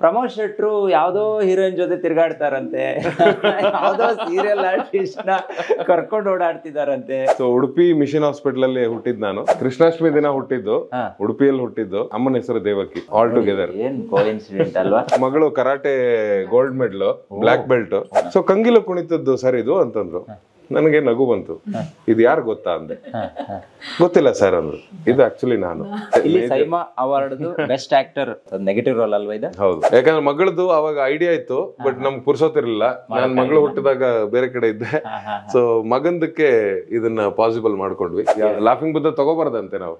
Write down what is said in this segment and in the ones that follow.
ಪ್ರಮೋದ್ ಶೆಟ್ರು ಯಾವ್ದೋ ಹೀರೋಯಿನ್ ಜೊತೆ ತಿರ್ಗಾಡ್ತಾರಂತೆ, ಯಾವ್ದೋ ಸೀರಿಯಲ್ ಆರ್ಟಿಸ್ಟ್ ನ ಕರ್ಕೊಂಡು ಓಡಾಡ್ತಿದಾರಂತೆ. ಸೊ ಉಡುಪಿ ಮಿಷನ್ ಹಾಸ್ಪಿಟಲ್ ಅಲ್ಲಿ ಹುಟ್ಟಿದ್ ನಾನು. ಕೃಷ್ಣಾಷ್ಟಮಿ ದಿನ ಹುಟ್ಟಿದ್ದು, ಉಡುಪಿಯಲ್ಲಿ ಹುಟ್ಟಿದ್ದು. ಅಮ್ಮನ ಹೆಸರು ದೇವಕಿ. All together. ಏನ್ ಕೋಇನ್ಸಿಡೆಂಟ್ ಅಲ್ವಾ? ಮಗಳು karate gold medal, black belt. So ಕಂಗಿಲು ಕುಣಿತದ್ದು ಸರ್ ಇದು ಅಂತಂದ್ರು. ನನಗೆ ನಗು ಬಂತು. ಇದು ಯಾರು ಗೊತ್ತಾ ಅಂದೆ. ಗೊತ್ತಿಲ್ಲ ಸರ್ ಅಂದ್ರು. ಇದು ಆಕ್ಚುಲಿ ನಾನು. ಇಲ್ಲಿ SIIMA award best actor negative role ಅಲ್ವಾ ಇದು? ಹೌದು, ಯಾಕಂದ್ರೆ ಮಗಳದು ಅವಾಗ ಐಡಿಯಾ ಇತ್ತು, ಬಟ್ ನಮ್ಗೆ ಪುರ್ಸೋತಿರ್ಲಿಲ್ಲ. ನಾನ್ ಮಗಳು ಹುಟ್ಟಿದಾಗ ಬೇರೆ ಕಡೆ ಇದ್ದೆ. ಸೊ ಮಗಂದಕ್ಕೆ ಇದನ್ನ ಪಾಸಿಬಲ್ ಮಾಡ್ಕೊಂಡ್ವಿ. ಲಾಫಿಂಗ್ ಬುದ್ಧ ತಗೋಬಾರ್ದಂತೆ ನಾವು,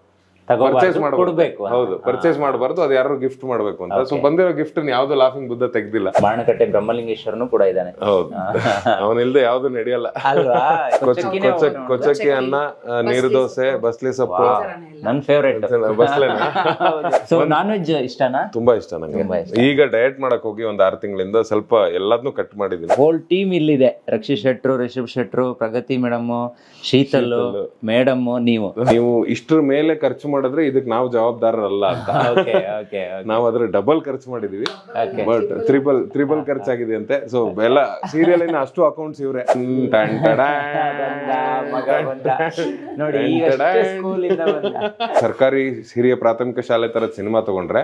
ಪರ್ಚೇಸ್ ಮಾಡಬೇಕು. ಹೌದು, ಪರ್ಚೇಸ್ ಮಾಡಬಾರ್ದು, ಅದು ಯಾರು ಗಿಫ್ಟ್ ಮಾಡ್ಬೇಕು ಅಂತ. ಸೊ ಬಂದಿರೋ ಗಿಫ್ಟ್ ಯಾವ್ದು ಲಾಫಿಂಗ್ ಬುದ್ಧ ತೆಗ್ದಿಲ್ಲ. ಬಾಣಕಟ್ಟೆ ಬ್ರಹ್ಮಲಿಂಗೇಶ್ವರನು ಕೂಡ ಇದ್ದಾನೆ. ಹೌದು, ಅವನಿಲ್ದೆ ಯಾವ್ದು ನಡೆಯಲ್ಲ. ಕೊಚ್ಚಕ್ಕಿ ಅನ್ನ, ನೀರು ದೋಸೆ, ಬಸ್ಲಿ ಸೊಪ್ಪು ನನ್ ಫೇವ್ರೇಟ್. ಬಸ್ಲೇನಾ? ಸೊ ನಾನ್ ವೆಜ್ ಇಷ್ಟನಾ? ತುಂಬಾ ಇಷ್ಟ ನಂಗೆ. ಈಗ ಡಯಟ್ ಮಾಡಕ್ ಹೋಗಿ ಒಂದ್ 6 ತಿಂಗಳಿಂದ ಸ್ವಲ್ಪ ಎಲ್ಲದನ್ನೂ ಕಟ್ ಮಾಡಿದೀನಿ. ಹೋಲ್ ಟೀಮ್ ಇಲ್ಲಿದೆ. ರಕ್ಷಿತ್ ಶೆಟ್ರು, ರಿಷಬ್ ಶೆಟ್ರು, ಪ್ರಗತಿ ಮೇಡಮ್, ಶೀತಲ್ ಮೇಡಮ್, ನೀವು ಇಷ್ಟ್ರ ಮೇಲೆ ಖರ್ಚು ಮಾಡಿದ್ರೆ ಇದಕ್ ನಾವು ಜವಾಬ್ದಾರರಲ್ಲ ಅಂತ. ನಾವು ಅದ್ರ ಡಬಲ್ ಖರ್ಚು ಮಾಡಿದೀವಿ, ಬಟ್ ತ್ರಿಬಲ್ ಖರ್ಚಾಗಿದೆ ಅಂತೆ. ಸೊ ಎಲ್ಲ ಸೀರಿಯಲ್ ಅಷ್ಟು ಅಕೌಂಟ್ಸ್ ಇವ್ರೆ. ನೋಡಿ, ಸರ್ಕಾರಿ ಹಿರಿಯ ಪ್ರಾಥಮಿಕ ಶಾಲೆ ತರ ಸಿನಿಮಾ ತಗೊಂಡ್ರೆ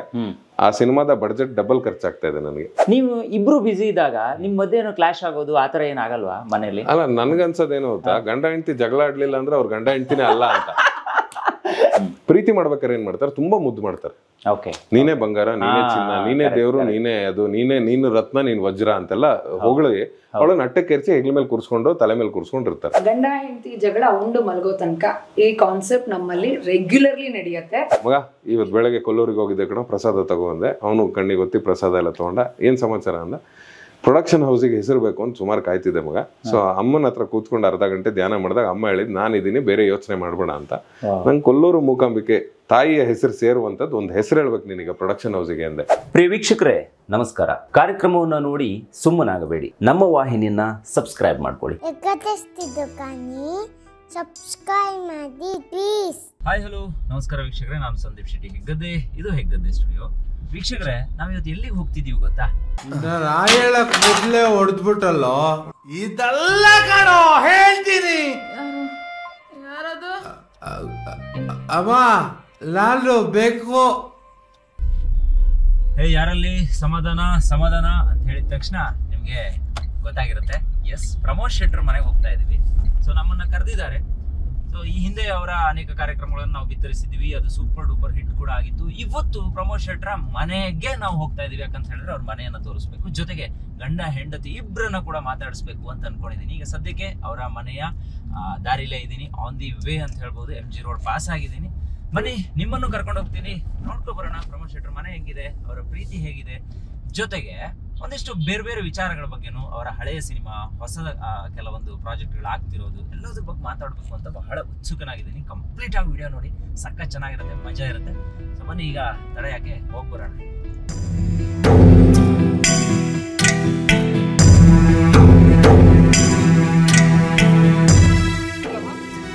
ಆ ಸಿನಿಮಾದ ಬಡ್ಜೆಟ್ ಡಬಲ್ ಖರ್ಚಾಗ್ತಾ ಇದೆ ನನಗೆ. ನೀವು ಇಬ್ರು ಬಿಸಿ ಇದ್ದಾಗ ನಿಮ್ ಮಧ್ಯೆ ಏನೋ ಕ್ಲಾಶ್ ಆಗೋದು ಆತರ ಏನಾಗಲ್ವಾ ಮನೇಲಿ? ಅಲ್ಲ, ನನ್ಗನ್ಸೋದೇನು ಗೊತ್ತಾ, ಗಂಡ ಹೆಂಡತಿ ಜಗಳ ಆಡ್ಲಿಲ್ಲ ಅಂದ್ರೆ ಅವ್ರ ಗಂಡ ಹೆಂಡತಿನೇ ಅಲ್ಲ ಅಂತ. ಪ್ರೀತಿ ಮಾಡ್ಬೇಕಾದ್ರೆ ಏನ್ ಮಾಡ್ತಾರೆ, ತುಂಬಾ ಮುದ್ದು ಮಾಡ್ತಾರೆ. ನೀನೇ ಬಂಗಾರ, ನೀನೇ ಚಿನ್ನ, ನೀನೇ ದೇವ್ರು, ನೀನೇ ಅದು, ನೀನು ರತ್ನ, ನೀನ್ ವಜ್ರ ಅಂತೆಲ್ಲ ಹೊಗಳಿ ಅವಳನ್ನ ಅಟ್ಟಕ್ಕೇರ್ಸಿ ಹೆಗ್ಲ ಮೇಲೆ ಕೂರ್ಸ್ಕೊಂಡು ತಲೆ ಮೇಲೆ ಕೂರ್ಸ್ಕೊಂಡಿರ್ತಾರೆ. ಗಂಡ ಹೆಂಡತಿ ಜಗಳ ಉಂಡು ಮಲ್ಗೋ ತನಕ ಈ ಕಾನ್ಸೆಪ್ಟ್ ನಮ್ಮಲ್ಲಿ ರೆಗ್ಯುಲರ್ಲಿ ನಡೆಯುತ್ತೆ. ಮಗ ಇವತ್ ಬೆಳಗ್ಗೆ ಕೊಲ್ಲೂರಿಗೆ ಹೋಗಿದ್ದೆ ಕಣ, ಪ್ರಸಾದ ತಗೊಂಡೆ. ಅವನು ಕಣ್ಣಿಗೆ ಒತ್ತಿ ಪ್ರಸಾದ ಎಲ್ಲ ತಗೊಂಡ. ಏನ್ ಸಮಾಚಾರ ಅಂದ. ಪ್ರೊಡಕ್ಷನ್ ಹೌಸಿಗೆ ಹೆಸರು ಬೇಕು ಅಂತ ಸುಮಾರು ಕಾಯ್ತಿದ್ದೆ ಮಗ. ಸೊ ಅಮ್ಮನ ಹತ್ರ ಕೂತ್ಕೊಂಡು ಅರ್ಧ ಗಂಟೆ ಧ್ಯಾನ ಮಾಡಿದಾಗ ಅಮ್ಮ ಹೇಳಿದ್, ನಾನಿದ್ದೀನಿ, ಬೇರೆ ಯೋಚನೆ ಮಾಡ್ಬೇಡ ಅಂತ. ನಂಗೆ ಕೊಲ್ಲೂರು ಮೂಕಾಂಬಿಕೆ ತಾಯಿಯ ಹೆಸರು ಸೇರುವಂತದ್ದು ಒಂದು ಹೆಸರು ಹೇಳ್ಬೇಕು ನಿನಗೆ ಪ್ರೊಡಕ್ಷನ್ ಹೌಸಿಗೆ ಅಂದೆ. ಪ್ರಿಯ ವೀಕ್ಷಕರೇ ನಮಸ್ಕಾರ. ಕಾರ್ಯಕ್ರಮವನ್ನು ನೋಡಿ ಸುಮ್ಮನಾಗಬೇಡಿ, ನಮ್ಮ ವಾಹಿನಿಯನ್ನ ಸಬ್ಸ್ಕ್ರೈಬ್ ಮಾಡ್ಕೊಳ್ಳಿ. ಹಾಯ್ ಹಲೋ ನಮಸ್ಕಾರ ವೀಕ್ಷಕರೇ, ನಾನು ಸಂದೀಪ್ ಶೆಟ್ಟಿ ಹೆಗ್ಗದ್ದೆ. ಇದು ಹೆಗ್ಗದ್ದೆ ಸ್ಟುಡಿಯೋ. ವೀಕ್ಷಕರೇ, ನಾವಿವತ್ತು ಎಲ್ಲಿಗೆ ಹೋಗ್ತಿದೀವಿ ಗೊತ್ತಾ? ಹೇಳಕ್ ಮೊದ್ಲೇ ಹೊಡೆದ್ಬಿಟ್ಟಲ್ಲೋ. ಇದೆಲ್ಲ ಕಾಣೋ ಹೇಳ್ತೀನಿ. ಅಮ್ಮ ನಾನು ಬೇಕು. ಯಾರಲ್ಲಿ ಸಮಾಧಾನ ಸಮಾಧಾನ ಅಂತ ಹೇಳಿದ ತಕ್ಷಣ ನಿಮ್ಗೆ ಗೊತ್ತಾಗಿರುತ್ತೆ. ಎಸ್, ಪ್ರಮೋದ್ ಶೆಟ್ರ್ ಮನೆಗೆ ಹೋಗ್ತಾ ಇದೀವಿ. ಸೊ ನಮ್ಮನ್ನ ಕರೆದಿದ್ದಾರೆ. ಸೊ ಈ ಹಿಂದೆ ಅವರ ಅನೇಕ ಕಾರ್ಯಕ್ರಮಗಳನ್ನು ನಾವು ಬಿತ್ತರಿಸಿದ್ವಿ. ಅದು ಸೂಪರ್ ಡೂಪರ್ ಹಿಟ್ ಕೂಡ ಆಗಿತ್ತು. ಇವತ್ತು ಪ್ರಮೋದ್ ಶೆಟ್ರ ಮನೆಗೆ ನಾವು ಹೋಗ್ತಾ ಇದೀವಿ. ಯಾಕಂತ ಹೇಳಿದ್ರೆ ಅವ್ರ ಮನೆಯನ್ನ ತೋರಿಸ್ಬೇಕು, ಜೊತೆಗೆ ಗಂಡ ಹೆಂಡತಿ ಇಬ್ಬರನ್ನ ಕೂಡ ಮಾತಾಡಿಸ್ಬೇಕು ಅಂತ ಅನ್ಕೊಂಡಿದ್ದೀನಿ. ಈಗ ಸದ್ಯಕ್ಕೆ ಅವರ ಮನೆಯ ದಾರಿಲೇ ಇದ್ದೀನಿ, ಆನ್ ದಿ ವೇ ಅಂತ ಹೇಳ್ಬೋದು. MG ರೋಡ್ ಪಾಸ್ ಆಗಿದ್ದೀನಿ. ಬನ್ನಿ, ನಿಮ್ಮನ್ನು ಕರ್ಕೊಂಡು ಹೋಗ್ತೀನಿ, ನೋಡ್ಕೊ ಬರೋಣ ಪ್ರಮೋದ್ ಶೆಟ್ರ ಮನೆ ಹೆಂಗಿದೆ, ಅವರ ಪ್ರೀತಿ ಹೇಗಿದೆ, ಜೊತೆಗೆ ಒಂದಿಷ್ಟು ಬೇರೆ ಬೇರೆ ವಿಚಾರಗಳ ಬಗ್ಗೆನೂ, ಅವರ ಹಳೆಯ ಸಿನಿಮಾ, ಹೊಸ ಕೆಲವೊಂದು ಪ್ರಾಜೆಕ್ಟ್ಗಳು ಆಗ್ತಿರೋದು, ಎಲ್ಲದ್ರ ಬಗ್ಗೆ ಮಾತಾಡಬೇಕು ಅಂತ ಬಹಳ ಉತ್ಸುಕನಾಗಿದ್ದೀನಿ. ಕಂಪ್ಲೀಟ್ ಆಗಿ ವಿಡಿಯೋ ನೋಡಿ, ಸಖತ್ ಚೆನ್ನಾಗಿರುತ್ತೆ, ಮಜಾ ಇರುತ್ತೆ. ಸೊ ಬನ್ನಿ, ಈಗ ತಡ ಯಾಕೆ, ಹೋಗಿ ಬರೋಣ.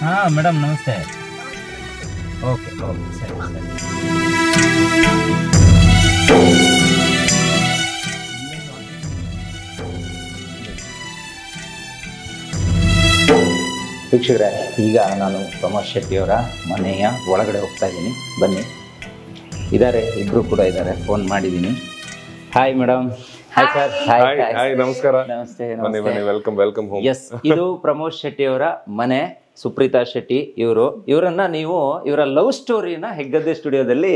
ಹಾ ಮೇಡಮ್, ನಮಸ್ತೆ. ಓಕೆ ಓಕೆ, ಸರಿ ಸರಿ. ವೀಕ್ಷಕರೇ, ಈಗ ನಾನು ಪ್ರಮೋದ್ ಶೆಟ್ಟಿಯವರ ಮನೆಯ ಒಳಗಡೆ ಹೋಗ್ತಾ ಇದ್ದೀನಿ. ಬನ್ನಿ, ಇದ್ದಾರೆ, ಇಬ್ಬರು ಕೂಡ ಇದ್ದಾರೆ. ಫೋನ್ ಮಾಡಿದ್ದೀನಿ. Hi madam. Hi sir. Hi, ನಮಸ್ಕಾರ. ನಮಸ್ತೆ. Welcome welcome home. ಎಸ್, ಇದು ಪ್ರಮೋದ್ ಶೆಟ್ಟಿಯವರ ಮನೆ. ಸುಪ್ರೀತಾ ಶೆಟ್ಟಿ ಇವರನ್ನ ನೀವು ಇವರ ಲವ್ ಸ್ಟೋರಿನ ಹೆಗ್ಗದ್ದೆ ಸ್ಟುಡಿಯೋದಲ್ಲಿ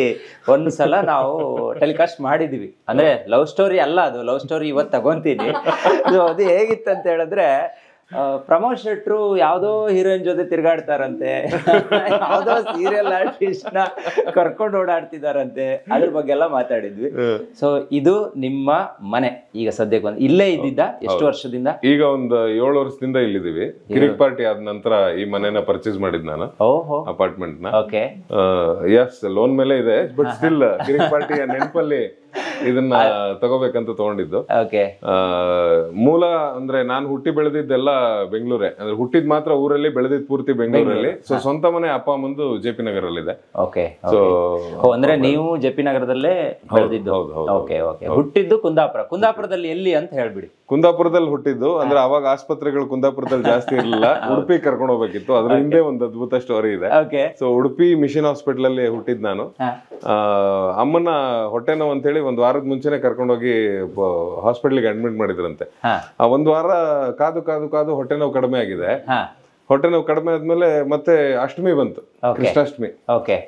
ಒಂದ್ಸಲ ನಾವು ಟೆಲಿಕಾಸ್ಟ್ ಮಾಡಿದೀವಿ. ಅಂದ್ರೆ ಲವ್ ಸ್ಟೋರಿ ಅಲ್ಲ, ಅದು ಲವ್ ಸ್ಟೋರಿ ಇವತ್ತು ತಗೊಂತೀನಿ. ಅದು ಹೇಗಿತ್ತಂತ ಹೇಳಿದ್ರೆ, ಪ್ರಮೋದ್ ಶೆಟ್ರು ಯಾವ್ದೋ ಹೀರೋಯಿನ್ ಜೊತೆ ತಿರ್ಗಾಡ್ತಾರಂತೆ, ಯಾವ್ದೋ ಸೀರಿಯಲ್ ಆರ್ಟಿಸ್ಟ್ ನ ಕರ್ಕೊಂಡು ಓಡಾಡ್ತಿದಾರಂತೆ, ಅದ್ರ ಬಗ್ಗೆ ಎಲ್ಲ ಮಾತಾಡಿದ್ವಿ. ಸೊ ಇದು ನಿಮ್ಮ ಮನೆ ಈಗ ಸದ್ಯಕ್ಕೆ ಇಲ್ಲೇ ಇದ್ದಿದ್ದ? ಎಷ್ಟು ವರ್ಷದಿಂದ? ಈಗ ಒಂದು 7 ವರ್ಷದಿಂದ ಇಲ್ಲಿದ್ದೀವಿ. ಕಿರಿಕ್ ಪಾರ್ಟಿ ಆದ ನಂತರ ಈ ಮನೆನ ಪರ್ಚೇಸ್ ಮಾಡಿದ್ ನಾನು, ಅಪಾರ್ಟ್ಮೆಂಟ್ ನ. ಓಕೆ, ಎಸ್, ಲೋನ್ ಮೇಲೆ ಇದೆ, ಬಟ್ ಸ್ಟಿಲ್ ಕಿರಿಕ್ ಪಾರ್ಟಿಯ ನೆನಪಲ್ಲಿ ಇದನ್ನ ತಗೋಬೇಕಂತ ತಗೊಂಡಿದ್ದು. ಓಕೆ. ಮೂಲ ಅಂದ್ರೆ ನಾನು ಹುಟ್ಟಿ ಬೆಳೆದಿದ್ದೆಲ್ಲ ಬೆಂಗಳೂರೇ, ಅಂದ್ರೆ ಹುಟ್ಟಿದ್ ಮಾತ್ರ ಊರಲ್ಲಿ, ಬೆಳೆದಿದ್ ಪೂರ್ತಿ ಬೆಂಗಳೂರಲ್ಲಿ. ಸೊ ಸ್ವಂತ ಮನೆ ಅಪ್ಪ ಅಮ್ಮಂದು JP ನಗರಲ್ಲಿದೆ. ಓಕೆ. ಸೊ ಅಂದ್ರೆ ನೀವು JP ನಗರದಲ್ಲೇ ಬೆಳೆದಿದ್ದು? Okay okay. ಹುಟ್ಟಿದ್ದು ಕುಂದಾಪುರದಲ್ಲಿ ಎಲ್ಲಿ ಅಂತ ಹೇಳ್ಬಿಡಿ. ಕುಂದಾಪುರದಲ್ಲಿ ಹುಟ್ಟಿದ್ದು, ಅಂದ್ರೆ ಅವಾಗ ಆಸ್ಪತ್ರೆಗಳು ಕುಂದಾಪುರದಲ್ಲಿ ಜಾಸ್ತಿ ಇರಲಿಲ್ಲ, ಉಡುಪಿ ಕರ್ಕೊಂಡು ಹೋಗ್ಬೇಕಿತ್ತು. ಅದ್ರ ಹಿಂದೆ ಒಂದು ಅದ್ಭುತ ಸ್ಟೋರಿ ಇದೆ. ಸೊ ಉಡುಪಿ ಮಿಷನ್ ಹಾಸ್ಪಿಟಲ್ ಅಲ್ಲಿ ಹುಟ್ಟಿದ್ ನಾನು. ಅಮ್ಮನ ಹೊಟ್ಟೆ ನೋವು ಅಂತ ಹೇಳಿ ಒಂದ್ ವಾರದ ಮುಂಚೆನೆ ಕರ್ಕೊಂಡೋಗಿ ಹಾಸ್ಪಿಟಲ್ಗೆ ಅಡ್ಮಿಟ್ ಮಾಡಿದ್ರಂತೆ. ಒಂದ್ ವಾರ ಕಾದು ಕಾದು ಕಾದು ಹೊಟ್ಟೆ ನೋವು ಕಡಿಮೆ ಆಗಿದೆ. ಹೊಟ್ಟೆ ನೋವು ಕಡಿಮೆ ಆದ್ಮೇಲೆ ಮತ್ತೆ ಅಷ್ಟಮಿ ಬಂತು, ಕೃಷ್ಣಾಷ್ಟಮಿ.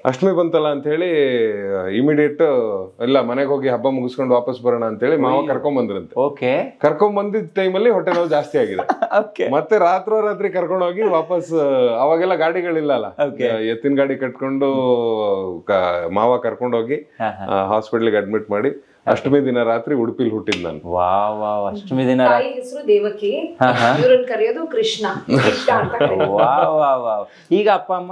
ಅಷ್ಟಮಿ ಬಂತಲ್ಲ ಅಂತ ಹೇಳಿ ಇಮಿಡಿಯೇಟ್ ಇಲ್ಲ ಮನೆಗೆ ಹೋಗಿ ಹಬ್ಬ ಮುಗಿಸ್ಕೊಂಡು ವಾಪಸ್ ಬರೋಣ ಅಂತ ಹೇಳಿ ಮಾವ ಕರ್ಕೊಂಡ್ ಬಂದ್ರಂತೆ. ಕರ್ಕೊಂಡ್ ಬಂದಿದ್ದ ಟೈಮಲ್ಲಿ ಹೊಟ್ಟೆ ನೋವು ಜಾಸ್ತಿ ಆಗಿದೆ. ಮತ್ತೆ ರಾತ್ರಿ ಕರ್ಕೊಂಡೋಗಿ ವಾಪಸ್, ಅವಾಗೆಲ್ಲ ಗಾಡಿಗಳಿಲ್ಲ ಅಲ್ಲ, ಎತ್ತಿನ ಗಾಡಿ ಕಟ್ಕೊಂಡು ಮಾವ ಕರ್ಕೊಂಡೋಗಿ ಹಾಸ್ಪಿಟ್ಲಿಗೆ ಅಡ್ಮಿಟ್ ಮಾಡಿ ಅಷ್ಟಮಿ ದಿನ ರಾತ್ರಿ ಉಡುಪಿಲಿ ಹುಟ್ಟಿದ್ ನಾನು. ಅಷ್ಟಮಿ ದಿನ ಹೆಸರು ದೇವಕಿ, ಇವ್ರನ್ನ ಕರೆಯೋದು ಕೃಷ್ಣ. ಈಗ ಅಪ್ಪ ಅಮ್ಮ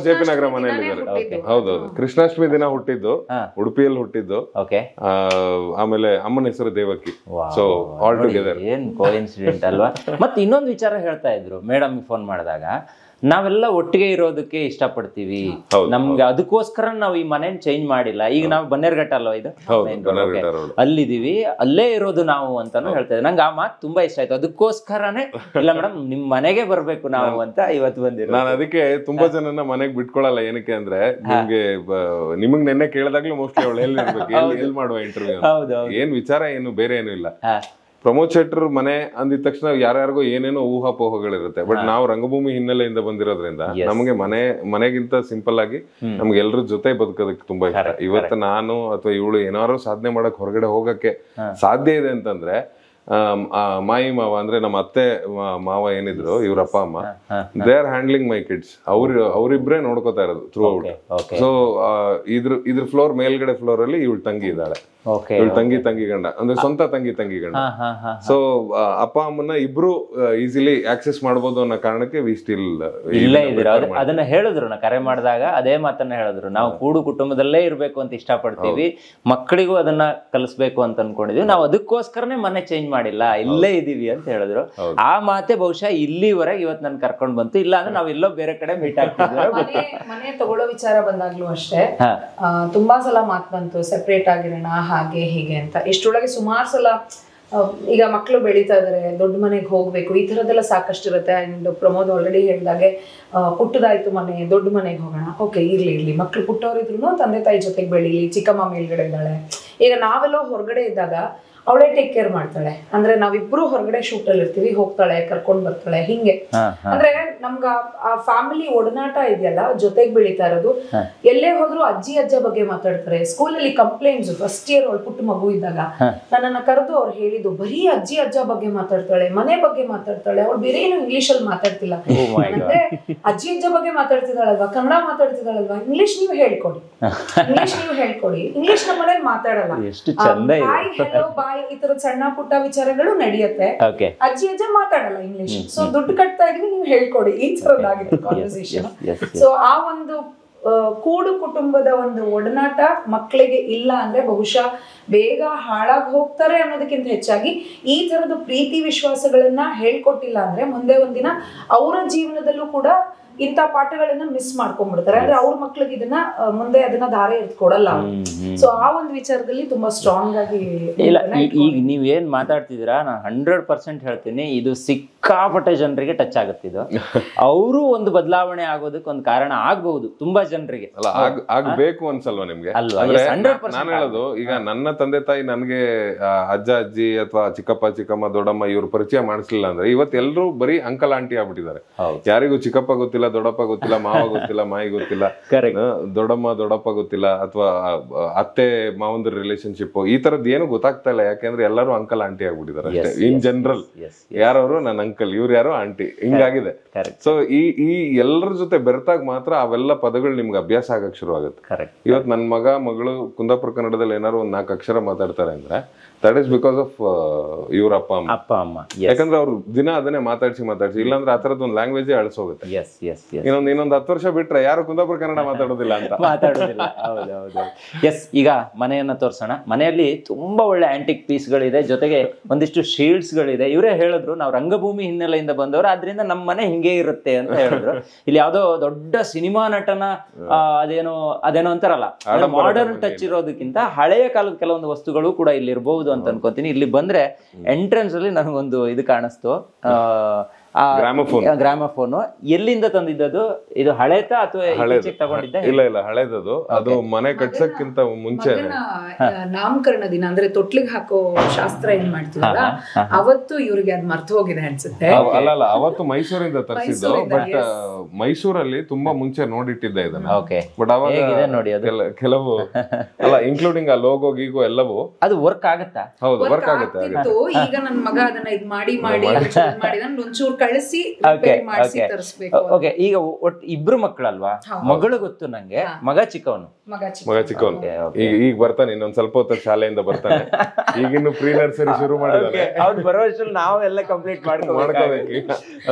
JP ನಗರ ಮನೆಯಲ್ಲಿದ್ದಾರೆ. ಹೌದೌದು. ಕೃಷ್ಣಾಷ್ಟಮಿ ದಿನ ಹುಟ್ಟಿದ್ದು, ಉಡುಪಿಯಲ್ಲಿ ಹುಟ್ಟಿದ್ದು. ಆಮೇಲೆ ಅಮ್ಮನ ಹೆಸರು ದೇವಕಿ. So all together. ಏನ್ ಕೋಇನ್ಸಿಡೆಂಟ್ ಅಲ್ವಾ? ಮತ್ತೆ ಇನ್ನೊಂದು ವಿಚಾರ ಹೇಳ್ತಾ ಇದ್ರು ಮೇಡಮ್ ಫೋನ್ ಮಾಡಿದಾಗ, ನಾವೆಲ್ಲ ಒಟ್ಟಿಗೆ ಇರೋದಕ್ಕೆ ಇಷ್ಟಪಡ್ತೀವಿ, ನಮ್ಗೆ ಅದಕ್ಕೋಸ್ಕರ ನಾವು ಈ ಮನೇನ್ ಚೇಂಜ್ ಮಾಡಿಲ್ಲ. ಈಗ ನಾವು ಬನ್ನೇರ್ಘಟ್ಟ ಅಲ್ವಾ ಇದು, ಅಲ್ಲಿದೀವಿ, ಅಲ್ಲೇ ಇರೋದು ನಾವು ಅಂತಾನು ಹೇಳ್ತಾ ಇದ್ದೆ. ನಂಗೆ ಆ ಮಾತು ತುಂಬಾ ಇಷ್ಟ ಆಯ್ತು. ಅದಕ್ಕೋಸ್ಕರನೇ ಇಲ್ಲ ಮೇಡಮ್ ನಿಮ್ ಮನೆಗೆ ಬರ್ಬೇಕು ನಾವು ಅಂತ ಇವತ್ತು ಬಂದಿರೋ. ನಾನು ಅದಕ್ಕೆ ತುಂಬಾ ಜನನ ಮನೆಗ್ ಬಿಟ್ಕೊಳಲ್ಲ. ಏನಕ್ಕೆ ಅಂದ್ರೆ ನಿಮಗ್ ನೆನ್ನೆ ಕೇಳಿದಾಗ್ಲೂ ಮೋಸ್ಟ್ಲಿ ಅವಳು ಎಲ್ಲಿ ಮಾಡುವ ಇಂಟರ್ವ್ಯೂ, ಏನ್ ವಿಚಾರ ಏನು ಬೇರೆ ಏನು ಇಲ್ಲ. ಪ್ರಮೋದ್ ಶೆಟ್ಟರ್ ಮನೆ ಅಂದಿದ ತಕ್ಷಣ ಯಾರ್ಯಾರಿಗೂ ಏನೇನೋ ಊಹಾಪೋಹಗಳಿರುತ್ತೆ. ಬಟ್ ನಾವು ರಂಗಭೂಮಿ ಹಿನ್ನೆಲೆಯಿಂದ ಬಂದಿರೋದ್ರಿಂದ ನಮಗೆ ಮನೆಗಿಂತ ಸಿಂಪಲ್ ಆಗಿ ನಮ್ಗೆ ಎಲ್ರ ಜೊತೆ ಬದುಕೋದಕ್ಕೆ ತುಂಬಾ ಇಷ್ಟ. ಇವತ್ತು ನಾನು ಅಥವಾ ಇವಳು ಏನಾದ್ರು ಸಾಧನೆ ಮಾಡಕ್ ಹೊರಗಡೆ ಹೋಗಕ್ಕೆ ಸಾಧ್ಯ ಇದೆ ಅಂತಂದ್ರೆ ಮಾಯಿ ಮಾವ ಅಂದ್ರೆ ನಮ್ಮ ಅತ್ತೆ ಮಾವ ಏನಿದ್ರು ಇವ್ರ ಅಪ್ಪ ಅಮ್ಮ, they are handling my kids. ಅವ್ರಿಬ್ರೇ ನೋಡ್ಕೋತಾ ಇರೋದು ಥ್ರೂ ಔಟ್. ಸೊ ಇದ್ರ ಫ್ಲೋರ್ ಮೇಲ್ಗಡೆ ಫ್ಲೋರ್ ಅಲ್ಲಿ ಇವಳು ತಂಗಿ ಇದ್ದಾಳೆ. ಇವಳು ತಂಗಿ ಗಂಡ ಅಂದ್ರೆ ಸ್ವಂತ ತಂಗಿ ಗಂಡ. ಸೊ ಅಪ್ಪ ಅಮ್ಮನ ಇಬ್ರು ಈಸಿಲಿ ಆಕ್ಸೆಸ್ ಮಾಡಬಹುದು ಅನ್ನೋ ಕಾರಣಕ್ಕೆ ವಿ ಸ್ಟಿಲ್ ಇಲ್ಲೇ ಇದ್ದೀರಾ. ಅದನ್ನ ಹೇಳಿದ್ರು ನಾ ಕರೆ ಮಾಡಿದಾಗ, ಅದೇ ಮಾತನ್ನ ಹೇಳಿದ್ರು. ನಾವು ಕೂಡು ಕುಟುಂಬದಲ್ಲೇ ಇರ್ಬೇಕು ಅಂತ ಇಷ್ಟಪಡ್ತೀವಿ, ಮಕ್ಕಳಿಗೂ ಅದನ್ನ ಕಲಿಸ್ಬೇಕು ಅಂತ ಅನ್ಕೊಂಡಿದೀವಿ, ನಾವು ಅದಕ್ಕೋಸ್ಕರನೇ ಮನೆ ಚೇಂಜ್ ಮಾಡಿಲ್ಲ, ಇಲ್ಲೇ ಇದೀವಿ ಅಂತ ಹೇಳಿದ್ರು. ಆ ಮಾತೆ ಬಹುಶಃ ಇಲ್ಲಿವರೆಗೆ ಇವತ್ತು ನನ್ ಕರ್ಕೊಂಡ್ ಬಂತು. ಇಲ್ಲ ಅಂದ್ರೆ ನಾವ್ ಎಲ್ಲೋ ಬೇರೆ ಕಡೆ ಮೀಟ್ ಆಗ್ತಿದ್ವಿ. ಮನೆ ತಗೊಳ್ಳೋ ವಿಚಾರ ಬಂದಾಗ್ಲೂ ಅಷ್ಟೇ ತುಂಬಾ ಸಲ ಮಾತು ಬಂತು, ಸೆಪರೇಟ್ ಆಗಿರೋಣ ಹಾಗೆ ಹೀಗೆ ಅಂತ. ಇಷ್ಟೊಳಗೆ ಸುಮಾರು ಸಲ ಈಗ ಮಕ್ಕಳು ಬೆಳೀತಾ ಇದಾರೆ, ದೊಡ್ಡ ಮನೆಗೆ ಹೋಗ್ಬೇಕು, ಈ ತರದೆಲ್ಲ ಸಾಕಷ್ಟು ಇರುತ್ತೆ. ಅಂಡ್ ಪ್ರಮೋದ್ ಆಲ್ರೆಡಿ ಹೇಳ್ದಾಗೆ ಪುಟ್ಟದಾಯ್ತು ಮನೆ, ದೊಡ್ಡ ಮನೆಗೆ ಹೋಗೋಣ. ಓಕೆ, ಇರ್ಲಿ ಮಕ್ಳು ಪುಟ್ಟವ್ರಿದ್ರು ತಂದೆ ತಾಯಿ ಜೊತೆಗೆ ಬೆಳೀಲಿ. ಚಿಕ್ಕಮ್ಮ ಮೇಲ್ಗಡೆ ಇದ್ದಾಳೆ. ಈಗ ನಾವೆಲ್ಲೋ ಹೊರಗಡೆ ಇದ್ದಾಗ ಅವಳೇ ಟೇಕ್ ಕೇರ್ ಮಾಡ್ತಾಳೆ. ಅಂದ್ರೆ ನಾವಿಬ್ರು ಹೊರಗಡೆ ಶೂಟ್ ಅಲ್ಲಿ ಇರ್ತೀವಿ, ಹೋಗ್ತಾಳೆ, ಕರ್ಕೊಂಡ್ ಬರ್ತಾಳೆ, ಹಿಂಗೆ. ಅಂದ್ರೆ ನಮ್ಗ ಆ ಫ್ಯಾಮಿಲಿ ಒಡನಾಟ ಇದೆಯಲ್ಲ, ಜೊತೆಗೆ ಬೆಳೀತಾ ಇರೋದು. ಎಲ್ಲೇ ಹೋದ್ರು ಅಜ್ಜಿ ಅಜ್ಜ ಬಗ್ಗೆ ಮಾತಾಡ್ತಾರೆ. ಸ್ಕೂಲಲ್ಲಿ ಕಂಪ್ಲೇಂಟ್ಸ್ ಫಸ್ಟ್ ಇಯರ್ ಅವಳು ಪುಟ್ಟ ಮಗು ಇದ್ದಾಗ ನನ್ನನ್ನ ಕರೆದು ಅವ್ರು ಹೇಳಿದ್ದು, ಬರೀ ಅಜ್ಜಿ ಅಜ್ಜ ಬಗ್ಗೆ ಮಾತಾಡ್ತಾಳೆ, ಮನೆ ಬಗ್ಗೆ ಮಾತಾಡ್ತಾಳೆ, ಅವಳು ಬೇರೆ ಏನು ಇಂಗ್ಲಿಷ್ ಅಲ್ಲಿ ಮಾತಾಡ್ತಿಲ್ಲ. ಅಂದ್ರೆ ಅಜ್ಜಿ ಅಜ್ಜ ಬಗ್ಗೆ ಮಾತಾಡ್ತಿದ್ದಾಳಲ್ವಾ, ಕನ್ನಡ ಮಾತಾಡ್ತಿದ್ದಾಳಲ್ವಾ, ಇಂಗ್ಲಿಷ್ ನೀವು ಹೇಳ್ಕೊಡಿ, ಇಂಗ್ಲಿಷ್ ನಮ್ಮ ಮನೇಲಿ ಮಾತಾಡಲ್ಲ. ಬಾಯ್ ಹೆಲೋ ಬಾಯ್ ಈ ತರದ ಸಣ್ಣ ಪುಟ್ಟ ವಿಚಾರಗಳು ನಡೆಯುತ್ತೆ. ಅಜ್ಜಿ ಅಜ್ಜ ಮಾತಾಡಲ್ಲ ಇಂಗ್ಲಿಷ್. ಸೊ ದುಡ್ಡು ಕಟ್ತಾ ಇದೀವಿ, ನೀವು ಹೇಳ್ಕೊಡಿ, ಈ ತರದಾಗಿತ್ತು ಕಾನ್ವರ್ಸೇಷನ್. ಸೊ ಆ ಒಂದು ಕೂಡು ಕುಟುಂಬದ ಒಂದು ಒಡನಾಟ ಮಕ್ಕಳಿಗೆ ಇಲ್ಲ ಅಂದ್ರೆ ಬಹುಶಃ ಬೇಗ ಹಾಳಾಗಿ ಹೋಗ್ತಾರೆ ಅನ್ನೋದಕ್ಕಿಂತ ಹೆಚ್ಚಾಗಿ ಈ ತರದ ಪ್ರೀತಿ ವಿಶ್ವಾಸಗಳನ್ನ ಹೇಳ್ಕೊಟ್ಟಿಲ್ಲ ಅಂದ್ರೆ ಮುಂದೆ ಒಂದಿನ ಅವರ ಜೀವನದಲ್ಲೂ ಕೂಡ ಇಂಥ ಪಾಠಗಳನ್ನ ಮಿಸ್ ಮಾಡ್ಕೊಂಡ್ಬಿಡ್ತಾರೆ. ಅಂದ್ರೆ ಅವ್ರ ಮಕ್ಳಿಗೆ ಇದನ್ನ ಮುಂದೆ ಅದನ್ನ ದಾರಿ ಎತ್ಕೊಡಲ್ಲ. ಸೊ ಆ ಒಂದು ವಿಚಾರದಲ್ಲಿ ತುಂಬಾ ಸ್ಟ್ರಾಂಗ್ ಆಗಿ ಇಲ್ಲ. ಈಗ ನೀವೇನ್ ಮಾತಾಡ್ತಿದ್ದೀರಾ, ನಾನು 100% ಹೇಳ್ತೀನಿ, ಇದು ಸಿಕ್ಕಾಪಟ್ಟೆ ಜನರಿಗೆ ಟಚ್ ಆಗುತ್ತಿದ್ದು. ಅವರು ಒಂದು ಬದಲಾವಣೆ ಆಗೋದಕ್ಕೆ ಒಂದು ಕಾರಣ ಆಗ್ಬಹುದು ತುಂಬಾ ಜನರಿಗೆ. ಆಗ್ಬೇಕು ಅನ್ಸಲ್ವಾ ನಿಮ್ಗೆ? ನಾನು ಹೇಳೋದು, ಈಗ ನನ್ನ ತಂದೆ ತಾಯಿ ನನ್ಗೆ ಅಜ್ಜ ಅಜ್ಜಿ ಅಥವಾ ಚಿಕ್ಕಪ್ಪ ಚಿಕ್ಕಮ್ಮ ದೊಡ್ಡಮ್ಮ ಇವ್ರ ಪರಿಚಯ ಮಾಡಿಸ್ಲಿಲ್ಲ ಅಂದ್ರೆ ಇವತ್ತೆಲ್ಲರೂ ಬರೀ ಅಂಕಲ್ ಆಂಟಿ ಆಗ್ಬಿಟ್ಟಿದ್ದಾರೆ. ಯಾರಿಗೂ ಚಿಕ್ಕಪ್ಪ ಗೊತ್ತಿಲ್ಲ, ದೊಡ್ಡಪ್ಪ ಗೊತ್ತಿಲ್ಲ, ಮಾವ ಗೊತ್ತಿಲ್ಲ, ಮಾಯಿ ಗೊತ್ತಿಲ್ಲ, ದೊಡ್ಡಮ್ಮ ದೊಡ್ಡಪ್ಪ ಗೊತ್ತಿಲ್ಲ, ಅಥವಾ ಅತ್ತೆ ಮಾವಂದ್ರ ರಿಲೇಶನ್ಶಿಪ್ ಈ ತರದ್ ಏನು ಗೊತ್ತಾಗ್ತಾ ಇಲ್ಲ. ಯಾಕೆಂದ್ರೆ ಎಲ್ಲರೂ ಅಂಕಲ್ ಆಂಟಿ ಆಗ್ಬಿಟ್ಟಿದ್ದಾರೆ ಅಷ್ಟೇ. ಇನ್ ಜನರಲ್ ಯಾರವರು ನನ್ನ ಅಂಕಲ್, ಇವ್ರು ಯಾರೋ ಆಂಟಿ, ಹಿಂಗಾಗಿದೆ. ಸೊ ಈ ಎಲ್ಲರ ಜೊತೆ ಬೆರೆತಾಗ ಮಾತ್ರ ಅವೆಲ್ಲ ಪದಗಳು ನಿಮ್ಗೆ ಅಭ್ಯಾಸ ಆಗಕ್ ಶುರು ಆಗುತ್ತೆ. ಇವತ್ತು ನನ್ನ ಮಗಳು ಕುಂದಾಪುರ ಕನ್ನಡದಲ್ಲಿ ಏನಾದ್ರು ಒಂದ್ 4 ಅಕ್ಷರ ಮಾತಾಡ್ತಾರೆ ಅಂದ್ರೆ ದಟ್ ಇಸ್ ಬಿಕಾಸ್ ಆಫ್ ಇವ್ರ ಅಪ್ಪ ಅಮ್ಮ. ಯಾಕಂದ್ರೆ ಅವ್ರು ದಿನ ಅದನ್ನೇ ಮಾತಾಡ್ಸಿ ಇಲ್ಲಾಂದ್ರೆ ಆ ತರದ್ ಒಂದು ಲ್ಯಾಂಗ್ವೇಜ್ ಅಳಿಸೋಗುತ್ತೆ. ಇನ್ನೊಂದ್ 10 ವರ್ಷ ಬಿಟ್ರೆ ಯಾರು ಕುಂದಾಪುರ ಕನ್ನಡ ಮಾತಾಡೋದಿಲ್ಲ ಅಂತ. ಮಾತಾಡೋದಿಲ್ಲ. ಹೌದು. ಎಸ್, ಈಗ ಮನೆಯನ್ನ ತೋರ್ಸೋಣ. ಮನೆಯಲ್ಲಿ ತುಂಬಾ ಒಳ್ಳೆ ಆಂಟಿಕ್ ಪೀಸ್ಗಳಿದೆ, ಜೊತೆಗೆ ಒಂದಿಷ್ಟು ಶೀಲ್ಡ್ಸ್ಗಳಿದೆ. ಇವರೇ ಹೇಳಿದ್ರು ನಾವು ರಂಗಭೂಮಿ ಹಿನ್ನೆಲೆಯಿಂದ ಬಂದವರು, ಆದ್ರಿಂದ ನಮ್ಮ ಮನೆ ಹಿಂಗೆ ಇರುತ್ತೆ ಅಂತ ಹೇಳಿದ್ರು. ಇಲ್ಲಿ ಯಾವ್ದೋ ದೊಡ್ಡ ಸಿನಿಮಾ ನಟನ ಅದೇನೋ ಅಂತಾರಲ್ಲ, ಮಾಡರ್ನ್ ಟಚ್ ಇರೋದಕ್ಕಿಂತ ಹಳೆಯ ಕಾಲದ ಕೆಲವೊಂದು ವಸ್ತುಗಳು ಕೂಡ ಇಲ್ಲಿ ಇರಬಹುದು ಅಂತ ಅನ್ಕೋತೀನಿ. ಇಲ್ಲಿ ಬಂದ್ರೆ ಎಂಟ್ರೆನ್ಸ್ ಅಲ್ಲಿ ನನಗೊಂದು ಇದು ಕಾಣಿಸ್ತು, ಗ್ರಾಮಫೋನ್. ಎಲ್ಲಿಂದ ತಂದಿದ್ದದು? ಇದು ಹಳೇತಾ ಅಥವಾ ತಗೊಂಡಿದ್ದ? ಇಲ್ಲ ಹಳೇದದು. ಅದು ಮನೆ ಕಟ್ಸಕ್ಕಿಂತ ಮುಂಚೆ ನಾಮಕರಣ ದಿನ ಅಂದ್ರೆ ತೊಟ್ಲಿಗೆ ಹಾಕೋ ಶಾಸ್ತ್ರ ಏನ್ ಮಾಡ್ತೀವಲ್ಲ, ಅವತ್ತು ಇವ್ರಿಗೆ ಅದ್ ಮರ್ತು ಹೋಗಿದೆ ಅನ್ಸುತ್ತೆ. ಅಲ್ಲ, ಅವತ್ತು ಮೈಸೂರಿಂದ ತರಿಸಿದ್ದು. ಬಟ್ ಮೈಸೂರಲ್ಲಿ ತುಂಬಾ ಮುಂಚೆ ನೋಡಿಟ್ಟಿದ್ದೆ ಇದನ್ನ. ಬಟ್ ಅವಾಗ ಕೆಲವು ಅಲ್ಲ, ಇನ್ಕ್ಲೂಡಿಂಗ್ ಆ ಲೋಗೋ ಗೀಗೋ ಎಲ್ಲವೂ ಅದು ವರ್ಕ್ ಆಗುತ್ತಾ? ಹೌದು, ವರ್ಕ್ ಆಗುತ್ತೆ. ಈಗ ನನ್ ಮಗ ಅದನ್ನ ಇದ್ ಮಾಡಿ ಒಂಚೂರು ಕಳಿಸಿ ಮಾಡಿಸಿ ತರಿಸ್ಬೇಕು. ಓಕೆ, ಈಗ ಒಟ್ಟು ಇಬ್ರು ಮಕ್ಕಳಲ್ವಾ? ಮಗಳು ಗೊತ್ತು ನಂಗೆ, ಮಗ ಚಿಕ್ಕವನು. ಈಗ ಬರ್ತಾನೆ, ಇನ್ನೊಂದ್ ಸ್ವಲ್ಪ ಹೊತ್ತ ಶಾಲೆಯಿಂದ ಬರ್ತಾನೆ. ಈಗಿನ್ನು ಪ್ರೀ ನರ್ಸರಿ ಶುರು ಮಾಡಿದಾನೆ. ಅವ್ರು ಬರೋ ಅಷ್ಟ್ರಲ್ಲಿ ನಾವೆಲ್ಲ ಕಂಪ್ಲೀಟ್ ಮಾಡ್ಕೋಬೇಕು.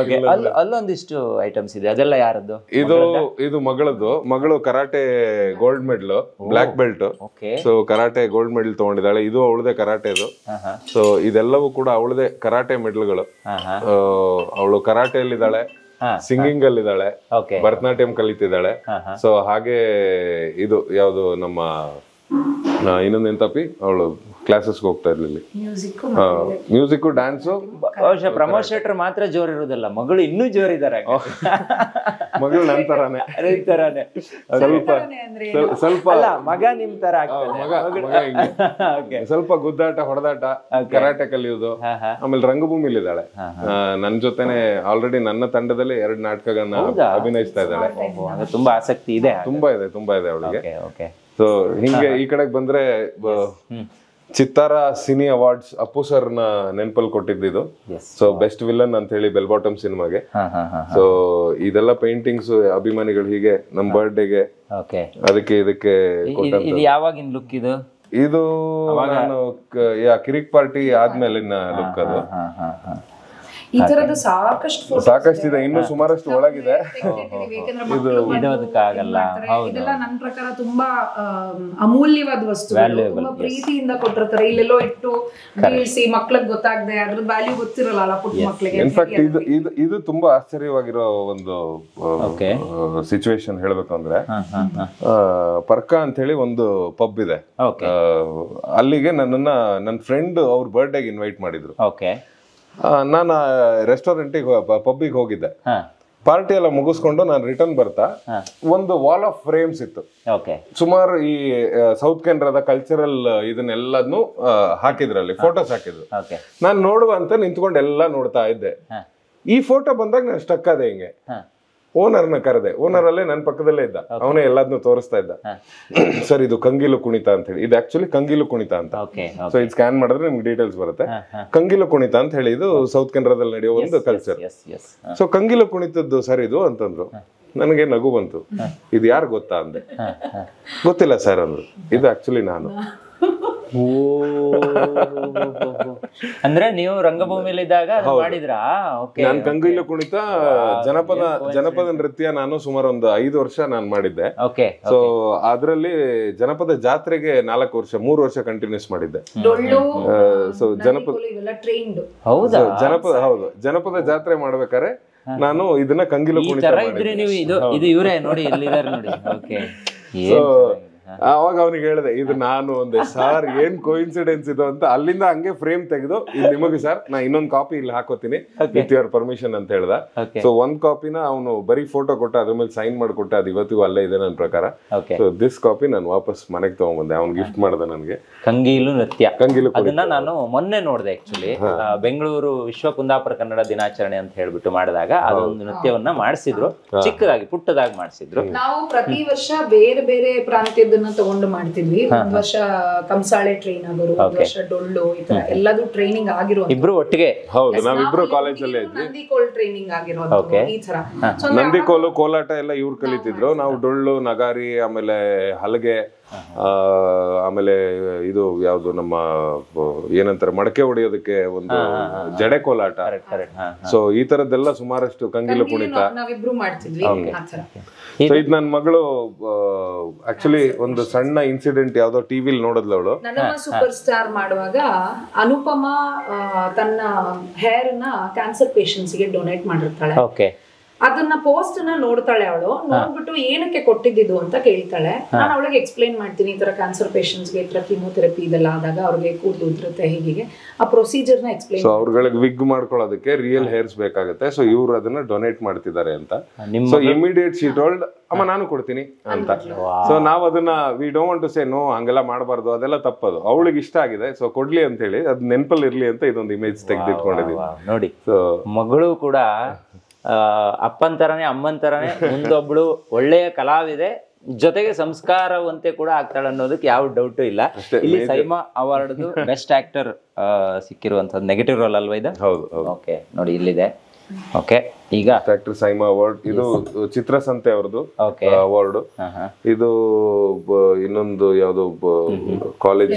ಅಲ್ಲೊಂದಿಷ್ಟು ಐಟಮ್ಸ್ ಇದೆ, ಅದೆಲ್ಲ ಯಾರದ್ದು? ಇದು ಮಗಳು karate gold medal, black belt. So karate gold medal ತಗೊಂಡಿದ್ದಾಳೆ. ಇದು ಅವಳದೇ ಕರಾಟೆದು. ಸೊ ಇದೆಲ್ಲವೂ ಕೂಡ ಅವಳದೇ ಕರಾಟೆ ಮೆಡಲ್ಗಳು. ಅವಳು ಕರಾಟೆಯಲ್ಲಿದ್ದಾಳೆ, ಸಿಂಗಿಂಗ್ ಅಲ್ಲಿದ್ದಾಳೆ, ಭರತನಾಟ್ಯಂ ಕಲಿತಿದ್ದಾಳೆ. ಸೊ ಹಾಗೆ ಇದು ಯಾವ್ದು ನಮ್ಮ ಇನ್ನೊಂದ್ ಎಂತಪಿ, ಅವಳು ಕ್ಲಾಸಸ್ ಹೋಗ್ತಾ ಇರ್ಲಿಲ್ಲ. Music, dance. ಬಹುಶಃ ಪ್ರಮೋದ್ ಶೆಟ್ಟರ್ ಮಾತ್ರ ಜೋರ್ ಇರುವುದಿಲ್ಲ, ಮಗಳು ಇನ್ನೂ ಜೋರಿದ್ದಾರೆ. ಮಗಳು ನನ್ ತರಾನೇ ಸ್ವಲ್ಪ ಅಲ್ಲ, ಮಗ ನಿಮ್ ತರ ಸ್ವಲ್ಪ ಗುದ್ದಾಟ ಹೊಡೆದಾಟ, ಕರಾಟೆ ಕಲಿಯೋದು. ಆಮೇಲೆ ರಂಗಭೂಮಿಲಿ ಇದ್ದಾಳೆ ನನ್ ಜೊತೆನೆ. ಆಲ್ರೆಡಿ ನನ್ನ ತಂಡದಲ್ಲಿ 2 ನಾಟಕಗಳನ್ನ ಅಭಿನಯಿಸ್ತಾ ಇದ್ದಾಳೆ. ತುಂಬಾ ಆಸಕ್ತಿ ಇದೆ, ತುಂಬಾ ಇದೆ ಅವಳಿಗೆ. ಸೊ ಹಿಂಗೆ ಈ ಕಡೆಗೆ ಬಂದ್ರೆ ಚಿತ್ತಾರ ಸಿನಿ ಅವಾರ್ಡ್ಸ್ ಅಪ್ಪು ಸರ್ ನ ನೆನಪಲ್ಲಿ ಕೊಟ್ಟಿದ್ದು. ಸೊ ಬೆಸ್ಟ್ ವಿಲನ್ ಅಂತ ಹೇಳಿ ಬೆಲ್ ಬಾಟಮ್ ಸಿನಿಮಾಗೆ. ಸೊ ಇದೆಲ್ಲ ಪೇಂಟಿಂಗ್ಸ್ ಅಭಿಮಾನಿಗಳು ಹೀಗೆ ನಮ್ ಬರ್ಡೇಗೆ ಅದಕ್ಕೆ ಇದಕ್ಕೆ ಯಾವಾಗಿನ ಲುಕ್ ಇದು ನಾನು ಕಿರಿಕ್ ಪಾರ್ಟಿ ಆದ್ಮೇಲಿನ ಲುಕ್ ಅದು. ಈ ತರದ್ದು ಸಾಕಷ್ಟಿದೆ, ಇನ್ನು ಸುಮಾರಷ್ಟು ಒಳಗಿದೆ. ಇದೆಲ್ಲ ನನ್ನ ಪ್ರಕಾರ ತುಂಬಾ ಅಮೂಲ್ಯವಾದ ವಸ್ತು, ತುಂಬಾ ಪ್ರೀತಿಯಿಂದ ಕೊಟ್ಟಿರ್ತಾರೆ. ಇಲ್ಲೆಲ್ಲೋ ಇಟ್ಟು ಬೀಳ್ಸಿ ಮಕ್ಳಿಗೆ ಗೊತ್ತಾಗದೆ ಅದ್ರ ವ್ಯಾಲ್ಯೂ ಗೊತ್ತಿರಲ್ಲ ಪುಟ್ಟ ಮಕ್ಳಿಗೆ. ಇನ್ಫ್ಯಾಕ್ಟ್ ಇದು ತುಂಬಾ ಆಶ್ಚರ್ಯವಾಗಿರೋ ಒಂದು ಸಿಚುವೇಶನ್ ಹೇಳ್ಬೇಕು ಅಂದ್ರೆ, ಪರ್ಕ ಅಂತ ಹೇಳಿ ಒಂದು ಪಬ್ ಇದೆ. ಅಲ್ಲಿಗೆ ನನ್ನ ಫ್ರೆಂಡ್ ಅವ್ರ ಬರ್ಡೇಗೆ ಇನ್ವೈಟ್ ಮಾಡಿದ್ರು. ನಾನು ರೆಸ್ಟೋರೆಂಟಿಗೆ ಪಬ್ಬಿಗೆ ಹೋಗಿದ್ದೆ. ಪಾರ್ಟಿ ಎಲ್ಲ ಮುಗಿಸ್ಕೊಂಡು ನಾನು ರಿಟರ್ನ್ ಬರ್ತಾ ಒಂದು ವಾಲ್ ಆಫ್ ಫ್ರೇಮ್ಸ್ ಇತ್ತು. ಸುಮಾರು ಈ ಸೌತ್ ಕೆನರಾದ ಕಲ್ಚರಲ್ ಇದನ್ನೆಲ್ಲದನ್ನು ಹಾಕಿದ್ರಲ್ಲಿ ಫೋಟೋಸ್ ಹಾಕಿದ್ರು. ನಾನು ನೋಡುವಂತ ನಿಂತ್ಕೊಂಡು ಎಲ್ಲ ನೋಡ್ತಾ ಇದ್ದೆ. ಈ ಫೋಟೋ ಬಂದಾಗ ನಾನು ಸ್ಟಕ್ ಆದೆ. ಹಿಂಗೆ ಓನರ್ನ ಕರೆದೆ. ಓನರ್ ಅಲ್ಲೇ ನನ್ನ ಪಕ್ಕದಲ್ಲೇ ಇದ್ದ, ಅವನೇ ಎಲ್ಲದನ್ನು ತೋರಿಸ್ತಾ ಇದ್ದ. ಸರ್ ಇದು ಕಂಗೀಲು ಕುಣಿತ ಅಂತ ಹೇಳಿ, ಇದು ಆಕ್ಚುಲಿ ಕಂಗೀಲು ಕುಣಿತ ಅಂತ. ಸೊ ಇದು ಸ್ಕ್ಯಾನ್ ಮಾಡಿದ್ರೆ ನಿಮ್ಗೆ ಡೀಟೇಲ್ಸ್ ಬರುತ್ತೆ. ಕಂಗೀಲು ಕುಣಿತ ಅಂತ ಹೇಳಿ ಇದು ಸೌತ್ ಕೆನರಾದಲ್ಲಿ ನಡೆಯೋ ಒಂದು ಕಲ್ಚರ್. ಸೊ ಕಂಗೀಲು ಕುಣಿತದ್ದು ಸರ್ ಇದು ಅಂತಂದ್ರು. ನನಗೆ ನಗು ಬಂತು. ಇದು ಯಾರು ಗೊತ್ತಾ ಅಂದೆ. ಗೊತ್ತಿಲ್ಲ ಸರ್ ಅಂದ್ರು. ಇದು ಆಕ್ಚುಲಿ ನಾನು. ಅಂದ್ರೆ ನೀವು ರಂಗಭೂಮಿಯಲ್ಲಿ ಇದ್ದಾಗ ಮಾಡಿದ್ರಾ? ನಾನು ಕಂಗೀಲು ಕುಣಿತ ಜನಪದ ನೃತ್ಯ ನಾನು ಸುಮಾರು ಒಂದು 5 ವರ್ಷ ನಾನು ಮಾಡಿದ್ದೆ. ಸೊ ಅದ್ರಲ್ಲಿ ಜನಪದ ಜಾತ್ರೆಗೆ 4 ವರ್ಷ 3 ವರ್ಷ ಕಂಟಿನ್ಯೂಸ್ ಮಾಡಿದ್ದೆ. ಸೊ ಜನಪದ ಜಾತ್ರೆ ಮಾಡ್ಬೇಕಾದ್ರೆ ನಾನು ಇದನ್ನ ಕಂಗೀಲು ಕುಣಿತ ಇದು ಇವರೇ ನೋಡಿ ಎಲ್ಲಿದ್ದಾರೆ ನೋಡಿ. ಅವಾಗ ಅವನಿಗೆ ಹೇಳಿದೆ, ಇದು ನಾನು ಒಂದೇ ಸರ್ ಏನ್ ಕೋಇನ್ಸಿಡೆನ್ಸ್ ಇದು ಅಂತ. ಅಲ್ಲಿಂದ ಹಂಗೆ ಫ್ರೇಮ್ ತೆಗೆದು ಇದು ನಿಮಗೆ ಸರ್, ನಾ ಇನ್ನೊಂದು ಕಾಪಿ ಇಲ್ಲಿ ಹಾಕೋತೀನಿ ವಿತ್ ಯುವರ್ ಪರ್ಮಿಷನ್ ಅಂತ ಹೇಳ್ದ. ಸೊ ಒಂದ್ ಕಾಪಿನ ಅವನು ಬರೀ ಫೋಟೋ ಕೊಟ್ಟ, ಅದ್ರ ಮೇಲೆ ಸೈನ್ ಮಾಡ್ಕೊಟ್ಟ. ಅದು ಇವತ್ತಿಗೂ ಅಲ್ಲೇ ಇದೆ ನನ್ನ ಪ್ರಕಾರ. ಸೊ ದಿಸ್ ಕಾಪಿ ನಾನು ವಾಪಸ್ ಮನೆಗೆ ತಗೊಂಡ್ಬಂದೆ. ಅವ್ನು ಗಿಫ್ಟ್ ಮಾಡ್ದೆ ನನಗೆ. ಕಂಗೀಲು ನೃತ್ಯ, ಅದನ್ನ ನಾನು ಮೊನ್ನೆ ನೋಡಿದೆ ಆಕ್ಚುಲಿ. ಬೆಂಗಳೂರು ವಿಶ್ವ ಕುಂದಾಪುರ ಕನ್ನಡ ದಿನಾಚರಣೆ ಅಂತ ಹೇಳ್ಬಿಟ್ಟು ಮಾಡಿದಾಗ ಅದೊಂದು ನೃತ್ಯವನ್ನ ಮಾಡಿಸಿದ್ರು, ಚಿಕ್ಕದಾಗಿ ಪುಟ್ಟದಾಗಿ ಮಾಡಿಸಿದ್ರು. ನಾವು ಪ್ರತಿ ವರ್ಷ ಬೇರೆ ಬೇರೆ ಪ್ರಾಂತ್ಯದ ತಗೊಂಡು ಮಾಡ್ತಿದ್ವಿ. ಒಂದ್ ವರ್ಷ ಕಂಸಾಳೆ ಟ್ರೈನ್ ಆಗೋರು, ಒಂದ್ ವರ್ಷ ಡೊಳ್ಳು, ಈ ತರ ಎಲ್ಲದೂ ಟ್ರೈನಿಂಗ್ ಆಗಿರೋ ಇಬ್ರು ಒಟ್ಟಿಗೆ. ಹೌದು, ನಾವಿಬ್ರು ಕಾಲೇಜಲ್ಲಿ ಇದ್ವಿ. ನಂದಿಕೋಲ್ ಟ್ರೈನಿಂಗ್ ಆಗಿರೋದು ಈ ತರ. ನಂದಿಕೋಲು ಕೋಲಾಟ ಎಲ್ಲ ಇವ್ರು ಕಲಿತಿದ್ರು. ನಾವು ಡೊಳ್ಳು, ನಗಾರಿ, ಆಮೇಲೆ ಹಲಗೆ ಆಮೇಲೆ ಇದು ಯಾವ್ದು ನಮ್ಮ ಏನಂತಾರೆ ಮಡಕೆ ಹೊಡೆಯೋದಕ್ಕೆ ಒಂದು ಜಡೆ ಕೋಲಾಟ. ಸೊ ಈ ತರದ್ದೆಲ್ಲ ಸುಮಾರಷ್ಟು ಕಂಗಿಲು ಕುಣಿತ ನಾವಿಬ್ರು ಮಾಡ್ತಿದ್ವಿ ಆ ತರ. ಸೊ ಇದು ನನ್ನ ಮಗಳು ಆಕ್ಚುಲಿ ಒಂದು ಸಣ್ಣ ಇನ್ಸಿಡೆಂಟ್ ಯಾವ್ದೋ ಟಿವಿಲಿ ನೋಡಿದ್ಲು ಅವಳು. ನನ್ನಮ್ಮ ಸೂಪರ್ ಸ್ಟಾರ್ ಮಾಡುವಾಗ ಅನುಪಮ ತನ್ನ ಹೇರ್ ನ ಕ್ಯಾನ್ಸರ್ ಪೇಷಂಟ್ಸ್ ಗೆ ಡೊನೇಟ್ ಮಾಡಿರ್ತಾಳೆ. ಅದನ್ನ ಪೋಸ್ಟ್ ನ ನೋಡ್ತಾಳೆ ಅವಳು. ನೋಡ್ಬಿಟ್ಟು ಏನಕ್ಕೆ ಕೊಟ್ಟಿದ್ದು ಅಂತ ಕೇಳ್ತಾಳೆ. ನಾನು ಅವಳಿಗೆ ಎಕ್ಸ್ಪ್ಲೈನ್ ಮಾಡ್ತೀನಿ, ಈ ತರ ಕ್ಯಾನ್ಸರ್ ಪೇಷಂಟ್ಸ್ ಗೆ ಈ ತರ ಕೀಮೋಥೆರಪಿ ಇದೆಲ್ಲ ಆದಾಗ ಅವ್ರಿಗೆ ಕೂದಲು ಉದುರುತ್ತೆ, ಹೀಗೆ ಆ ಪ್ರೊಸೀಜರ್ ನ ಎಕ್ಸ್ಪ್ಲೈನ್. ಸೊ ಅವ್ರಗಳಿಗೆ ವಿಗ್ ಮಾಡ್ಕೊಳ್ಳೋದಕ್ಕೆ ರಿಯಲ್ ಹೇರ್ಸ್ ಬೇಕಾಗುತ್ತೆ. ಸೊ ಇವ್ರು ಅದನ್ನ ಡೊನೇಟ್ ಮಾಡ್ತಿದ್ದಾರೆ ಅಂತ. ಸೊ ಇಮಿಡಿಯೇಟ್ ಶಿ ಟೋಲ್ಡ್ ಅಮ್ಮ ನಾನು ಕೊಡ್ತೀನಿ ಅಂತ. ಸೊ ನಾವ್ ಅದನ್ನ we don't want to say no, ಹಂಗೆಲ್ಲ ಮಾಡಬಾರ್ದು, ಅದೆಲ್ಲ ತಪ್ಪದು. ಅವಳಿಗೆ ಇಷ್ಟ ಆಗಿದೆ, ಸೊ ಕೊಡ್ಲಿ ಅಂತ ಹೇಳಿ ಅದ್ ನೆನಪಲ್ಲಿ ಇರ್ಲಿ ಅಂತ ಇದೊಂದು ಇಮೇಜ್ ತೆಗೆದಿಟ್ಕೊಂಡಿದೀವಿ ನೋಡಿ. ಮಗಳು ಕೂಡ ಅಪ್ಪನ್ ತರಾನೇ ಅಮ್ಮನ್ ತರಾನೇ ಮುಂದೊಬ್ಳು ಒಳ್ಳೆಯ ಕಲಾವಿದೆ, ಜೊತೆಗೆ ಸಂಸ್ಕಾರವಂತೆ ಕೂಡ ಆಗ್ತಾಳೆ ಅನ್ನೋದಕ್ಕೆ ಯಾವ ಡೌಟು ಇಲ್ಲ. ಇಲ್ಲಿ ಸೈಮಾ ಅವಾರ್ಡ್ ಬೆಸ್ಟ್ ಆಕ್ಟರ್ ಸಿಕ್ಕಿರುವಂತದ್ದು ನೆಗೆಟಿವ್ ರೋಲ್ ಅಲ್ವಾ ಇದು? ಹೌದು. ಓಕೆ ನೋಡಿ ಇಲ್ಲಿದೆ. ಓಕೆ, ಈಗ ಆಕ್ಟರ್ ಸೈಮಾ ಅವಾರ್ಡ್. ಇದು ಚಿತ್ರಸಂತೆ ಅವ್ರದ್ದು ಅವಾರ್ಡ್. ಇದು ಇನ್ನೊಂದು ಯಾವ್ದೋ ಕಾಲೇಜ್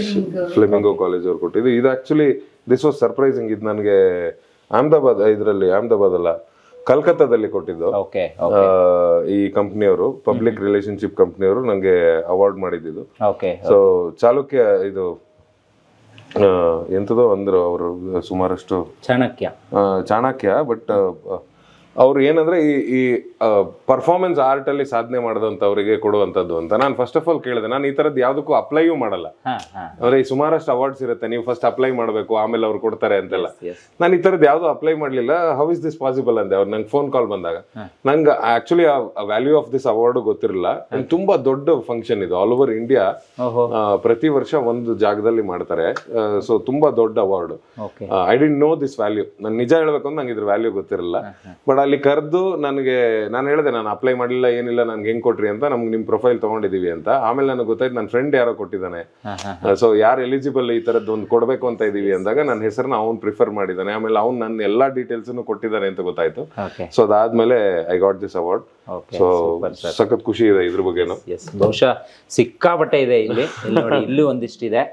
ಫ್ಲೆಮಿಂಗೋ ಕಾಲೇಜ್ ಅವ್ರು ಕೊಟ್ಟಿದ್ದು. ಇದು ಆಕ್ಚುಲಿ ದಿಸ್ ವಾಸ್ ಸರ್ಪ್ರೈಸಿಂಗ್. ಇದು ನನಗೆ ಅಹಮದಾಬಾದ್ ಅಲ್ಲ, ಕಲ್ಕತ್ತಾದಲ್ಲಿ ಕೊಟ್ಟಿದ್ದು. ಈ ಕಂಪ್ನಿಯವರು ಪಬ್ಲಿಕ್ ರಿಲೇಶನ್ಶಿಪ್ ಕಂಪ್ನಿಯವರು ನಂಗೆ ಅವಾರ್ಡ್ ಮಾಡಿದ್ದು. ಸೊ ಚಾಲುಕ್ಯ ಇದು ಎಂತದೋ ಅಂದ್ರು ಅವರು ಸುಮಾರಷ್ಟು ಚಾಣಕ್ಯ. ಬಟ್ ಅವ್ರು ಏನಂದ್ರೆ ಈ ಪರ್ಫಾರ್ಮೆನ್ಸ್ ಆರ್ಟ್ ಅಲ್ಲಿ ಸಾಧನೆ ಮಾಡಿದಂತವರಿಗೆ ಕೊಡುವಂತದ್ದು ಅಂತ. ನಾನು ಫಸ್ಟ್ ಆಫ್ ಆಲ್ ಕೇಳಿದೆ, ನಾನು ಈ ತರದ್ದು ಯಾವ್ದಕ್ಕೂ ಅಪ್ಲೈಯೂ ಮಾಡಲ್ಲ. ಅಂದ್ರೆ ಈ ಸುಮಾರಷ್ಟು ಅವಾರ್ಡ್ಸ್ ಇರುತ್ತೆ, ನೀವು ಫಸ್ಟ್ ಅಪ್ಲೈ ಮಾಡ್ಬೇಕು ಆಮೇಲೆ ಅವ್ರು ಕೊಡ್ತಾರೆ ಅಂತೆಲ್ಲ. ನಾನು ಈ ತರದ್ದು ಯಾವ್ದು ಅಪ್ಲೈ ಮಾಡ್ಲಿಲ್ಲ. ಹೌ ಇಸ್ ದಿಸ್ ಪಾಸಿಬಲ್ ಅಂದೆ ಅವ್ರು ನಂಗೆ ಫೋನ್ ಕಾಲ್ ಬಂದಾಗ. ನಂಗೆ actually value of this award ಗೊತ್ತಿರಲಿಲ್ಲ. ತುಂಬಾ ದೊಡ್ಡ ಫಂಕ್ಷನ್ ಇದು, ಆಲ್ ಓವರ್ ಇಂಡಿಯಾ ಪ್ರತಿ ವರ್ಷ ಒಂದು ಜಾಗದಲ್ಲಿ ಮಾಡ್ತಾರೆ. ಸೊ ತುಂಬಾ ದೊಡ್ಡ award. I didn't know this value. ನಾನು ನಿಜ ಹೇಳ್ಬೇಕು ಅಂದ್ರೆ ನಂಗೆ ಇದ್ರ ವ್ಯಾಲ್ಯೂ ಗೊತ್ತಿರಲಿಲ್ಲ. ಬಟ್ ಅಲ್ಲಿ ಕರೆದು ನನಗೆ ನಾನು ಹೇಳಿದೆ ನಾನು ಅಪ್ಲೈ ಮಾಡಲಿಲ್ಲ, ಏನಿಲ್ಲ, ನನ್ಗೆ ಹೆಂಗ್ ಕೊಟ್ರಿ ಅಂತ. ನಮ್ಗೆ ನಿಮ್ ಪ್ರೊಫೈಲ್ ತಗೊಂಡಿದೀವಿ ಅಂತ. ಆಮೇಲೆ ನನಗೆ ಗೊತ್ತಾಯ್ತು ನನ್ನ ಫ್ರೆಂಡ್ ಯಾರೋ ಕೊಟ್ಟಿದ್ದಾನೆ. ಸೊ ಯಾರು ಎಲಿಜಿಬಲ್ ಈ ತರದ್ದು ಒಂದು ಕೊಡ್ಬೇಕು ಅಂತ ಇದೀವಿ ಅಂದಾಗ ನನ್ನ ಹೆಸರನ್ನ ಅವ್ನು ಪ್ರಿಫರ್ ಮಾಡಿದ್ದಾನೆ. ಆಮೇಲೆ ಅವ್ನು ನನ್ನ ಎಲ್ಲಾ ಡೀಟೇಲ್ಸ್ ಕೊಟ್ಟಿದ್ದಾನೆ ಅಂತ ಗೊತ್ತಾಯ್ತು. ಸೊ ಅದಾದ್ಮೇಲೆ I got this award. So ಸಖತ್ ಖುಷಿ ಇದೆ ಇದ್ರ ಬಗ್ಗೆನು. ಬಹುಶಃ ಸಿಕ್ಕಾಪಟ್ಟೆ ಇದೆ ಇಲ್ಲಿ ನೋಡಿ, ಇಲ್ಲಿ ಒಂದಿಷ್ಟಿದೆ.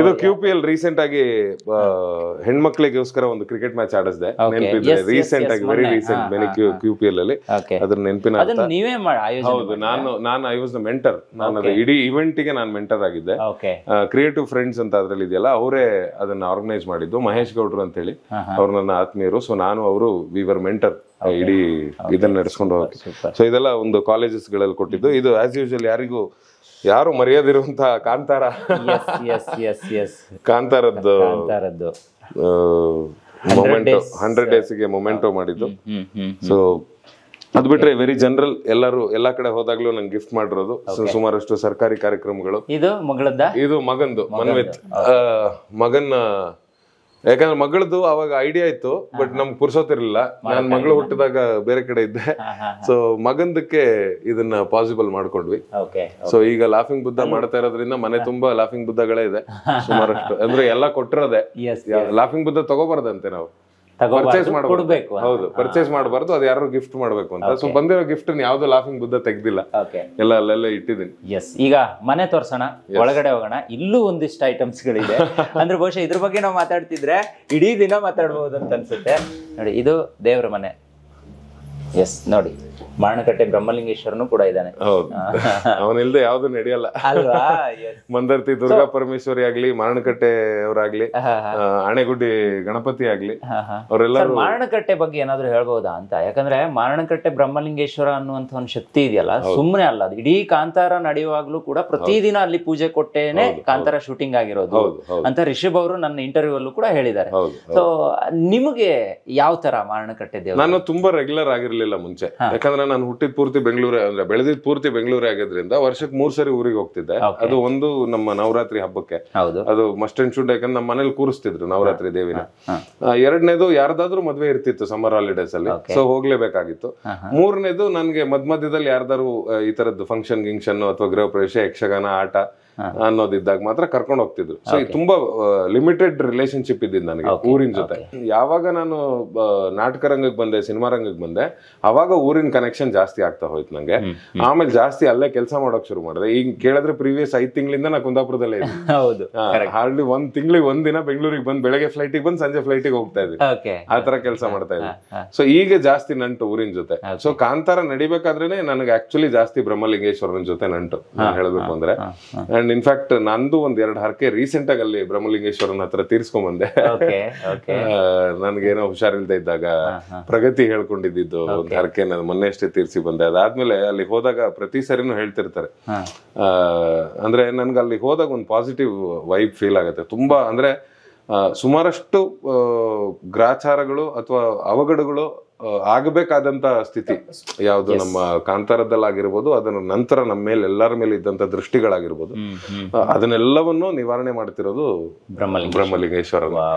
ಇದು QPL ರೀಸೆಂಟ್ ಆಗಿ ಹೆಣ್ಮಕ್ಳಿಗೋಸ್ಕರ ಒಂದು ಕ್ರಿಕೆಟ್ ಮ್ಯಾಚ್ ಆಡಿಸಿದೆ, ನೆನಪಿದ್ರೆ? ರೀಸೆಂಟ್ ಆಗಿ, ವೆರಿ ರೀಸೆಂಟ್, ಮೆನಿ QPL ಅಲ್ಲಿ ಅದ್ರ ನೆನಪಿನ. ಹೌದು, ನಾನು ಐ ವಾಸ್ ದ ಮೆಂಟರ್. ನಾನು ಅದು ಇಡೀ ಇವೆಂಟ್ ಗೆ ನಾನು ಮೆಂಟರ್ ಆಗಿದ್ದೆ. ಕ್ರಿಯೇಟಿವ್ ಫ್ರೆಂಡ್ಸ್ ಅಂತ ಅದ್ರಲ್ಲಿ ಇದೆಯಲ್ಲ, ಅವರೇ ಅದನ್ನ ಆರ್ಗನೈಸ್ ಮಾಡಿದ್ದು. ಮಹೇಶ್ ಗೌಡ್ರು ಅಂತ ಹೇಳಿ ಅವ್ರು ನನ್ನ ಆತ್ಮೀಯರು. ಸೊ ನಾನು ಅವರು ವಿ ವರ್ ಮೆಂಟರ್ ಇಡೀ ಇದನ್ನ ನಡೆಸ್ಕೊಂಡು ಹೋಗಿ. ಸೊ ಇದೆಲ್ಲ ಒಂದು ಕಾಲೇಜಸ್ ಗಳಲ್ಲಿ ಕೊಟ್ಟಿದ್ದು. ಇದು ಆಸ್ ಯೂಶುವಲ್ ಯಾರು ಮರೆಯದಿರುವಂತ ಕಾಂತಾರದ್ದು ಮೊಮೆಂಟೋ 100 ಡೇಸ್ಗೆ ಮೊಮೆಂಟೋ ಮಾಡಿದ್ದು. ಸೊ ಅದ್ ಬಿಟ್ರೆ ವೆರಿ ಜನರಲ್, ಎಲ್ಲಾ ಕಡೆ ಹೋದಾಗ್ಲೂ ನಂಗೆ ಗಿಫ್ಟ್ ಮಾಡಿರೋದು ಸುಮಾರಷ್ಟು ಸರ್ಕಾರಿ ಕಾರ್ಯಕ್ರಮಗಳು. ಇದು ಮಗಂದು ಮನ್ವಿತ್ ಮಗನ್ನ, ಯಾಕಂದ್ರೆ ಮಗಳದು ಅವಾಗ ಐಡಿಯಾ ಇತ್ತು, ಬಟ್ ನಮ್ಗೆ ಪುರ್ಸೋತಿರ್ಲಿಲ್ಲ. ನಾನ್ ಮಗಳು ಹುಟ್ಟಿದಾಗ ಬೇರೆ ಕಡೆ ಇದ್ದೆ. ಸೊ ಮಗಂದಕ್ಕೆ ಇದನ್ನ ಪಾಸಿಬಲ್ ಮಾಡ್ಕೊಂಡ್ವಿ. ಸೊ ಈಗ ಲಾಫಿಂಗ್ ಬುದ್ಧ ಮಾಡ್ತಾ ಇರೋದ್ರಿಂದ ಮನೆ ತುಂಬಾ ಲಾಫಿಂಗ್ ಬುದ್ಧಗಳೇ ಇದೆ ಸುಮಾರಷ್ಟು. ಅಂದ್ರೆ ಎಲ್ಲ ಕೊಟ್ಟಿರೋದೆ. ಲಾಫಿಂಗ್ ಬುದ್ಧ ತಗೋಬಾರ್ದಂತೆ ನಾವು, ಪರ್ಚೇಸ್ ಮಾಡಬೇಕು. ಹೌದು, ಪರ್ಚೇಸ್ ಮಾಡಬಾರ್ದು, ಅದು ಯಾರು ಗಿಫ್ಟ್ ಮಾಡ್ಬೇಕು ಅಂತ. ಸೊ ಬಂದಿರೋ ಗಿಫ್ಟ್ ಯಾವ್ದು ಲಾಫಿಂಗ್ ಬುದ್ಧ ತೆಗ್ದಿಲ್ಲ, ಎಲ್ಲ ಅಲ್ಲೆಲ್ಲ ಇಟ್ಟಿದ್ದೀನಿ. ಈಗ ಮನೆ ತೋರ್ಸೋಣ, ಒಳಗಡೆ ಹೋಗೋಣ. ಇಲ್ಲೂ ಒಂದಿಷ್ಟು ಐಟಮ್ಸ್ ಗಳಿದೆ. ಅಂದ್ರೆ ಬಹುಶಃ ಇದ್ರ ಬಗ್ಗೆ ನಾವು ಮಾತಾಡ್ತಿದ್ರೆ ಇಡೀ ದಿನ ಮಾತಾಡ್ಬಹುದು ಅಂತ ಅನ್ಸುತ್ತೆ. ನೋಡಿ, ಇದು ದೇವ್ರ ಮನೆ. ನೋಡಿ, ಮಾರಣಕಟ್ಟೆ ಬ್ರಹ್ಮಲಿಂಗೇಶ್ವರನು ಕೂಡ ಇದ್ದಾನೆ. ಅವನಿಲ್ದೆ ಯಾವ್ದು ನಡೆಯಲ್ಲ ಅಲ್ವಾ? ಮಂದರ್ತಿ ದುರ್ಗಾ ಪರಮೇಶ್ವರಿ ಆಗ್ಲಿ, ಮಾರಣಕಟ್ಟೆ ಅವರಾಗ್ಲಿ, ಆಣೆಗುಡ್ಡಿ ಗಣಪತಿ ಆಗ್ಲಿ, ಅವರೆಲ್ಲರೂ. ಮಾರಣಕಟ್ಟೆ ಬಗ್ಗೆ ಏನಾದ್ರು ಹೇಳ್ಬಹುದಾ ಅಂತ? ಯಾಕಂದ್ರೆ ಮಾರಣಕಟ್ಟೆ ಬ್ರಹ್ಮಲಿಂಗೇಶ್ವರ ಅನ್ನುವಂತ ಒಂದು ಶಕ್ತಿ ಇದೆಯಲ್ಲ, ಸುಮ್ಮನೆ ಅಲ್ಲ ಅದು. ಇಡೀ ಕಾಂತಾರ ನಡೆಯುವಾಗ್ಲೂ ಕೂಡ ಪ್ರತಿದಿನ ಅಲ್ಲಿ ಪೂಜೆ ಕೊಟ್ಟೇನೆ ಕಾಂತಾರ ಶೂಟಿಂಗ್ ಆಗಿರೋದು ಅಂತ ರಿಷಬ್ ಅವರು ನನ್ನ ಇಂಟರ್ವ್ಯೂ ಅಲ್ಲೂ ಕೂಡ ಹೇಳಿದ್ದಾರೆ. ಸೊ ನಿಮಗೆ ಯಾವ ತರ ಮಾರಣಕಟ್ಟೆ ದೇವರು? ನಾನು ತುಂಬಾ ರೆಗ್ಯುಲರ್ ಆಗಿರ್ಲಿಲ್ಲ ಮುಂಚೆ, ಯಾಕಂದ್ರೆ ನಾನು ಹುಟ್ಟಿದ ಪೂರ್ತಿ ಬೆಂಗಳೂರೇ, ಅಂದ್ರೆ ಬೆಳೆದಿದ್ ಪೂರ್ತಿ ಬೆಂಗಳೂರೇ ಆಗಿದ್ರಿಂದ ವರ್ಷಕ್ಕೆ 3 ಸರಿ ಊರಿಗೆ ಹೋಗ್ತಿದ್ದೆ. ಅದು ಒಂದು ನಮ್ಮ ನವರಾತ್ರಿ ಹಬ್ಬಕ್ಕೆ, ಅದು ಮಸ್ಟ್ ಅಂಡ್ ಶುಡ್. ಯಾಕಂದ್ರೆ ನಮ್ಮ ಮನೇಲಿ ಕೂರಿಸ್ತಿದ್ರು ನವರಾತ್ರಿ ದೇವಿನ. ಎರಡನೇದು ಯಾರ್ದಾದ್ರೂ ಮದ್ವೆ ಇರ್ತಿತ್ತು ಸಮ್ಮರ್ ಹಾಲಿಡೇಸ್ ಅಲ್ಲಿ, ಸೊ ಹೋಗ್ಲೇಬೇಕಾಗಿತ್ತು. ಮೂರನೇದು ನನ್ಗೆ ಮಧ್ಯದಲ್ಲಿ ಯಾರ್ದಾರು ಈ ತರದ್ದು ಫಂಕ್ಷನ್ ಗಿಂಕ್ಷನ್ ಅಥವಾ ಗೃಹ ಪ್ರವೇಶ, ಯಕ್ಷಗಾನ, ಆಟ ಅನ್ನೋದಿದ್ದಾಗ ಮಾತ್ರ ಕರ್ಕೊಂಡು ಹೋಗ್ತಿದ್ರು. ಸೊ ತುಂಬಾ ಲಿಮಿಟೆಡ್ ರಿಲೇಶನ್ಶಿಪ್ ಇದ್ದಿದ್ದು ನನಗೆ ಊರಿನ ಜೊತೆ. ಯಾವಾಗ ನಾನು ನಾಟಕ ರಂಗಕ್ಕೆ ಬಂದೆ, ಸಿನಿಮಾ ರಂಗಕ್ಕೆ ಬಂದೆ, ಅವಾಗ ಊರಿನ ಕನೆಕ್ಷನ್ ಜಾಸ್ತಿ ಆಗ್ತಾ ಹೋಯ್ತು ನಂಗೆ. ಆಮೇಲೆ ಜಾಸ್ತಿ ಅಲ್ಲೇ ಕೆಲಸ ಮಾಡೋಕ್ ಶುರು ಮಾಡಿದೆ. ಈಗ ಕೇಳಿದ್ರೆ ಪ್ರೀವಿಯಸ್ 5 ತಿಂಗಳಿಂದ ನಾ ಕುಂದಾಪುರದಲ್ಲೇ ಇದ್ದೀನಿ. ಹಾರ್ಡ್ಲಿ 1 ತಿಂಗಳಿಗೆ 1 ದಿನ ಬೆಂಗಳೂರಿಗೆ ಬಂದು ಬೆಳಗ್ಗೆ ಫ್ಲೈಟಿಗೆ ಬಂದು ಸಂಜೆ ಫ್ಲೈಟಿಗೆ ಹೋಗ್ತಾ ಇದ್ವಿ. ಆ ತರ ಕೆಲಸ ಮಾಡ್ತಾ ಇದ್ವಿ. ಸೊ ಈಗ ಜಾಸ್ತಿ ನಂಟು ಊರಿನ ಜೊತೆ. ಸೊ ಕಾಂತಾರ ನಡಿಬೇಕಾದ್ರೇನೆ ನನಗೆ ಆಕ್ಚುಲಿ ಜಾಸ್ತಿ ಬ್ರಹ್ಮಲಿಂಗೇಶ್ವರನ ಜೊತೆ ನಂಟು ಹೇಳ್ಬೇಕು ಅಂದ್ರೆ. ಅಂಡ್ ಇನ್ಫ್ಯಾಕ್ಟ್ ನಂದು 1-2 ಹರಕೆ ರೀಸೆಂಟ್ ಆಗಿ ಅಲ್ಲಿ ಬ್ರಹ್ಮಲಿಂಗೇಶ್ವರನ ಹತ್ರ ತೀರ್ಸ್ಕೊಂಡ್ ಬಂದೆ. ನನ್ಗೇನೋ ಹುಷಾರಿಲ್ದೇ ಇದ್ದಾಗ ಪ್ರಗತಿ ಹೇಳ್ಕೊಂಡಿದ್ದು ಒಂದು ಹರಕೆ ನಾನು ಮೊನ್ನೆ ಅಷ್ಟೇ ತೀರ್ಸಿ ಬಂದೆ. ಅದಾದ್ಮೇಲೆ ಅಲ್ಲಿ ಹೋದಾಗ ಪ್ರತಿ ಸರಿನೂ ಹೇಳ್ತಿರ್ತಾರೆ. ಅಂದ್ರೆ ನನ್ಗೆ ಅಲ್ಲಿ ಹೋದಾಗ ಒಂದು ಪಾಸಿಟಿವ್ ವೈಬ್ ಫೀಲ್ ಆಗುತ್ತೆ ತುಂಬಾ. ಅಂದ್ರೆ ಸುಮಾರಷ್ಟು ಗ್ರಾಚಾರಗಳು ಅಥವಾ ಅವಘಡಗಳು ಆಗಬೇಕಾದಂತ ಸ್ಥಿತಿ ಯಾವ್ದು ನಮ್ಮ ಕಾಂತಾರದಲ್ಲಾಗಿರ್ಬೋದು, ಅದನ್ನ ನಂತರ ನಮ್ಮ ಮೇಲೆ ಎಲ್ಲರ ಮೇಲೆ ಇದ್ದಂತ ದೃಷ್ಟಿಗಳಾಗಿರ್ಬೋದು, ಅದನ್ನೆಲ್ಲವನ್ನು ನಿವಾರಣೆ ಮಾಡ್ತಿರೋದು ಬ್ರಹ್ಮಲಿಂಗೇಶ್ವರ.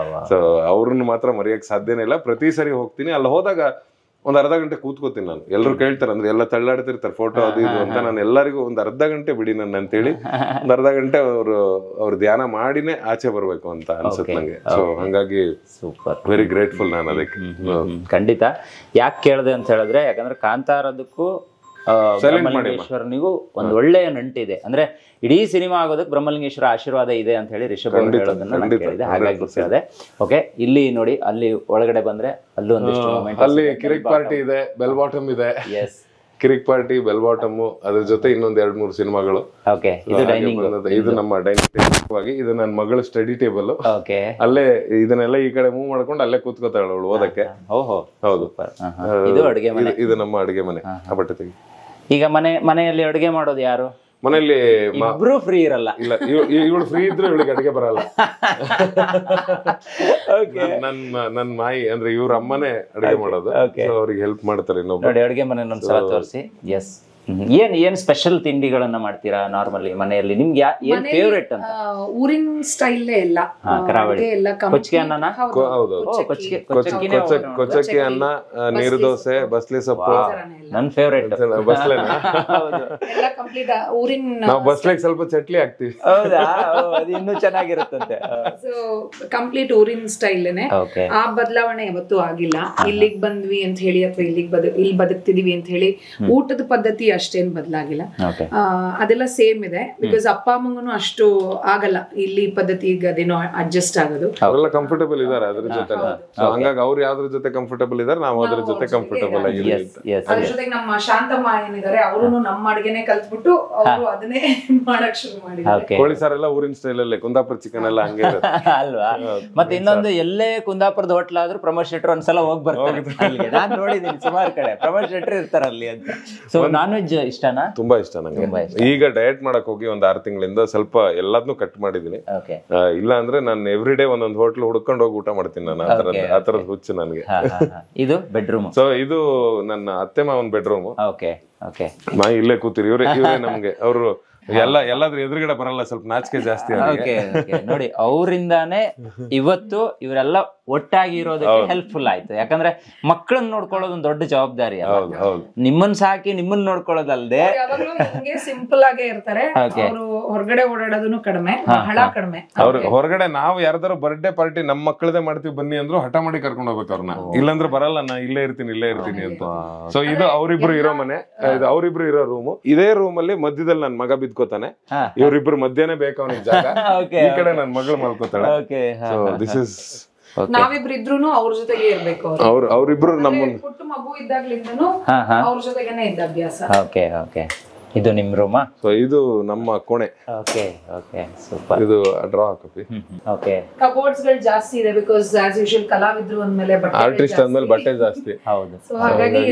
ಸೊ ಅವ್ರನ್ನ ಮಾತ್ರ ಮರೆಯಕ್ ಸಾಧ್ಯನೇ ಇಲ್ಲ. ಪ್ರತಿ ಸರಿ ಹೋಗ್ತೀನಿ, ಅಲ್ಲಿ ಹೋದಾಗ ಒಂದ್ ಅರ್ಧ ಗಂಟೆ ಕೂತ್ಕೋತೀನಿ ನಾನು. ಎಲ್ಲರೂ ಕೇಳ್ತಾರೆ, ಅಂದ್ರೆ ಎಲ್ಲ ತಳ್ಳಾಡ್ತಿರ್ತಾರೆ ಫೋಟೋ ಅದು ಇದು ಅಂತ. ನಾನು ಎಲ್ಲರಿಗೂ ಒಂದ್ ಅರ್ಧ ಗಂಟೆ ಬಿಡಿ ನನ್ನ ಅಂತೇಳಿ ಒಂದ್ ಅರ್ಧ ಗಂಟೆ ಅವ್ರು ಧ್ಯಾನ ಮಾಡಿನೇ ಆಚೆ ಬರ್ಬೇಕು ಅಂತ ಅನ್ಸುತ್ತೆ ನಂಗೆ. ಸೊ ಹಂಗಾಗಿ ಸೂಪರ್, ವೆರಿ ಗ್ರೇಟ್ಫುಲ್ ನಾನು ಅದಕ್ಕೆ. ಖಂಡಿತ. ಯಾಕೆ ಕೇಳಿದೆ ಅಂತ ಹೇಳಿದ್ರೆ, ಯಾಕಂದ್ರೆ ಕಾಂತಾರದಕ್ಕೂ ಬ್ರಹ್ಮಲಿಂಗೇಶ್ವರನಿಗೂ ಒಂದು ಒಳ್ಳೆಯ ನಂಟಿದೆ. ಅಂದ್ರೆ ಇಡೀ ಸಿನಿಮಾ ಆಗೋದಕ್ಕೆ ಬ್ರಹ್ಮಲಿಂಗೇಶ್ವರ ಆಶೀರ್ವಾದ ಇದೆ ಅಂತ ಹೇಳಿ ರಿಷಬ್ ಅವರು ಹೇಳೋದನ್ನ ನಾನು ಕೇಳಿದೆ, ಹಾಗಾಗಿ ಕೇಳಿದೆ. ಓಕೆ, ಇಲ್ಲಿ ನೋಡಿ, ಅಲ್ಲಿ ಒಳಗಡೆ ಬಂದ್ರೆ ಅಲ್ಲೂ ಒಂದಿಷ್ಟು ಮೂಮೆಂಟ್. ಅಲ್ಲಿ ಕಿರಿಕ್ ಪಾರ್ಟಿ ಇದೆ, ಬೆಲ್ ಬಾಟಮ್ ಇದೆ. ಎಸ್, ಕಿರಿಕ್ ಪಾರ್ಟಿ, ಬೆಲ್ ಬಾಟಮ್, ಅದ್ರ ಜೊತೆ ಇನ್ನೊಂದ್ 2-3 ಸಿನಿಮಾಗಳು. ಓಕೆ, ಇದು ಡೈನಿಂಗ್, ಇದು ನಮ್ಮ ಡೈನಿಂಗ್ ಟೇಬಲ್ ಆಗಿ, ಇದು ನನ್ನ ಮಗಳ ಸ್ಟಡಿ ಟೇಬಲ್. ಓಕೆ, ಅಲ್ಲೇ ಇದನ್ನೆಲ್ಲ ಈ ಕಡೆ ಮೂವ್ ಮಾಡ್ಕೊಂಡು ಅಲ್ಲೇ ಕೂತ್ಕೋತಾಳೆ ಅವಳು ಓದಕ್ಕೆ. ಓಹೋ, ಹೌದು. ಇದು ಅಡುಗೆ ಮನೆ, ಇದು ನಮ್ಮ ಅಡುಗೆ ಮನೆ. ಬಟ್ಟೆ ತೆಗಿ. ಈಗ ಮನೆಯಲ್ಲಿ ಅಡುಗೆ ಮಾಡೋದು ಯಾರು? ಮನೆಯಲ್ಲಿ ಇಬ್ರು ಫ್ರೀ ಇರಲ್ಲ. ಇಲ್ಲ, ಇವಳು ಫ್ರೀ ಇದ್ರೆ ಇವಳಿಗೆ ಅಡುಗೆ ಬರಲ್ಲ. ನನ್ ಮಾಯಿ ಅಂದ್ರೆ ಇವ್ರ ಅಮ್ಮನೇ ಅಡುಗೆ ಮಾಡೋದು. ಅವ್ರಿಗೆ ಹೆಲ್ಪ್ ಮಾಡ್ತಾರೆ. ನೋಡಿ, ಅಡುಗೆ ಮನೆ ಒಂದ್ಸಲ ತೋರಿಸಿ. ಎಸ್, ಏನ್ ಸ್ಪೆಷಲ್ ತಿಂಡಿಗಳನ್ನ ಮಾಡ್ತೀರಾ ನಾರ್ಮಲಿ ಮನೆಯಲ್ಲಿ? ನಿಮ್ಗೆ ಏನ್ ಫೇವರೇಟ್ ಅಂತ? ಊರಿನ ಸ್ಟೈಲ್ ಎಲ್ಲ, ಕರಾವಳಿ ಕೊಚ್ಚಿಗೆ ಅನ್ನನ, ಕೊಚ್ಚಕ್ಕಿ ಅನ್ನ, ನೀರು ದೋಸೆ, ಬಸ್ಲಿ ಸೊಪ್ಪು ನನ್ ಫೇವರೇಟ್. ಬಸ್ಲೆನಾ? ನಾವು ಬಸ್ಲೆಗೆ ಸ್ವಲ್ಪ ಚಟ್ಲಿ ಹಾಕ್ತಿವಿ. ಹೌದಾ? ಅದು ಇನ್ನೂ ಚೆನ್ನಾಗಿರುತ್ತಂತೆ. ಕಂಪ್ಲೀಟ್ ಊರಿನ ಸ್ಟೈಲ್ನೆ. ಆ ಬದಲಾವಣೆ ಯಾವತ್ತೂ ಆಗಿಲ್ಲ. ಇಲ್ಲಿಗ್ ಬಂದ್ವಿ ಅಂತ ಹೇಳಿ ಅಥವಾ ಇಲ್ಲಿ ಬದುಕ್ತಿದೀವಿ ಅಂತ ಹೇಳಿ ಊಟದ ಪದ್ಧತಿ ಅಷ್ಟೇನ್ ಬದಲಾಗಿಲ್ಲ. ಅದೆಲ್ಲ ಸೇಮ್ ಇದೆ. ಬಿಕಾಸ್ ಅಪ್ಪ ಅಮ್ಮಂಗೂ ಅಷ್ಟು ಆಗಲ್ಲ ಇಲ್ಲಿ ಪದ್ಧತಿಗೆ ಅದೇನೋ ಅಡ್ಜಸ್ಟ್ ಆಗೋದು. ಅವರೆಲ್ಲ ಕಂಫರ್ಟಬಲ್ ಇದಾರೆ ಅದ್ರ ಜೊತೆ. ಹಂಗಾಗಿ ಅವ್ರು ಯಾವ್ದ್ರ ಜೊತೆ ಕಂಫರ್ಟಬಲ್ ಇದಾರೆ, ನಾವು ಅದ್ರ ಜೊತೆ ಕಂಫರ್ಟಬಲ್ ಆಗಿದ್ದೀವಿ. ಅದ್ರ ಜೊತೆಗೆ ನಮ್ಮ ಶಾಂತಮ್ಮ ಏನಿದ್ದಾರೆ, ಅವರು ನಮ್ಮ ಅಡುಗೆನೆ ಕಲ್ತ್ಬಿಟ್ಟು ಅವರು ಅದನ್ನೇ ಮಾಡಕ್ ಶುರು ಮಾಡಿದ್ದಾರೆ. ಕೋಳಿ ಸಾರೆಲ್ಲ ಊರಿನ ಸ್ಟೈಲ್ ಅಲ್ಲೇ, ಕುಂದಾಪುರ ಚಿಕನ್ ಎಲ್ಲ ಹಂಗೆ ಅಲ್ವಾ? ಮತ್ತೆ ಇನ್ನೊಂದು, ಎಲ್ಲೇ ಕುಂದಾಪುರದ ಹೋಟ್ಲ್ ಆದ್ರೂ ಪ್ರಮೋದ್ ಶೆಟ್ರು ಒಂದ್ಸಲ ಹೋಗಿ ಬರ್ತಾರೆ. ನಾನ್ ನೋಡಿದೀನಿ ಸುಮಾರು ಕಡೆ ಪ್ರಮೋದ್ ಶೆಟ್ರು ಇರ್ತಾರ ಅಲ್ಲಿ ಅಂತ. ಸೊ ನಾನ್ ವೆಜ್ ಇಷ್ಟನಾ? ತುಂಬಾ ಇಷ್ಟ ನಂಗೆ. ಈಗ ಡಯಟ್ ಮಾಡಕ್ ಹೋಗಿ ಒಂದ್ 6 ತಿಂಗಳಿಂದ ಸ್ವಲ್ಪ ಎಲ್ಲದನ್ನೂ ಕಟ್ ಮಾಡಿದೀನಿ. ಇಲ್ಲ ಅಂದ್ರೆ ನಾನು ಎವ್ರಿ ಡೇ ಒಂದೊಂದು ಹೋಟ್ಲ್ ಹುಡ್ಕೊಂಡು ಹೋಗಿ ಊಟ ಮಾಡ್ತೀನಿ ನಾನು. ಆ ತರದ ಹುಚ್ಚು ನನಗೆ. ಇದು ಬೆಡ್ರೂಮ್. ಸೊ ಇದು ನನ್ನ ಅತ್ತೆ ಮಾವನ್ ಬೆಡ್ರೂಮ್. Okay, okay. ಮಾಯಿ ಇಲ್ಲೇ ಕೂತಿರಿ. ಇವರೇ ನಮ್ಗೆ ಅವರು ಎಲ್ಲಾದ್ರೂ ಎದುರುಗಡೆ ಬರಲ್ಲ, ಸ್ವಲ್ಪ ನಾಚಿಕೆ ಜಾಸ್ತಿ. ನೋಡಿ, ಅವರಿಂದಾನೇ ಇವತ್ತು ಇವರೆಲ್ಲ ಒಟ್ಟಾಗಿ ಇರೋದಕ್ಕೆ ಹೆಲ್ಪ್ಫುಲ್ ಆಯ್ತು. ಯಾಕಂದ್ರೆ ಮಕ್ಕಳನ್ನ ನೋಡ್ಕೊಳ್ಳೋದು ಒಂದು ದೊಡ್ಡ ಜವಾಬ್ದಾರಿ. ನಿಮ್ಮನ್ನ ಸಾಕಿ ನಿಮ್ಮನ್ನ ನೋಡ್ಕೊಳ್ಳೋದಲ್ದೆ ಸಿಂಪಲ್ ಆಗೇ ಇರ್ತಾರೆ. ಅವರು ಹೊರಗಡೆ ಓಡಾಡೋದನ್ನು ಕಡಿಮೆ, ಬಹಳ ಕಡಿಮೆ. ಅವ್ರು ಹೊರಗಡೆ ನಾವು ಯಾರ್ದಾರು ಬರ್ಡೇ ಪಾರ್ಟಿ ನಮ್ಮ ಮಕ್ಕಳದೇ ಮಾಡ್ತೀವಿ ಬನ್ನಿ ಅಂದ್ರು ಹಠ ಮಾಡಿ ಕರ್ಕೊಂಡು ಹೋಗ್ಬೇಕು ಅವ್ರನ್ನ. ಇಲ್ಲಾಂದ್ರೆ ಬರಲ್ಲ, ನಾ ಇಲ್ಲೇ ಇರ್ತೀನಿ ಅಂತ. ಸೊ ಇದು ಅವರಿಬ್ರು ಇರೋ ಮನೆ, ಇದು ಅವರಿಬ್ರು ಇರೋ ರೂಮು. ಇದೇ ರೂಮ್ ಅಲ್ಲಿ ಮಧ್ಯದಲ್ಲಿ ನನ್ ಮಗ ಬಿದ್ಕೋತಾನೆ. ಇವ್ರಿಬ್ರು ಮಧ್ಯಾಹ್ನ ಬೇಕು ಅವನಿಗೆ ಜಾಗ. ಈ ಕಡೆ ನನ್ ಮಗಳು ಮಲ್ಕೋತಾಳೆ. ಸೊ ದಿಸ್ ಇಸ್ ನಾವಿಬ್ರು ಇದ್ರೂನು ಅವ್ರ ಜೊತೆಗೆ ಇರ್ಬೇಕು. ಅವ್ರಿಬ್ರು ನಮ್ಮ ಪುಟ್ಟ ಮಗು ಇದ್ದಾಗ್ಲಿಂದನು ಅವ್ರ ಜೊತೆಗೇನೆ ಇದ್ದ ಅಭ್ಯಾಸ. Okay, okay. ಇದು ನಿಮ್ ರೂಮಾ? ಸೊ ಇದು ನಮ್ಮ ಕೋಣೆ. Okay, okay, super. ಇದು ಡ್ರಾ ಕಾಪಿ. ಓಕೆ. ಕಬೋರ್ಡ್ಸ್ ಗಳು ಜಾಸ್ತಿ ಇದೆ. ಬಿಕಾಸ್ ಆಸ್ ಯೂಶುವಲ್ ಕಲಾವಿದ್ರು ಅಂದ್ಮೇಲೆ ಆರ್ಟಿಸ್ಟ್ ಅಂದ್ಮೇಲೆ ಬಟ್ಟೆ ಜಾಸ್ತಿ. ಹೌದು. ಸೊ ಹಾಗಾಗಿ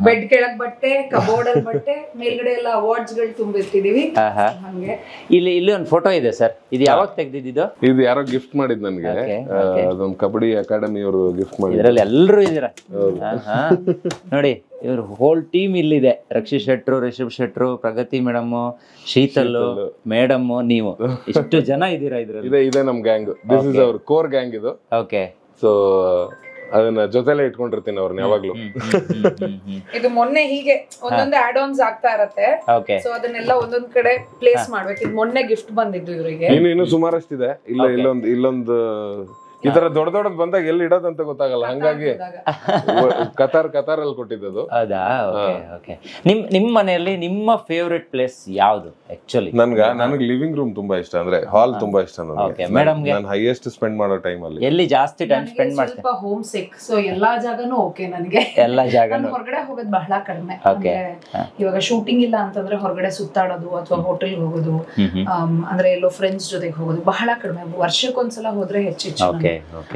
ಬೆಡ್ ಕೆಳಗ್ ಬಟ್ಟೆ, ಕಬೋರ್ಡ್ ಅಲ್ಲಿ ಬಟ್ಟೆ, ಮೇಲ್ಗಡೆ ಎಲ್ಲ ಅವಾರ್ಡ್ಸ್ ಗಳು ತುಂಬಿರ್ತಿದೀವಿ. ಹಂಗೆ ಇಲ್ಲಿ ಒಂದು ಫೋಟೋ ಇದೆ ಸರ್. ಇದು ಯಾವಾಗ ತೆಗ್ದಿದ್ದು? ಇದು ಯಾರೋ ಗಿಫ್ಟ್ ಮಾಡಿದ್ ನನ್ಗೆ. ಅದೊಂದು ಕಬಡ್ಡಿ ಅಕಾಡೆಮಿ ಅವರು ಗಿಫ್ಟ್ ಮಾಡಿದ್ರು. ಇದರಲ್ಲಿ ಎಲ್ಲರೂ ಇದೀರ ನೋಡಿ. ಇವ್ರ ಹೋಲ್ ಟೀಮ್ ಇಲ್ಲಿದೆ. ರಕ್ಷಿತ್ ಶೆಟ್ರು, ರಿಷಬ್ ಶೆಟ್ರು, ಪ್ರಗತಿ ಮೇಡಮ್, ಶೀತಲ್ ಮೇಡಮ್, ನೀವು ಇಷ್ಟು ಜನ ಇದ್ದೀರಾ ಇದ್ರಲ್ಲಿ. ಇದೆ ನಮ್ gang. This is our core gang ಇದು. ಓಕೆ. ಸೊ ಅದನ್ನ ಜೊತೆಲೆ ಇಟ್ಕೊಂಡಿರ್ತೀನಿ ಅವ್ರನ್ನ ಯಾವಾಗ್ಲೂ. ಇದು ಮೊನ್ನೆ ಹೀಗೆ ಒಂದೊಂದು ಆಡ್ ಆನ್ಸ್ ಆಗ್ತಾ ಇರತ್ತೆ, ಸೊ ಅದನ್ನೆಲ್ಲ ಒಂದೊಂದ್ ಕಡೆ ಪ್ಲೇಸ್ ಮಾಡ್ಬೇಕು. ಇದು ಮೊನ್ನೆ ಗಿಫ್ಟ್ ಬಂದಿದ್ದು ಇವರಿಗೆ. ಇನ್ನು ಸುಮಾರಷ್ಟಿದೆ. ಇಲ್ಲೊಂದು ಈ ತರ ದೊಡ್ಡ ಬಂದಾಗ ಎಲ್ಲಿ ಇಡೋದಂತ ಗೊತ್ತಾಗಲ್ಲ, ಹಂಗಾಗಿ ಕತಾರಲ್ಲಿ ಕೊಟ್ಟಿದ್ದು. ಹೌದಾ? ನಿಮ್ ಮನೆಯಲ್ಲಿ ನಿಮ್ಮ ಫೇವ್ರೆಟ್ ಪ್ಲೇಸ್ ಯಾವ್ದು ಆಕ್ಚುಲಿ? ನನಗೆ ಲಿವಿಂಗ್ ರೂಮ್ ತುಂಬಾ ಇಷ್ಟ, ಅಂದ್ರೆ ಹಾಲ್ ತುಂಬಾ ಇಷ್ಟ ನನಗೆ. ನಾನು ಹೈಯೆಸ್ಟ್ ಸ್ಪೆಂಡ್ ಮಾಡೋ ಟೈಮ್ ಅಲ್ಲಿ ಎಲ್ಲಿ ಜಾಸ್ತಿ ಟೈಮ್ ಸ್ಪೆಂಡ್ ಮಾಡ್ತೀನಿ? ಸ್ವಲ್ಪ ಹೋಮ್ ಸಿಕ್, ಸೊ ಎಲ್ಲಾ ಜಾಗನೂ ಓಕೆ ನನಗೆ. ಎಲ್ಲಾ ಜಾಗನೂ ಹೊರಗಡೆ ಹೋಗೋದು ಬಹಳ ಕಡಿಮೆ. ಇವಾಗ ಶೂಟಿಂಗ್ ಇಲ್ಲ ಅಂತಂದ್ರೆ ಹೊರಗಡೆ ಸುತ್ತಾಡೋದು ಅಥವಾ ಹೋಟೆಲ್ ಹೋಗೋದು, ಅಂದ್ರೆ ಎಲ್ಲೋ ಫ್ರೆಂಡ್ಸ್ ಜೊತೆಗೆ ಹೋಗೋದು ಬಹಳ ಕಡಿಮೆ. ವರ್ಷಕ್ಕೊಂದ್ಸಲ ಹೋದ್ರೆ ಹೆಚ್ಚು.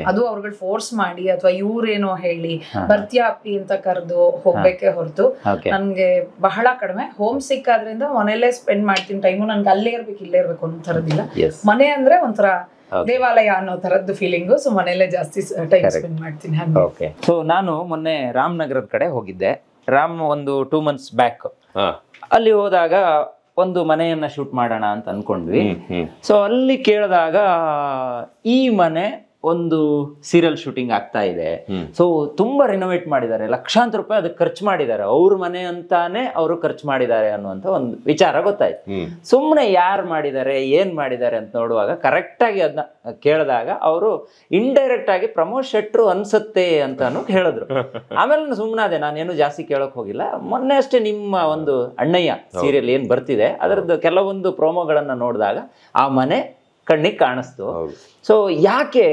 ಅದು ಅವ್ರುಗಳು ಫೋರ್ಸ್ ಮಾಡಿ ಅಥವಾ ಇವ್ರೇನೋ ಹೇಳಿ ಬರ್ತೀಯಾ ಅಪ್ಪಿ ಅಂತ ಕರೆದು ಹೋಗ್ಬೇಕೆ ಹೊರತು ನನ್ಗೆ ಬಹಳ ಕಡಿಮೆ. ಹೋಮ್ ಸಿಕ್ ಆದ್ರಿಂದ ಮನೆಯಲ್ಲೇ ಸ್ಪೆಂಡ್ ಮಾಡ್ತೀನಿ ಟೈಮು. ನನ್ಗೆ ಅಲ್ಲೇ ಇರ್ಬೇಕು ಇಲ್ಲೇ ಇರ್ಬೇಕು ಅನ್ನೋ ತರದಿಲ್ಲ. ಮನೆ ಅಂದ್ರೆ ಒಂಥರ ದೇವಾಲಯ ಅನ್ನೋ ತರದ್ದು ಫೀಲಿಂಗು. ಸೊ ಮನೆಯಲ್ಲೇ ಜಾಸ್ತಿ ಟೈಮ್ ಸ್ಪೆಂಡ್ ಮಾಡ್ತೀನಿ. ಓಕೆ. ಸೊ ನಾನು ಮೊನ್ನೆ ರಾಮನಗರದ ಕಡೆ ಹೋಗಿದ್ದೆ, ಒಂದು 2 months ಬ್ಯಾಕ್. ಅಲ್ಲಿ ಹೋದಾಗ ಒಂದು ಮನೆಯನ್ನ ಶೂಟ್ ಮಾಡೋಣ ಅಂತ ಅನ್ಕೊಂಡ್ವಿ. ಸೊ ಅಲ್ಲಿ ಕೇಳಿದಾಗ ಈ ಮನೆ ಒಂದು ಸೀರಿಯಲ್ ಶೂಟಿಂಗ್ ಆಗ್ತಾ ಇದೆ, ಸೊ ತುಂಬಾ ರಿನೋವೇಟ್ ಮಾಡಿದ್ದಾರೆ, ಲಕ್ಷಾಂತರ ರೂಪಾಯಿ ಅದಕ್ಕೆ ಖರ್ಚು ಮಾಡಿದ್ದಾರೆ, ಅವ್ರ ಮನೆ ಅಂತಾನೆ ಅವರು ಖರ್ಚು ಮಾಡಿದ್ದಾರೆ ಅನ್ನುವಂತ ಒಂದು ವಿಚಾರ ಗೊತ್ತಾಯ್ತು. ಸುಮ್ಮನೆ ಯಾರು ಮಾಡಿದ್ದಾರೆ ಏನ್ ಮಾಡಿದ್ದಾರೆ ಅಂತ ನೋಡುವಾಗ ಕರೆಕ್ಟ್ ಆಗಿ ಅದನ್ನ ಕೇಳಿದಾಗ ಅವರು ಇಂಡೈರೆಕ್ಟ್ ಆಗಿ ಪ್ರಮೋದ್ ಶೆಟ್ರು ಅನ್ಸುತ್ತೆ ಅಂತಾನು ಹೇಳಿದ್ರು. ಆಮೇಲೆ ಸುಮ್ಮನಾದೆ, ನಾನೇನು ಜಾಸ್ತಿ ಕೇಳಕ್ ಹೋಗಿಲ್ಲ. ಮೊನ್ನೆ ಅಷ್ಟೇ ನಿಮ್ಮ ಒಂದು ಅಣ್ಣಯ್ಯ ಸೀರಿಯಲ್ ಏನ್ ಬರ್ತಿದೆ ಅದರದ್ದು ಕೆಲವೊಂದು ಪ್ರೋಮೋಗಳನ್ನ ನೋಡಿದಾಗ ಆ ಮನೆ ಕಣ್ಣಿಗೆ ಕಾಣಿಸ್ತು. ಸೊ ಯಾಕೆ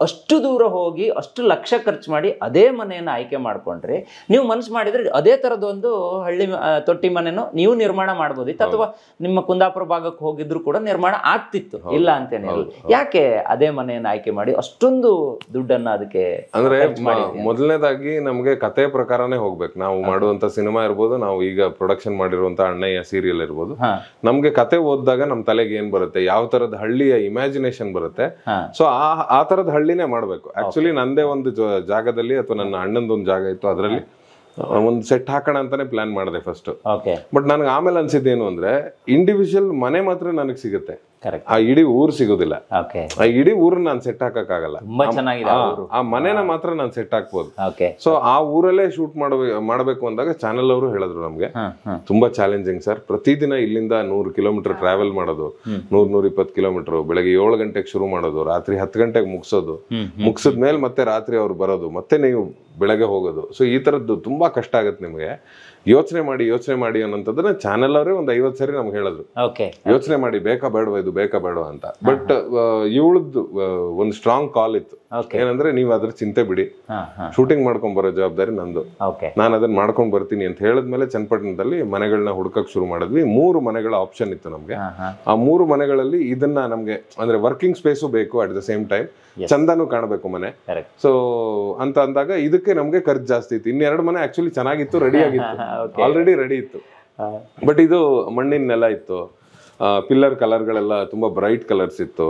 ಅಷ್ಟು ದೂರ ಹೋಗಿ ಅಷ್ಟು ಲಕ್ಷ ಖರ್ಚು ಮಾಡಿ ಅದೇ ಮನೆಯನ್ನು ಆಯ್ಕೆ ಮಾಡ್ಕೊಂಡ್ರಿ? ನೀವು ಮನಸ್ಸು ಮಾಡಿದ್ರೆ ಅದೇ ತರದೊಂದು ಹಳ್ಳಿ ತೊಟ್ಟಿ ಮನೆನೋ ನೀವು ನಿರ್ಮಾಣ ಮಾಡ್ಬೋದಿತ್ತು, ಅಥವಾ ನಿಮ್ಮ ಕುಂದಾಪುರ ಭಾಗಕ್ಕೆ ಹೋಗಿದ್ರು ಕೂಡ ನಿರ್ಮಾಣ ಆಗ್ತಿತ್ತು, ಇಲ್ಲ ಅಂತೇನೆ. ಯಾಕೆ ಅದೇ ಮನೆಯನ್ನು ಆಯ್ಕೆ ಮಾಡಿ ಅಷ್ಟೊಂದು ದುಡ್ಡನ್ನ ಅದಕ್ಕೆ? ಅಂದ್ರೆ ಮೊದಲನೇದಾಗಿ ನಮ್ಗೆ ಕತೆ ಪ್ರಕಾರನೇ ಹೋಗ್ಬೇಕು. ನಾವು ಮಾಡುವಂತ ಸಿನಿಮಾ ಇರ್ಬೋದು, ನಾವು ಈಗ ಪ್ರೊಡಕ್ಷನ್ ಮಾಡಿರುವಂತ ಅಣ್ಣಯ್ಯ ಸೀರಿಯಲ್ ಇರ್ಬೋದು, ನಮ್ಗೆ ಕತೆ ಓದಿದಾಗ ನಮ್ ತಲೆಗೆ ಏನ್ ಬರುತ್ತೆ, ಯಾವ ತರದ ಹಳ್ಳಿಯ ಇಮ್ಯಾಜಿನೇಷನ್ ಬರುತ್ತೆ. ಸೊ ಆ ತರದ ಹಳ್ಳಿನೇ ಮಾಡ್ಬೇಕು. ಆಕ್ಚುಲಿ ನಂದೇ ಒಂದು ಜಾಗದಲ್ಲಿ ಅಥವಾ ನನ್ನ ಅಣ್ಣಂದೊಂದು ಜಾಗ ಇತ್ತು, ಅದರಲ್ಲಿ ಒಂದು ಸೆಟ್ ಹಾಕೋಣ ಅಂತಾನೆ ಪ್ಲಾನ್ ಮಾಡಿದೆ ಫಸ್ಟ್. ಬಟ್ ನನ್ಗೆ ಆಮೇಲೆ ಅನ್ಸಿದ್ದೇನು ಅಂದ್ರೆ, ಇಂಡಿವಿಜುವಲ್ ಮನೆ ಮಾತ್ರ ನನಗೆ ಸಿಗುತ್ತೆ, ಆ ಇಡೀ ಊರ್ ಸಿಗೋದಿಲ್ಲ. ಆ ಇಡೀ ಊರನ್ನ ನಾನು ಸೆಟ್ ಹಾಕಕ್ಕಾಗಲ್ಲ, ಆ ಮನೆನ ಮಾತ್ರ ನಾನು ಸೆಟ್ ಹಾಕ್ಬೋದು. ಸೊ ಆ ಊರಲ್ಲೇ ಶೂಟ್ ಮಾಡ್ಬೇಕು ಅಂದಾಗ ಚಾನೆಲ್ ಅವರು ಹೇಳಿದ್ರು ನಮ್ಗೆ, ತುಂಬಾ ಚಾಲೆಂಜಿಂಗ್ ಸರ್, ಪ್ರತಿದಿನ ಇಲ್ಲಿಂದ 100 ಕಿಲೋಮೀಟರ್ ಟ್ರಾವೆಲ್ ಮಾಡೋದು, 100-120 ಕಿಲೋಮೀಟರ್, ಬೆಳಗ್ಗೆ 7 ಗಂಟೆಗೆ ಶುರು ಮಾಡೋದು, ರಾತ್ರಿ 10 ಗಂಟೆಗೆ ಮುಗಿಸೋದು, ಮುಗಿಸಿದ್ಮೇಲೆ ಮತ್ತೆ ರಾತ್ರಿ ಅವ್ರು ಬರೋದು, ಮತ್ತೆ ನೀವು ಬೆಳಗ್ಗೆ ಹೋಗೋದು. ಸೊ ಈ ತರದ್ದು ತುಂಬಾ ಕಷ್ಟ ಆಗತ್ತೆ ನಿಮ್ಗೆ. ಯೋಚನೆ ಮಾಡಿ ಅನ್ನೋಂಥದ್ದನ್ನ ಚಾನೆಲ್ ಅವರೇ ಒಂದು 50 ಸರಿ ನಮ್ಗೆ ಹೇಳಿದ್ರು, ಯೋಚನೆ ಮಾಡಿ ಬೇಕಾ ಬೇಡವಾ ಇದು, ಬೇಕಾ ಬೇಡವಾ ಅಂತ. ಬಟ್ ಇವಳದ್ದು ಒಂದು ಸ್ಟ್ರಾಂಗ್ ಕಾಲ್ ಇತ್ತು, ಏನಂದ್ರೆ ನೀವು ಅದ್ರ ಚಿಂತೆ ಬಿಡಿ, ಶೂಟಿಂಗ್ ಮಾಡ್ಕೊಂಡ್ ಬರೋ ಜವಾಬ್ದಾರಿ ನಂದು, ನಾನು ಅದನ್ನ ಮಾಡ್ಕೊಂಡ್ ಬರ್ತೀನಿ ಅಂತ ಹೇಳಿದ್ಮೇಲೆ ಚನ್ನಪಟ್ಟಣದಲ್ಲಿ ಮನೆಗಳನ್ನ ಹುಡುಕಕ್ ಶುರು ಮಾಡಿದ್ವಿ. 3 ಮನೆಗಳ ಆಪ್ಷನ್ ಇತ್ತು ನಮ್ಗೆ. ಆ 3 ಮನೆಗಳಲ್ಲಿ ಇದನ್ನ ನಮ್ಗೆ ಅಂದ್ರೆ ವರ್ಕಿಂಗ್ ಸ್ಪೇಸು ಬೇಕು, ಅಟ್ ದ ಸೇಮ್ ಟೈಮ್ ಚಂದಾನು ಕಾಣಬೇಕು ಮನೆ. ಸೊ ಅಂತ ಅಂದಾಗ ಇದಕ್ಕೆ ನಮ್ಗೆ ಖರ್ಚು ಜಾಸ್ತಿ ಇತ್ತು. 2 ಮನೆ ಆಕ್ಚುಲಿ ಚೆನ್ನಾಗಿತ್ತು, ರೆಡಿ ಆಗಿತ್ತು, ಆಲ್ರೆಡಿ ರೆಡಿ ಇತ್ತು. ಬಟ್ ಇದು ಮಣ್ಣಿನ ನೆಲ ಇತ್ತು, ಪಿಲ್ಲರ್ ಕಲರ್ಗಳೆಲ್ಲ ತುಂಬಾ ಬ್ರೈಟ್ ಕಲರ್ಸ್ ಇತ್ತು,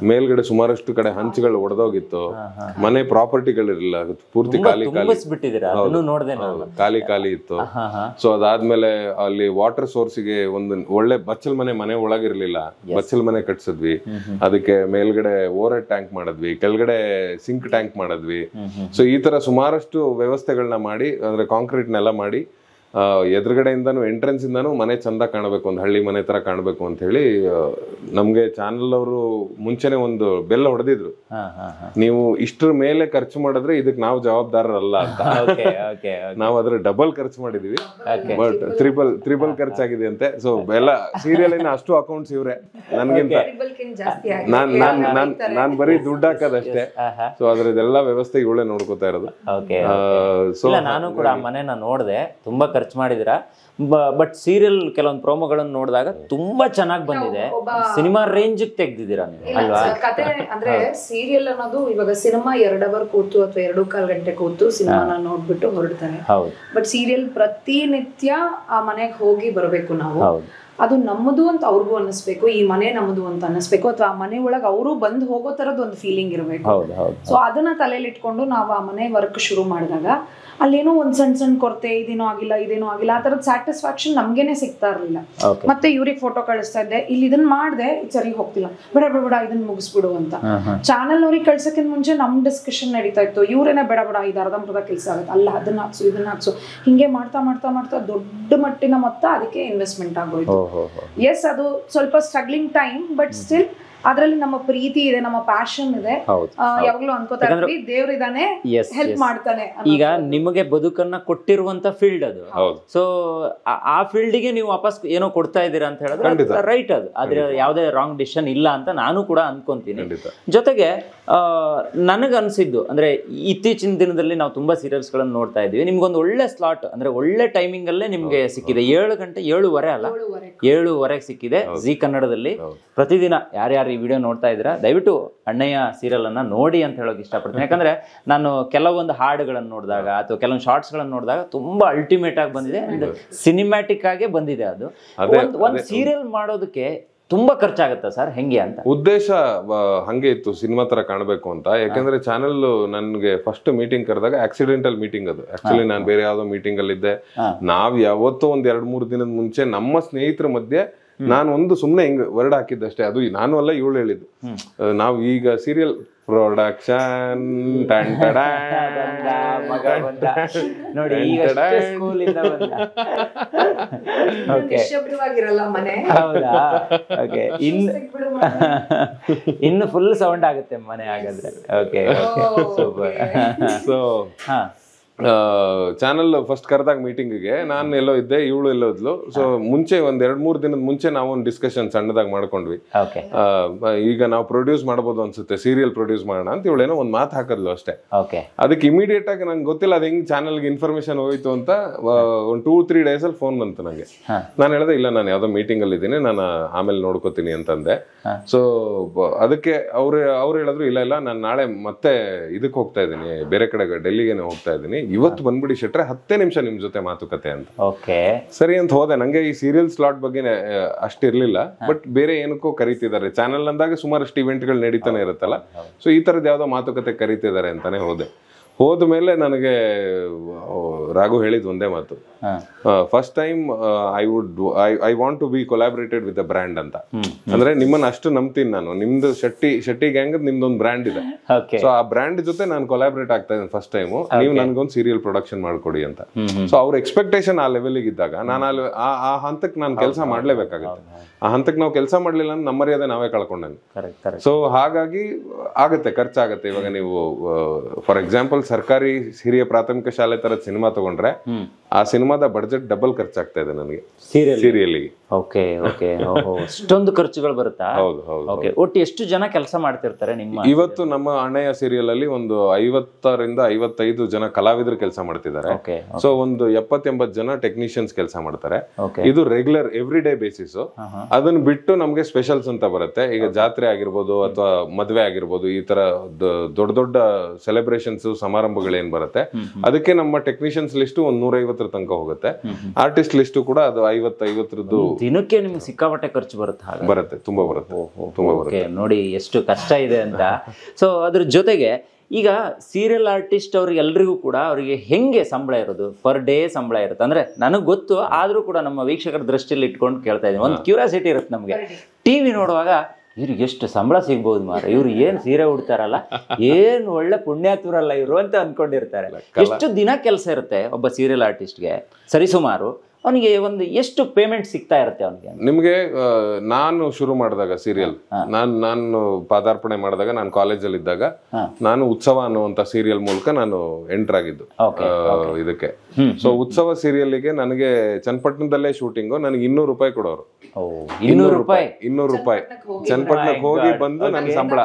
ಮೇಲ್ಗಡೆ ಸುಮಾರಷ್ಟು ಕಡೆ ಹಂಚುಗಳು ಒಡೆದೋಗಿತ್ತು, ಮನೆ ಪ್ರಾಪರ್ಟಿಗಳಿರಲಿಲ್ಲ, ಪೂರ್ತಿ ಖಾಲಿ ಖಾಲಿ ಇತ್ತು. ಸೊ ಅದಾದ್ಮೇಲೆ ಅಲ್ಲಿ ವಾಟರ್ ಸೋರ್ಸ್ಗೆ ಒಂದು ಒಳ್ಳೆ ಬಚ್ಚಲ್ ಮನೆ ಒಳಗಿರ್ಲಿಲ್ಲ, ಬಚ್ಚಲ್ ಮನೆ ಕಟ್ಸಿದ್ವಿ. ಅದಕ್ಕೆ ಮೇಲ್ಗಡೆ ಓವರ್ ಹೆಡ್ ಟ್ಯಾಂಕ್ ಮಾಡಿದ್ವಿ, ಕೆಳಗಡೆ ಸಿಂಕ್ ಟ್ಯಾಂಕ್ ಮಾಡಿದ್ವಿ. ಸೊ ಈ ತರ ಸುಮಾರಷ್ಟು ವ್ಯವಸ್ಥೆಗಳನ್ನ ಮಾಡಿ, ಅಂದ್ರೆ ಕಾಂಕ್ರೀಟ್ ನೆಲ ಮಾಡಿ, ಎದುರುಗಡೆಯಿಂದನೂ ಎಂಟ್ರೆನ್ಸ್ ಇಂದಾನು ಮನೆ ಚಂದ ಕಾಣಬೇಕು, ಒಂದು ಹಳ್ಳಿ ಮನೆ ತರ ಕಾಣಬೇಕು ಅಂತ ಹೇಳಿ ನಮ್ಗೆ ಚಾನೆಲ್ ಅವರು ಮುಂಚೆನೆ ಒಂದು ಬೆಲ್ಲ ಹೊಡೆದಿದ್ರು, ನೀವು ಇಷ್ಟ್ರ ಮೇಲೆ ಖರ್ಚು ಮಾಡಿದ್ರೆ ಇದಕ್ಕೆ ನಾವು ಜವಾಬ್ದಾರರಲ್ಲ ಅಂತ. ನಾವು ಅದ್ರ ಡಬಲ್ ಖರ್ಚು ಮಾಡಿದೀವಿ, ಬಟ್ ತ್ರಿಬಲ್ ಖರ್ಚಾಗಿದೆ ಅಂತೆ. ಸೊ ಎಲ್ಲ ಸೀರಿಯಲ್ ಅಷ್ಟು ಅಕೌಂಟ್ಸ್ ಇವ್ರೆ ನನ್ಗಿಂತ, ನಾನ್ ಬರೀ ದುಡ್ಡು ಹಾಕೋದಷ್ಟೇ. ಸೊ ಅದ್ರದೆಲ್ಲ ವ್ಯವಸ್ಥೆ ಇವಳೇ ನೋಡ್ಕೋತಾ ಇರೋದು. ನಾನು ಕೂಡ ಮನೆನ ನೋಡ್ದೆ, ತುಂಬಾ ಖರ್ಚು ಮಾಡಿದಿರ. ಬಟ್ ಸೀರಿಯಲ್ ಕೆಲವೊಂದು ಪ್ರೋಮೋಗಳನ್ನು ನೋಡಿದಾಗ ತುಂಬಾ ಚೆನ್ನಾಗಿ ಬಂದಿದೆ, ಸಿನಿಮಾ ರೇಂಜ್ ತೆಗ್ದಿದ್ದೀರಾ ನೀವು ಅಲ್ವಾ? ಕತೆ ಅಂದ್ರೆ ಸೀರಿಯಲ್ ಅನ್ನೋದು ಇವಾಗ ಸಿನಿಮಾ 2 ಅವರ್ ಕೂತು ಅಥವಾ 2.25 ಗಂಟೆ ಕೂತು ಸಿನಿಮಾನ ನೋಡ್ಬಿಟ್ಟು ಹೊರಡ್ತಾರೆ. ಬಟ್ ಸೀರಿಯಲ್ ಪ್ರತಿನಿತ್ಯ ಆ ಮನೆಗೆ ಹೋಗಿ ಬರಬೇಕು ನಾವು. ಅದು ನಮ್ಮದು ಅಂತ ಅವ್ರಿಗೂ ಅನ್ನಿಸ್ಬೇಕು, ಈ ಮನೆ ನಮ್ಮದು ಅಂತ ಅನ್ನಿಸ್ಬೇಕು, ಅಥವಾ ಆ ಮನೆ ಒಳಗೆ ಅವರು ಬಂದು ಹೋಗೋ ತರದ್ ಒಂದು ಫೀಲಿಂಗ್ ಇರಬೇಕು. ಸೊ ಅದನ್ನ ತಲೆಯಲ್ಲಿ ಇಟ್ಕೊಂಡು ನಾವು ಆ ಮನೆ ವರ್ಕ್ ಶುರು ಮಾಡಿದಾಗ ಅಲ್ಲೇನೋ ಒಂದ್ ಸಣ್ಣ ಕೊರತೆ, ಇದೇನೋ ಆಗಿಲ್ಲ ಆ ತರದ ಸ್ಯಾಟಿಸ್ಫ್ಯಾಕ್ಷನ್ ನಮ್ಗೇನೆ ಸಿಗ್ತಾ ಇರ್ಲಿಲ್ಲ. ಮತ್ತೆ ಇವ್ರಿಗೆ ಫೋಟೋ ಕಳಿಸ್ತಾ ಇದ್ದೆ, ಇಲ್ಲಿ ಇದನ್ನ ಮಾಡ್ದೆ ಸರಿ ಹೋಗ್ತಿಲ್ಲ, ಬೇಡ ಇದನ್ನ ಮುಗಿಸ್ಬಿಡು ಅಂತ. ಚಾನಲ್ ಅವ್ರಿಗೆ ಕಳ್ಸಕ್ಕಿಂತ ಮುಂಚೆ ನಮ್ ಡಿಸ್ಕಷನ್ ನಡೀತಾ ಇತ್ತು, ಇವ್ರೇನೆ ಬೇಡ ಇದು ಅರ್ಧಂಬರ್ಧ ಕೆಲಸ ಆಗುತ್ತೆ, ಅಲ್ಲ ಅದನ್ನ ಹಾಕ್ಸು ಇದನ್ನ ಹಾಕ್ಸು, ಹಿಂಗೆ ಮಾಡ್ತಾ ದೊಡ್ಡ ಮಟ್ಟಿನ ಮೊತ್ತ ಅದಕ್ಕೆ ಇನ್ವೆಸ್ಟ್ಮೆಂಟ್ ಆಗೋಯ್ತು. ಎಸ್, ಅದು ಸ್ವಲ್ಪ ಸ್ಟ್ರಗ್ಲಿಂಗ್ ಟೈಮ್, ಬಟ್ ಸ್ಟಿಲ್ ಅದ್ರಲ್ಲಿ ನಮ್ಮ ಪ್ರೀತಿ ಇದೆ, ನಮ್ಮ ಪ್ಯಾಷನ್ ಇದೆ. ಯಾವಾಗ್ಲೂ ಅನ್ಕೋತಾ ಇರ್ತೀವಿ ದೇವ್ರ ಇದಾನೆ, ಹೆಲ್ಪ್ ಮಾಡ್ತಾನೆ. ಈಗ ನಿಮಗೆ ಬದುಕನ್ನ ಕೊಟ್ಟಿರುವಂತ ಫೀಲ್ಡ್ ಅದು. ಸೊ ಆ ಫೀಲ್ಡ್ಗೆ ನೀವು ವಾಪಸ್ ಏನೋ ಕೊಡ್ತಾ ಇದ್ದೀರಾ ಅಂತ ಹೇಳಿದ್ರೆ ರೈಟ್, ಅದು ಆದ್ರೆ ಯಾವುದೇ ರಾಂಗ್ ಡಿಸಿಷನ್ ಇಲ್ಲ ಅಂತ ನಾನು ಕೂಡ ಅನ್ಕೊಂತೀನಿ. ಜೊತೆಗೆ ನನಗೆ ಅನ್ಸಿದ್ದು ಅಂದ್ರೆ ಇತ್ತೀಚಿನ ದಿನದಲ್ಲಿ ನಾವು ತುಂಬಾ ಸೀರಿಯಲ್ಸ್ ಗಳನ್ನ ನೋಡ್ತಾ ಇದೀವಿ. ನಿಮ್ಗೊಂದು ಒಳ್ಳೆ ಸ್ಲಾಟ್ ಅಂದ್ರೆ ಒಳ್ಳೆ ಟೈಮಿಂಗ್ ಅಲ್ಲೇ ನಿಮ್ಗೆ ಸಿಕ್ಕಿದೆ. 7 ಗಂಟೆ 7:30 ಸಿಕ್ಕಿದೆ ಜಿ ಕನ್ನಡದಲ್ಲಿ. ಪ್ರತಿದಿನ ಯಾರ್ಯಾರು ಈ ವಿಡಿಯೋ ನೋಡ್ತಾ ಇದ್ದೀರಾ ದಯವಿಟ್ಟು ಅಣ್ಣಯ್ಯ ಸೀರಿಯಲ್ ಅನ್ನ ನೋಡಿ ಅಂತ ಹೇಳೋಕೆ ಇಷ್ಟಪಡ್ತೀನಿ. ಯಾಕಂದ್ರೆ ನಾನು ಕೆಲವೊಂದು ಹಾಡುಗಳನ್ನು ನೋಡಿದಾಗ ಅಥವಾ ಕೆಲವೊಂದು ಶಾರ್ಟ್ಸ್ ಗಳನ್ನ ನೋಡಿದಾಗ ತುಂಬಾ ಅಲ್ಟಿಮೇಟ್ ಆಗಿ ಬಂದಿದೆ, ಸಿನಿಮ್ಯಾಟಿಕ್ ಆಗೇ ಬಂದಿದೆ. ಅದು ಒಂದು ಸೀರಿಯಲ್ ಮಾಡೋದಕ್ಕೆ ತುಂಬಾ ಖರ್ಚಾಗತ್ತಾ ಸರ್, ಹೆಂಗೆ ಅಂತ? ಉದ್ದೇಶ ಹಂಗೆ ಇತ್ತು, ಸಿನಿಮಾ ತರ ಕಾಣಬೇಕು ಅಂತ. ಯಾಕಂದ್ರೆ ಚಾನೆಲ್ ನನ್ಗೆ ಫಸ್ಟ್ ಮೀಟಿಂಗ್ ಕರೆದಾಗ ಆಕ್ಸಿಡೆಂಟಲ್ ಮೀಟಿಂಗ್ ಅದು. ಆಕ್ಚುಲಿ ನಾನು ಬೇರೆ ಯಾವ್ದೋ ಮೀಟಿಂಗ್ ಅಲ್ಲಿ ಇದ್ದೆ. ನಾವ್ ಯಾವತ್ತೋ ಒಂದ್ 2-3 ದಿನದ ಮುಂಚೆ ನಮ್ಮ ಸ್ನೇಹಿತರ ಮಧ್ಯೆ ನಾನು ಒಂದು ಸುಮ್ನೆ ಹಿಂಗ್ ವರ್ಡ್ ಹಾಕಿದ್ದಷ್ಟೇ. ಅದು ನಾನು ಅಲ್ಲ, ಇವಳು ಹೇಳಿದ್ದು. ನಾವು ಈಗ ಸೀರಿಯಲ್ ಪ್ರೊಡಕ್ಷನ್ ನೋಡಿ ಇನ್ನು ಫುಲ್ ಸೌಂಡ್ ಆಗುತ್ತೆ ಮನೆ ಹಾಗಾದ್ರೆ. Okay, super. So channel first ಕರೆದಾಗ ಮೀಟಿಂಗ್ಗೆ ನಾನು ಎಲ್ಲೋ ಇದ್ದೆ, ಇವಳು ಎಲ್ಲೋ ಇದ್ಲು. ಸೊ ಮುಂಚೆ ಒಂದ್ 2-3 ದಿನದ ಮುಂಚೆ ನಾವು ಒಂದು ಡಿಸ್ಕಷನ್ ಸಣ್ಣದಾಗಿ ಮಾಡ್ಕೊಂಡ್ವಿ. ಈಗ ನಾವು ಪ್ರೊಡ್ಯೂಸ್ ಮಾಡ್ಬೋದು ಅನ್ಸುತ್ತೆ, ಸೀರಿಯಲ್ ಪ್ರೊಡ್ಯೂಸ್ ಮಾಡೋಣ ಅಂತ ಇವಳೇನೋ ಒಂದ್ ಮಾತು ಹಾಕದ್ಲು ಅಷ್ಟೇ. ಅದಕ್ಕೆ ಇಮಿಡಿಯೇಟ್ ಆಗಿ ನಂಗೆ ಗೊತ್ತಿಲ್ಲ ಅದು ಹೆಂಗ್ ಚಾನಲ್ಗೆ ಇನ್ಫಾರ್ಮೇಶನ್ ಹೋಯ್ತು ಅಂತ. ಒಂದು 2-3 ಡೇಸ್ ಅಲ್ಲಿ ಫೋನ್ ಬಂತು ನಂಗೆ. ನಾನು ಹೇಳಿದೆ ಇಲ್ಲ, ನಾನು ಯಾವ್ದೋ ಮೀಟಿಂಗ್ ಅಲ್ಲಿ ಇದ್ದೀನಿ, ನಾನು ಆಮೇಲೆ ನೋಡ್ಕೋತೀನಿ ಅಂತಂದೆ. ಸೊ ಅದಕ್ಕೆ ಅವ್ರು ಹೇಳಿದ್ರು ಇಲ್ಲ ನಾನು ನಾಳೆ ಮತ್ತೆ ಇದಕ್ಕೆ ಹೋಗ್ತಾ ಇದ್ದೀನಿ, ಬೇರೆ ಕಡೆ ಡೆಲ್ಲಿಗೆನೆ ಹೋಗ್ತಾ ಇದ್ದೀನಿ, ಇವತ್ತು ಬಂದ್ಬಿಡಿ ಶೆಟ್ರೆ, 10 ನಿಮಿಷ ನಿಮ್ ಜೊತೆ ಮಾತುಕತೆ ಅಂತ. ಸರಿ ಅಂತ ಹೋದೆ. ನಂಗೆ ಈ ಸೀರಿಯಲ್ ಸ್ಲಾಟ್ ಬಗ್ಗೆ ಅಷ್ಟಿರ್ಲಿಲ್ಲ, ಬಟ್ ಬೇರೆ ಏನಕ್ಕೋ ಕರೀತಿದ್ದಾರೆ ಚಾನಲ್ ಅಂದಾಗ ಸುಮಾರಷ್ಟು ಇವೆಂಟ್ ಗಳು ನಡೀತಾನೆ ಇರುತ್ತಲ್ಲ. ಸೊ ಈ ತರದ್ ಯಾವ್ದೋ ಮಾತುಕತೆ ಕರೀತಿದ್ದಾರೆ ಅಂತಾನೆ ಹೋದ್ಮೇಲೆ ನನಗೆ ರಾಘು ಹೇಳಿದ್ ಒಂದೇ ಮಾತು, first time I want to be collaborated with a brand ಅಂತ. ಅಂದ್ರೆ ನಿಮ್ಮನ್ನ ಅಷ್ಟು ನಂಬ್ತೀನಿ ನಾನು, ನಿಮ್ದು ಶೆಟ್ಟಿ ಗ್ಯಾಂಗ್ ನಿಮ್ದೊಂದು ಬ್ರ್ಯಾಂಡ್ ಇದೆ. ಸೊ ಆ ಬ್ರ್ಯಾಂಡ್ ಜೊತೆ ನಾನು ಕೊಲಾಬರೇಟ್ ಆಗ್ತಾ ಇದ್ದೀನಿ ಫಸ್ಟ್ ಟೈಮ್, ನೀವು ನನ್ಗೊಂದು ಸೀರಿಯಲ್ ಪ್ರೊಡಕ್ಷನ್ ಮಾಡ್ಕೊಡಿ ಅಂತ. ಸೊ ಅವ್ರ ಎಕ್ಸ್ಪೆಕ್ಟೇಷನ್ ಆ ಲೆವೆಲ್ ಇದ್ದಾಗ ನಾನು ಆ ಹಂತಕ್ಕೆ ನಾನು ಕೆಲಸ ಮಾಡ್ಲೇಬೇಕಾಗುತ್ತೆ. ಆ ಹಂತಕ್ಕೆ ನಾವು ಕೆಲಸ ಮಾಡ್ಲಿಲ್ಲ ಅಂದ್ರೆ ನಮ್ಮ ಮರ್ಯಾದೆ ನಾವೇ ಕಳ್ಕೊಂಡಂಗೆ. ಸೊ ಹಾಗಾಗಿ ಆಗುತ್ತೆ, ಖರ್ಚಾಗತ್ತೆ. ಇವಾಗ ನೀವು ಫಾರ್ ಎಕ್ಸಾಂಪಲ್ ಸರ್ಕಾರಿ ಹಿರಿಯ ಪ್ರಾಥಮಿಕ ಶಾಲೆ ತರದ ಸಿನಿಮಾ ತಗೊಂಡ್ರೆ ಆ ಸಿನಿಮಾದ ಬಡ್ಜೆಟ್ ಡಬಲ್ ಖರ್ಚಾಗ್ತಾ ಇದೆ ನನಗೆ ಸೀರಿಯಲ್ಗೆ. ಅಷ್ಟೊಂದು ಖರ್ಚುಗಳು ಬರುತ್ತಾ? ಹೌದು. ಒಟ್ಟು ಎಷ್ಟು ಜನ ಕೆಲಸ ಮಾಡ್ತಿರ್ತಾರೆ ನಿಮ್ಮ? ಇವತ್ತು ನಮ್ಮ ಅಣ್ಣಯ್ಯ ಸೀರಿಯಲ್ ಅಲ್ಲಿ ಒಂದು 50ರಿಂದ 55 ಜನ ಕಲಾವಿದರು ಕೆಲಸ ಮಾಡ್ತಿದ್ದಾರೆ. ಸೊ ಒಂದು 70-80 ಜನ ಟೆಕ್ನಿಷಿಯನ್ಸ್ ಕೆಲಸ ಮಾಡ್ತಾರೆ. ಇದು ರೆಗ್ಯುಲರ್ ಎವ್ರಿ ಡೇ ಬೇಸಿಸ್. ಅದನ್ನ ಬಿಟ್ಟು ನಮ್ಗೆ ಸ್ಪೆಷಲ್ಸ್ ಅಂತ ಬರುತ್ತೆ. ಈಗ ಜಾತ್ರೆ ಆಗಿರ್ಬೋದು ಅಥವಾ ಮದ್ವೆ ಆಗಿರ್ಬೋದು, ಈ ತರ ದೊಡ್ಡ ಸೆಲೆಬ್ರೇಷನ್ಸ್ ಸಮಾರಂಭಗಳೇನ್ ಬರುತ್ತೆ ಅದಕ್ಕೆ ನಮ್ಮ ಟೆಕ್ನಿಷಿಯನ್ಸ್ ಲಿಸ್ಟ್ ಒಂದು 150 ತನಕ ಹೋಗುತ್ತೆ. ಆರ್ಟಿಸ್ಟ್ ಲಿಸ್ಟ್ ಕೂಡ ಅದು 50-50 ದಿನಕ್ಕೆ ನಿಮ್ಗೆ ಸಿಕ್ಕಾಪಟ್ಟೆ ಖರ್ಚು ಬರುತ್ತೆ. ತುಂಬಾ ಬರುತ್ತೆ. ನೋಡಿ ಎಷ್ಟು ಕಷ್ಟ ಇದೆ ಅಂತ. ಸೊ ಅದ್ರ ಜೊತೆಗೆ ಈಗ ಸೀರಿಯಲ್ ಆರ್ಟಿಸ್ಟ್ ಅವ್ರಿಗೆ ಎಲ್ರಿಗೂ ಕೂಡ ಅವರಿಗೆ ಹೆಂಗೆ ಸಂಬಳ ಇರೋದು? ಪರ್ ಡೇ ಸಂಬಳ ಇರುತ್ತೆ ಅಂದ್ರೆ ನನಗೆ ಗೊತ್ತು, ಆದ್ರೂ ಕೂಡ ನಮ್ಮ ವೀಕ್ಷಕರ ದೃಷ್ಟಿಯಲ್ಲಿ ಇಟ್ಕೊಂಡು ಕೇಳ್ತಾ ಇದ್ದೀನಿ. ಒಂದು ಕ್ಯೂರಿಯಾಸಿಟಿ ಇರುತ್ತೆ ನಮ್ಗೆ. ಟಿವಿ ನೋಡುವಾಗ ಇವ್ರಿಗೆ ಎಷ್ಟು ಸಂಬಳ ಸಿಗ್ಬೋದು ಮಾರ, ಇವ್ರು ಏನ್ ಸೀರೆ ಉಡ್ತಾರಲ್ಲ, ಏನ್ ಒಳ್ಳೆ ಪುಣ್ಯಾತ್ಮರಲ್ಲ ಇವರು ಅಂತ ಅನ್ಕೊಂಡಿರ್ತಾರೆ. ಎಷ್ಟು ದಿನ ಕೆಲಸ ಇರುತ್ತೆ ಒಬ್ಬ ಸೀರಿಯಲ್ ಆರ್ಟಿಸ್ಟ್ಗೆ ಸರಿಸುಮಾರು? ಅವನಿಗೆ ಒಂದು ಎಷ್ಟು ಪೇಮೆಂಟ್ ಸಿಗ್ತಾ ಇರುತ್ತೆ ಅವನಿಗೆ? ನಿಮ್ಗೆ ನಾನು ಶುರು ಮಾಡಿದಾಗ ಸೀರಿಯಲ್, ನಾನು ಪಾದಾರ್ಪಣೆ ಮಾಡಿದಾಗ, ನಾನು ಕಾಲೇಜಲ್ಲಿ ಇದ್ದಾಗ ನಾನು ಉತ್ಸವ ಅನ್ನುವಂತ ಸೀರಿಯಲ್ ಮೂಲಕ ನಾನು ಎಂಟರ್ ಆಗಿದ್ದು ಇದಕ್ಕೆ. ಸೊ ಉತ್ಸವ ಸೀರಿಯಲ್ಗೆ ನನಗೆ ಚನ್ನಪಟ್ಟಣದಲ್ಲೇ ಶೂಟಿಂಗು, ನನಗೆ 200 ರೂಪಾಯಿ ಕೊಡೋರು. 200 ರೂಪಾಯಿ ಚನ್ನಪಟ್ಟಣಕ್ಕೆ ಹೋಗಿ ಬಂದು ನನ್ನ ಸಂಬಳ.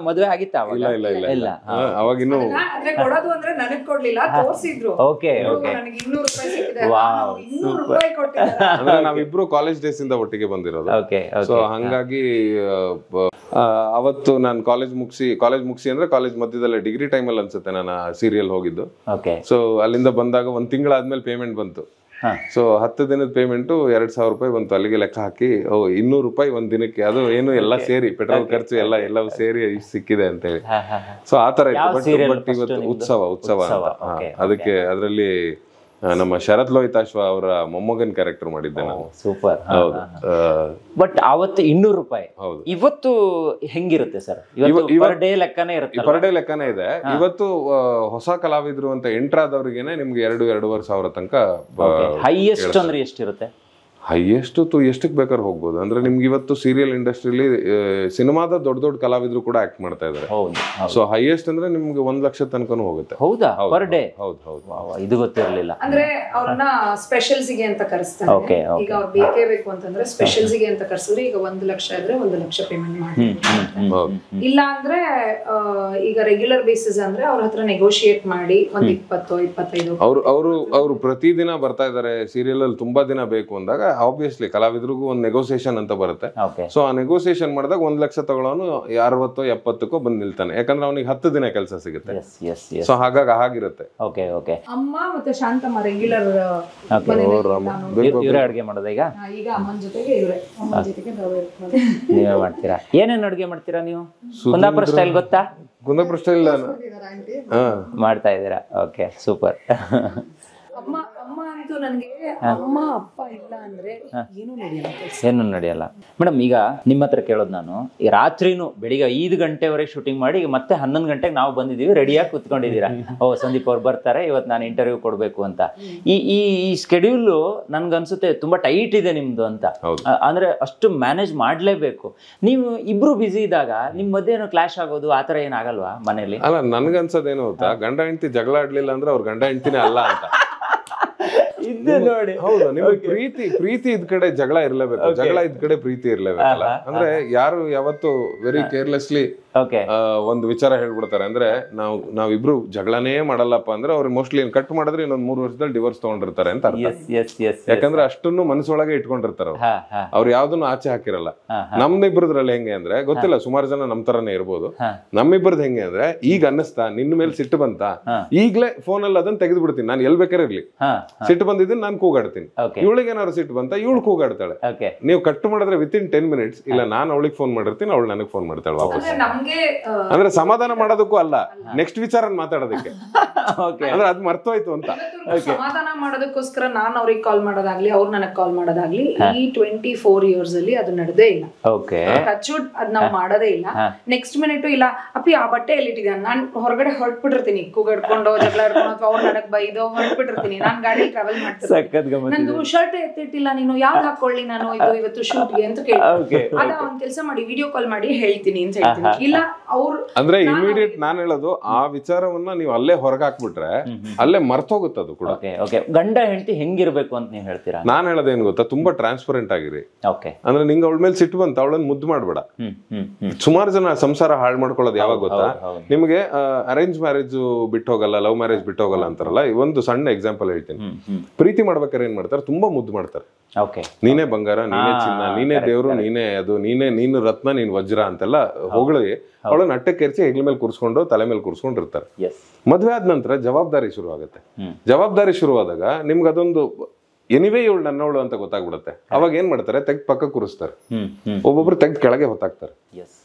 ಮದುವೆ ಆಗಿತ್ತಾ ಅವಾಗ? ಇಲ್ಲ ಇಲ್ಲ ಇಲ್ಲ ಇಲ್ಲ. ಅವಾಗಿನ್ನು ಆದ್ರೆ ಕೊಡೋದು ಅಂದ್ರೆ ನನಗ್ ಕೊಡ್ಲಿಲ್ಲ, ತೋರ್ಸಿದ್ರು. Okay okay. ನನಗೆ 200 ರೂಪಾಯಿ ಸಿಕ್ಕಿದೆ, ವಾವ್, 200 ರೂಪಾಯಿ ಕೊಟ್ಟಿದ್ದಾರೆ. ಅಂದ್ರೆ ನಾವಿಬ್ರು ಕಾಲೇಜ್ ಡೇಸ್ ಇಂದ ಒಟ್ಟಿಗೆ ಬಂದಿರೋದು. ಓಕೆ ಸೊ ಹಂಗಾಗಿ ಅವತ್ತು ನಾನು ಕಾಲೇಜ್ ಮುಗಿಸಿ ಅಂದ್ರೆ ಕಾಲೇಜ್ ಮಧ್ಯದಲ್ಲೇ ಡಿಗ್ರಿ ಟೈಮಲ್ಲಿ ಅನ್ಸುತ್ತೆ ನಾನು ಸೀರಿಯಲ್ ಹೋಗಿದ್ದು. ಓಕೆ. ಸೊ ಅಲ್ಲಿಂದ ಬಂದಾಗ 1 ತಿಂಗಳಾದ್ಮೇಲೆ ಪೇಮೆಂಟ್ ಬಂತು. ಸೊ 10 ದಿನದ ಪೇಮೆಂಟ್ 2,000 ರೂಪಾಯಿ ಬಂತು. ಅಲ್ಲಿಗೆ ಲೆಕ್ಕ ಹಾಕಿ 200 ರೂಪಾಯಿ ಒಂದ್ ದಿನಕ್ಕೆ, ಅದು ಏನು ಎಲ್ಲ ಸೇರಿ ಪೆಟ್ರೋಲ್ ಖರ್ಚು ಎಲ್ಲವೂ ಸೇರಿ ಸಿಕ್ಕಿದೆ ಅಂತ ಹೇಳಿ. ಸೊ ಆತರ ಇತ್ತು. ಬಟ್ ಇವತ್ತು ಉತ್ಸವ ಅಂತ ಅದಕ್ಕೆ ಅದರಲ್ಲಿ ನಮ್ಮ ಶರತ್ ಲೋಹಿತಾಶ್ವ ಅವರ ಮೊಮ್ಮಗನ್ ಕ್ಯಾರೆಕ್ಟರ್ ಮಾಡಿದ್ದೆ ನಾನು. ಸೂಪರ್. ಹೌದು. ಬಟ್ ಅವತ್ತು 200 ರೂಪಾಯಿ. ಹೌದು. ಇವತ್ತು ಹೆಂಗಿರುತ್ತೆ ಸರ್? ಪರ್ ಡೇ ಲೆಕ್ಕನೇ ಇರುತ್ತೆ? ಪರ್ ಡೇ ಲೆಕ್ಕನೇ ಇದೆ. ಇವತ್ತು ಹೊಸ ಕಲಾವಿದ್ರು ಅಂತ ಎಂಟರ್ ಆದವ್ರಿಗೇನೆ ನಿಮ್ಗೆ 2-2.5 ಸಾವಿರ ತನಕ. ಹೈಯೆಸ್ಟ್ ಅಂದ್ರೆ ಎಷ್ಟಿರುತ್ತೆ? ಹೈಯೆಸ್ಟ್ ಎಷ್ಟಕ್ಕೆ ಬೇಕಾದ್ರೆ ಹೋಗ್ಬೋದು. ಅಂದ್ರೆ ನಿಮ್ಗೆ ಇವತ್ತು ಸೀರಿಯಲ್ ಇಂಡಸ್ಟ್ರಿಲಿ ಸಿನಿಮಾದ ದೊಡ್ಡ ಕಲಾವಿದ್ರು ಕೂಡ ಆಕ್ಟ್ ಮಾಡ್ತಾ ಇದಾರೆ. ಸೊ ಹೈಯೆಸ್ಟ್ ಅಂದ್ರೆ ನಿಮ್ಗೆ 1 ಲಕ್ಷ ತನಕನೂ ಹೋಗುತ್ತೆ. ಹೌದಾ? Per day? ಹೌದು. ಇದು ಗೊತ್ತಿರಲಿಲ್ಲ. ಅಂದ್ರೆ ಅವ್ರನ್ನ ಸ್ಪೆಷಲ್ಸ್ ಗೆ ಅಂತ ಕರೆಸ್ತಾರೆ. ಈಗ ಅವ್ರು ಬೇಕೇ ಬೇಕು ಅಂತಂದ್ರೆ ಸ್ಪೆಷಲ್ಸ್ ಗೆ ಅಂತ ಕರ್ಸಿದ್ರೆ ಈಗ 1 ಲಕ್ಷ ಇದ್ರೆ 1 ಲಕ್ಷ ಪೇಮೆಂಟ್ ಮಾಡಿ. ಇಲ್ಲ ಅಂದ್ರೆ ಈಗ ರೆಗ್ಯುಲರ್ ಬೇಸಿಸ್ ಅಂದ್ರೆ ಅವ್ರ ಹತ್ರ ನೆಗೋಶಿಯೇಟ್ ಮಾಡಿ 20-25 ಅವರು ಪ್ರತಿದಿನ ಬರ್ತಾ ಇದಾರೆ. ಸೀರಿಯಲ್ ಅಲ್ಲಿ ತುಂಬಾ ದಿನ ಬೇಕು ಅಂದಾಗ ಆಬ್ವಿಯಸ್ಲಿ ಕಲಾವಿದ್ರಿಗೂ ಒಂದು ನೆಗೋಸಿಯೇಷನ್ ಅಂತ ಬರುತ್ತೆ. ಸೊ ಆ ನೆಗೋಸಿಯೇಷನ್ ಮಾಡಿದಾಗ 1 ಲಕ್ಷ ತಗೊಳ್ಳೋನು 60-70 ಬಂದು ನಿಲ್ತಾನೆ. ಯಾಕಂದ್ರೆ ಅವನಿಗೆ 10 ದಿನ ಕೆಲಸ ಸಿಗುತ್ತೆ. ಸೊ ಹಾಗಾಗಿ ಹಾಗಿರುತ್ತೆ. ಅಮ್ಮ ಮತ್ತೆ ಶಾಂತಮ್ಮ ರೆಗ್ಯುಲರ್ ಇವರೇ ಅಡುಗೆ ಮಾಡೋದು ಈಗ ಅಮ್ಮನ ಜೊತೆಗೆ ಇವರೇ. ಅಮ್ಮನ ಜೊತೆಗೆ ನೀವೇ ಮಾಡ್ತೀರಾ? ಏನೇನು ಅಡುಗೆ ಮಾಡ್ತೀರಾ ನೀವು? ಕುಂದಾಪುರ ಸ್ಟೈಲ್ ಗೊತ್ತಾ? ಕುಂದಾಪುರ ಸ್ಟೈಲ್ ಮಾಡ್ತಾ ಇದ್ದೀರಾ? Okay, super. ಅಮ್ಮ ಅಂತೂ ನನಗೆ ಅಮ್ಮ ಅಪ್ಪ ಇಲ್ಲ ಅಂದ್ರೆ ಏನು ನಡೆಯಲ್ಲ. ಮೇಡಮ್, ಈಗ ನಿಮ್ಮ ಹತ್ರ ಕೇಳೋದು ನಾನು, ಈ ರಾತ್ರಿನೂ ಬೆಳಿಗ್ಗೆ 5 ಗಂಟೆವರೆಗೆ ಶೂಟಿಂಗ್ ಮಾಡಿ ಮತ್ತೆ 11 ಗಂಟೆಗೆ ನಾವು ಬಂದಿದ್ದೀವಿ, ರೆಡಿಯಾಗಿ ಕುತ್ಕೊಂಡಿದ್ದೀರಾ. ಸಂದೀಪ್ ಅವ್ರು ಬರ್ತಾರೆ, ಇವತ್ತು ನಾನು ಇಂಟರ್ವ್ಯೂ ಕೊಡಬೇಕು ಅಂತ. ಈ ಸ್ಕೆಡ್ಯೂಲು ನನ್ಗನ್ಸುತ್ತೆ ತುಂಬಾ ಟೈಟ್ ಇದೆ ನಿಮ್ದು ಅಂತ. ಅಂದ್ರೆ ಅಷ್ಟು ಮ್ಯಾನೇಜ್ ಮಾಡ್ಲೇಬೇಕು. ನೀವು ಇಬ್ರು ಬಿಸಿ ಇದ್ದಾಗ ನಿಮ್ ಮಧ್ಯೆ ಏನೋ ಕ್ಲಾಶ್ ಆಗೋದು ಆತರ ಏನಾಗಲ್ವಾ ಮನೇಲಿ? ಅಲ್ಲ, ನನ್ಗನ್ಸೋದೇನು ಗೊತ್ತಾ, ಗಂಡ ಹೆಂಡತಿ ಜಗಳ ಆಡ್ಲಿಲ್ಲ ಅಂದ್ರೆ ಅವ್ರ ಗಂಡ ಹೆಂಡತಿನೇ ಅಲ್ಲ ಅಂತ. ನೋಡಿ, ಹೌದು, ನಿಮ್ಗೆ ಪ್ರೀತಿ ಇದ್ ಕಡೆ ಜಗಳ ಇರ್ಲೇಬೇಕು, ಜಗಳ ಇದ್ ಕಡೆ ಪ್ರೀತಿ ಇರ್ಲೇಬೇಕಲ್ಲ. ಅಂದ್ರೆ ಯಾರು ಯಾವತ್ತು ವೆರಿ ಕೇರ್ಲೆಸ್ಲಿ ಒಂದು ವಿಚಾರ ಹೇಳ್ಬಿಡ್ತಾರೆ. ಅಂದ್ರೆ ನಾವಿಬ್ರು ಜಗಳನೇ ಮಾಡಲ್ಲಪ್ಪ ಅಂದ್ರೆ ಅವ್ರು ಮೋಸ್ಟ್ಲಿ ಕಟ್ ಮಾಡಿದ್ರೆ ಇನ್ನೊಂದ್ 3 ವರ್ಷದಲ್ಲಿ ಡಿವೋರ್ಸ್ ತಗೊಂಡಿರ್ತಾರೆ ಅಂತ ಅರ್ಥ. ಯಾಕಂದ್ರೆ ಅಷ್ಟನ್ನು ಮನಸ್ಸೊಳಗೆ ಇಟ್ಕೊಂಡಿರ್ತಾರ ಅವ್ರು ಯಾವ್ದನ್ನು ಆಚೆ ಹಾಕಿರಲ್ಲ. ನಮ್ಮಿಬ್ರದ್ರಲ್ಲಿ ಹೆಂಗೆ ಅಂದ್ರೆ ಗೊತ್ತಿಲ್ಲ, ಸುಮಾರು ಜನ ನಮ್ ತರನೇ ಇರ್ಬೋದು. ನಮ್ಮಿಬ್ರದ್ ಹೆಂಗೆ ಅಂದ್ರೆ ಈಗ ಅನ್ನಿಸ್ತಾ ನಿನ್ನ ಮೇಲೆ ಸಿಟ್ಟು ಬಂತ, ಈಗ್ಲೇ ಫೋನಲ್ಲಿ ಅದನ್ನ ತೆಗೆದು ಬಿಡ್ತೀನಿ. ನಾನು ಎಲ್ ಬೇಕಾದ್ರೆ ಇರ್ಲಿ, ಸಿಟ್ಟು ಬಂದಿದ್ದೀನಿ ನಾನು ಕೂಗಾಡ್ತೀನಿ. ಇವಳಿಗೆ ಏನಾದ್ರು ಸಿಟ್ಟು ಬಂತ ಇವಳು ಕೂಗಾಡ್ತಾಳೆ. ನೀವು ಕಟ್ ಮಾಡಿದ್ರೆ ವಿತಿನ್ 10 minutes ಇಲ್ಲ, ನಾನು ಅವಳಿಗೆ ಫೋನ್ ಮಾಡಿರ್ತೀನಿ, ಅವಳು ನನಗೆ ಫೋನ್ ಮಾಡ್ತಾಳೆ ವಾಪಸ್. ಅಂದ್ರೆ ಸಮಾಧಾನ ಮಾಡೋದಕ್ಕೂ ಅಲ್ಲ, ನೆಕ್ಸ್ಟ್ ವಿಚಾರ ಮಾತಾಡೋದಕ್ಕೆ. ಅಂದ್ರೆ ಅದು ಮರ್ತೋಯ್ತು ಅಂತ. ಸಮಾಧಾನ ಮಾಡೋದಕ್ಕೋಸ್ಕರ ನಾನು ಅವ್ರಿಗೆ ಕಾಲ್ ಮಾಡೋದಾಗ್ಲಿ, ಅವ್ರು ನನಗ್ ಕಾಲ್ ಮಾಡೋದಾಗ್ಲಿ, ಈ 24 years ಅಲ್ಲಿ ಅದು ನಡೆದೇ ಇಲ್ಲ. ಟಚ್ವುಡ್ ಅದ್ ನಾವ್ ಮಾಡೋದೇ ಇಲ್ಲ. ನೆಕ್ಸ್ಟ್ ಮಿನಿಟ್ ಇಲ್ಲ, ಅಪ್ಪಿ ಆ ಬಟ್ಟೆ ಎಲ್ಲಿಟ್ಟಿದ್ದಾನೆ, ನಾನ್ ಹೊರಗಡೆ ಹೊರಟ್ಬಿಟ್ಟಿರ್ತೀನಿ, ಕೂಗಾಡ್ಕೊಂಡು ಜಗಳ ಆಡ್ಕೊಂಡು ಅಥವಾ ಅವ್ರು ನನಗ್ ಬೈದು ಹೊರಟ್ಬಿಟ್ಟಿರ್ತೀನಿ. ನಾನ್ ಗಾಡಿ ಟ್ರಾವೆಲ್ ಮಾಡ್ತೀನಿ, ನಂದು ಶರ್ಟ್ ಎತ್ತಿಟ್ಟಿಲ್ಲ, ನೀನು ಯಾವ್ದು ಹಾಕೊಳ್ಳಿ ನಾನು ಇವತ್ತು ಶೂಟ್ಗೆ ಅಂತ ಕೇಳಿ, ಅದ ಒಂದ್ ಕೆಲಸ ಮಾಡಿ ವಿಡಿಯೋ ಕಾಲ್ ಮಾಡಿ ಹೇಳ್ತೀನಿ ಅಂತ ಹೇಳ್ತೀನಿ. ಇಲ್ಲ ಅವ್ರು ಅಂದ್ರೆ ಇಮಿಡಿಯೇಟ್ ನಾನು ಹೇಳೋದು ಆ ವಿಚಾರವನ್ನ ನೀವು ಅಲ್ಲೇ ಹೊರಗೆ ಹಾಕ್ಬಿಟ್ರೆ ಅಲ್ಲೇ ಮರ್ತೋಗುತ್ತೆ ಅದು ಕೂಡ. ಗಂಡ ಹೆಂಡತಿ ಹೆಂಗಿರ್ಬೇಕು ಅಂತ ನೀವು ಹೇಳ್ತೀರಾ? ನಾನ್ ಹೇಳೋದೇನ್ ಗೊತ್ತಾ, ತುಂಬಾ ಟ್ರಾನ್ಸ್ಪರೆಂಟ್ ಆಗಿರಿ. ಅಂದ್ರೆ ನಿಂಗೆ ಅವಳ ಮೇಲೆ ಸಿಟ್ಟು ಬಂತ ಅವಳನ್ನ ಮುದ್ದು ಮಾಡ್ಬೇಡ. ಸುಮಾರು ಜನ ಸಂಸಾರ ಹಾಳು ಮಾಡ್ಕೊಳ್ಳೋದು ಯಾವಾಗ ಗೊತ್ತಾ, ನಿಮ್ಗೆ ಅರೇಂಜ್ ಮ್ಯಾರೇಜ್ ಬಿಟ್ಟು ಹೋಗಲ್ಲ, ಲವ್ ಮ್ಯಾರೇಜ್ ಬಿಟ್ಟು ಹೋಗಲ್ಲ ಅಂತಾರಲ್ಲ. ಒಂದು ಸಣ್ಣ ಎಕ್ಸಾಂಪಲ್ ಹೇಳ್ತೀನಿ. ಪ್ರೀತಿ ಮಾಡ್ಬೇಕಾದ್ರೆ ಏನ್ ಮಾಡ್ತಾರೆ, ತುಂಬಾ ಮುದ್ದು ಮಾಡ್ತಾರೆ. ನೀನೇ ಬಂಗಾರ, ನೀನೇ ಚಿನ್ನ, ನೀನೇ ದೇವ್ರು, ನೀನೇ ಅದು, ನೀನು ರತ್ನ, ನೀನ್ ವಜ್ರ ಅಂತೆಲ್ಲ ಹೊಗಳಿ ಅವಳನ್ನ ಅಟ್ಟಕ್ಕೇರ್ಸಿ ಹೆಗ್ಲ ಮೇಲೆ ಕೂರ್ಸ್ಕೊಂಡು ತಲೆ ಮೇಲೆ ಕೂರ್ಸ್ಕೊಂಡಿರ್ತಾರೆ. ಮದ್ವೆ ಆದ ನಂತರ ಜವಾಬ್ದಾರಿ ಶುರು ಆಗುತ್ತೆ. ಜವಾಬ್ದಾರಿ ಶುರುವಾದಾಗ ನಿಮ್ಗೆ ಅದೊಂದು ಎನಿವೇ ಇವಳು ನನ್ನವಳು ಅಂತ ಗೊತ್ತಾಗ್ಬಿಡುತ್ತೆ. ಅವಾಗ ಏನ್ ಮಾಡ್ತಾರೆ, ತೆಗ್ದು ಪಕ್ಕ ಕೂರಿಸ್ತಾರೆ, ಒಬ್ಬೊಬ್ರು ತೆಗ್ದು ಕೆಳಗೆ ಹೊತ್ತಾಕ್ತಾರೆ.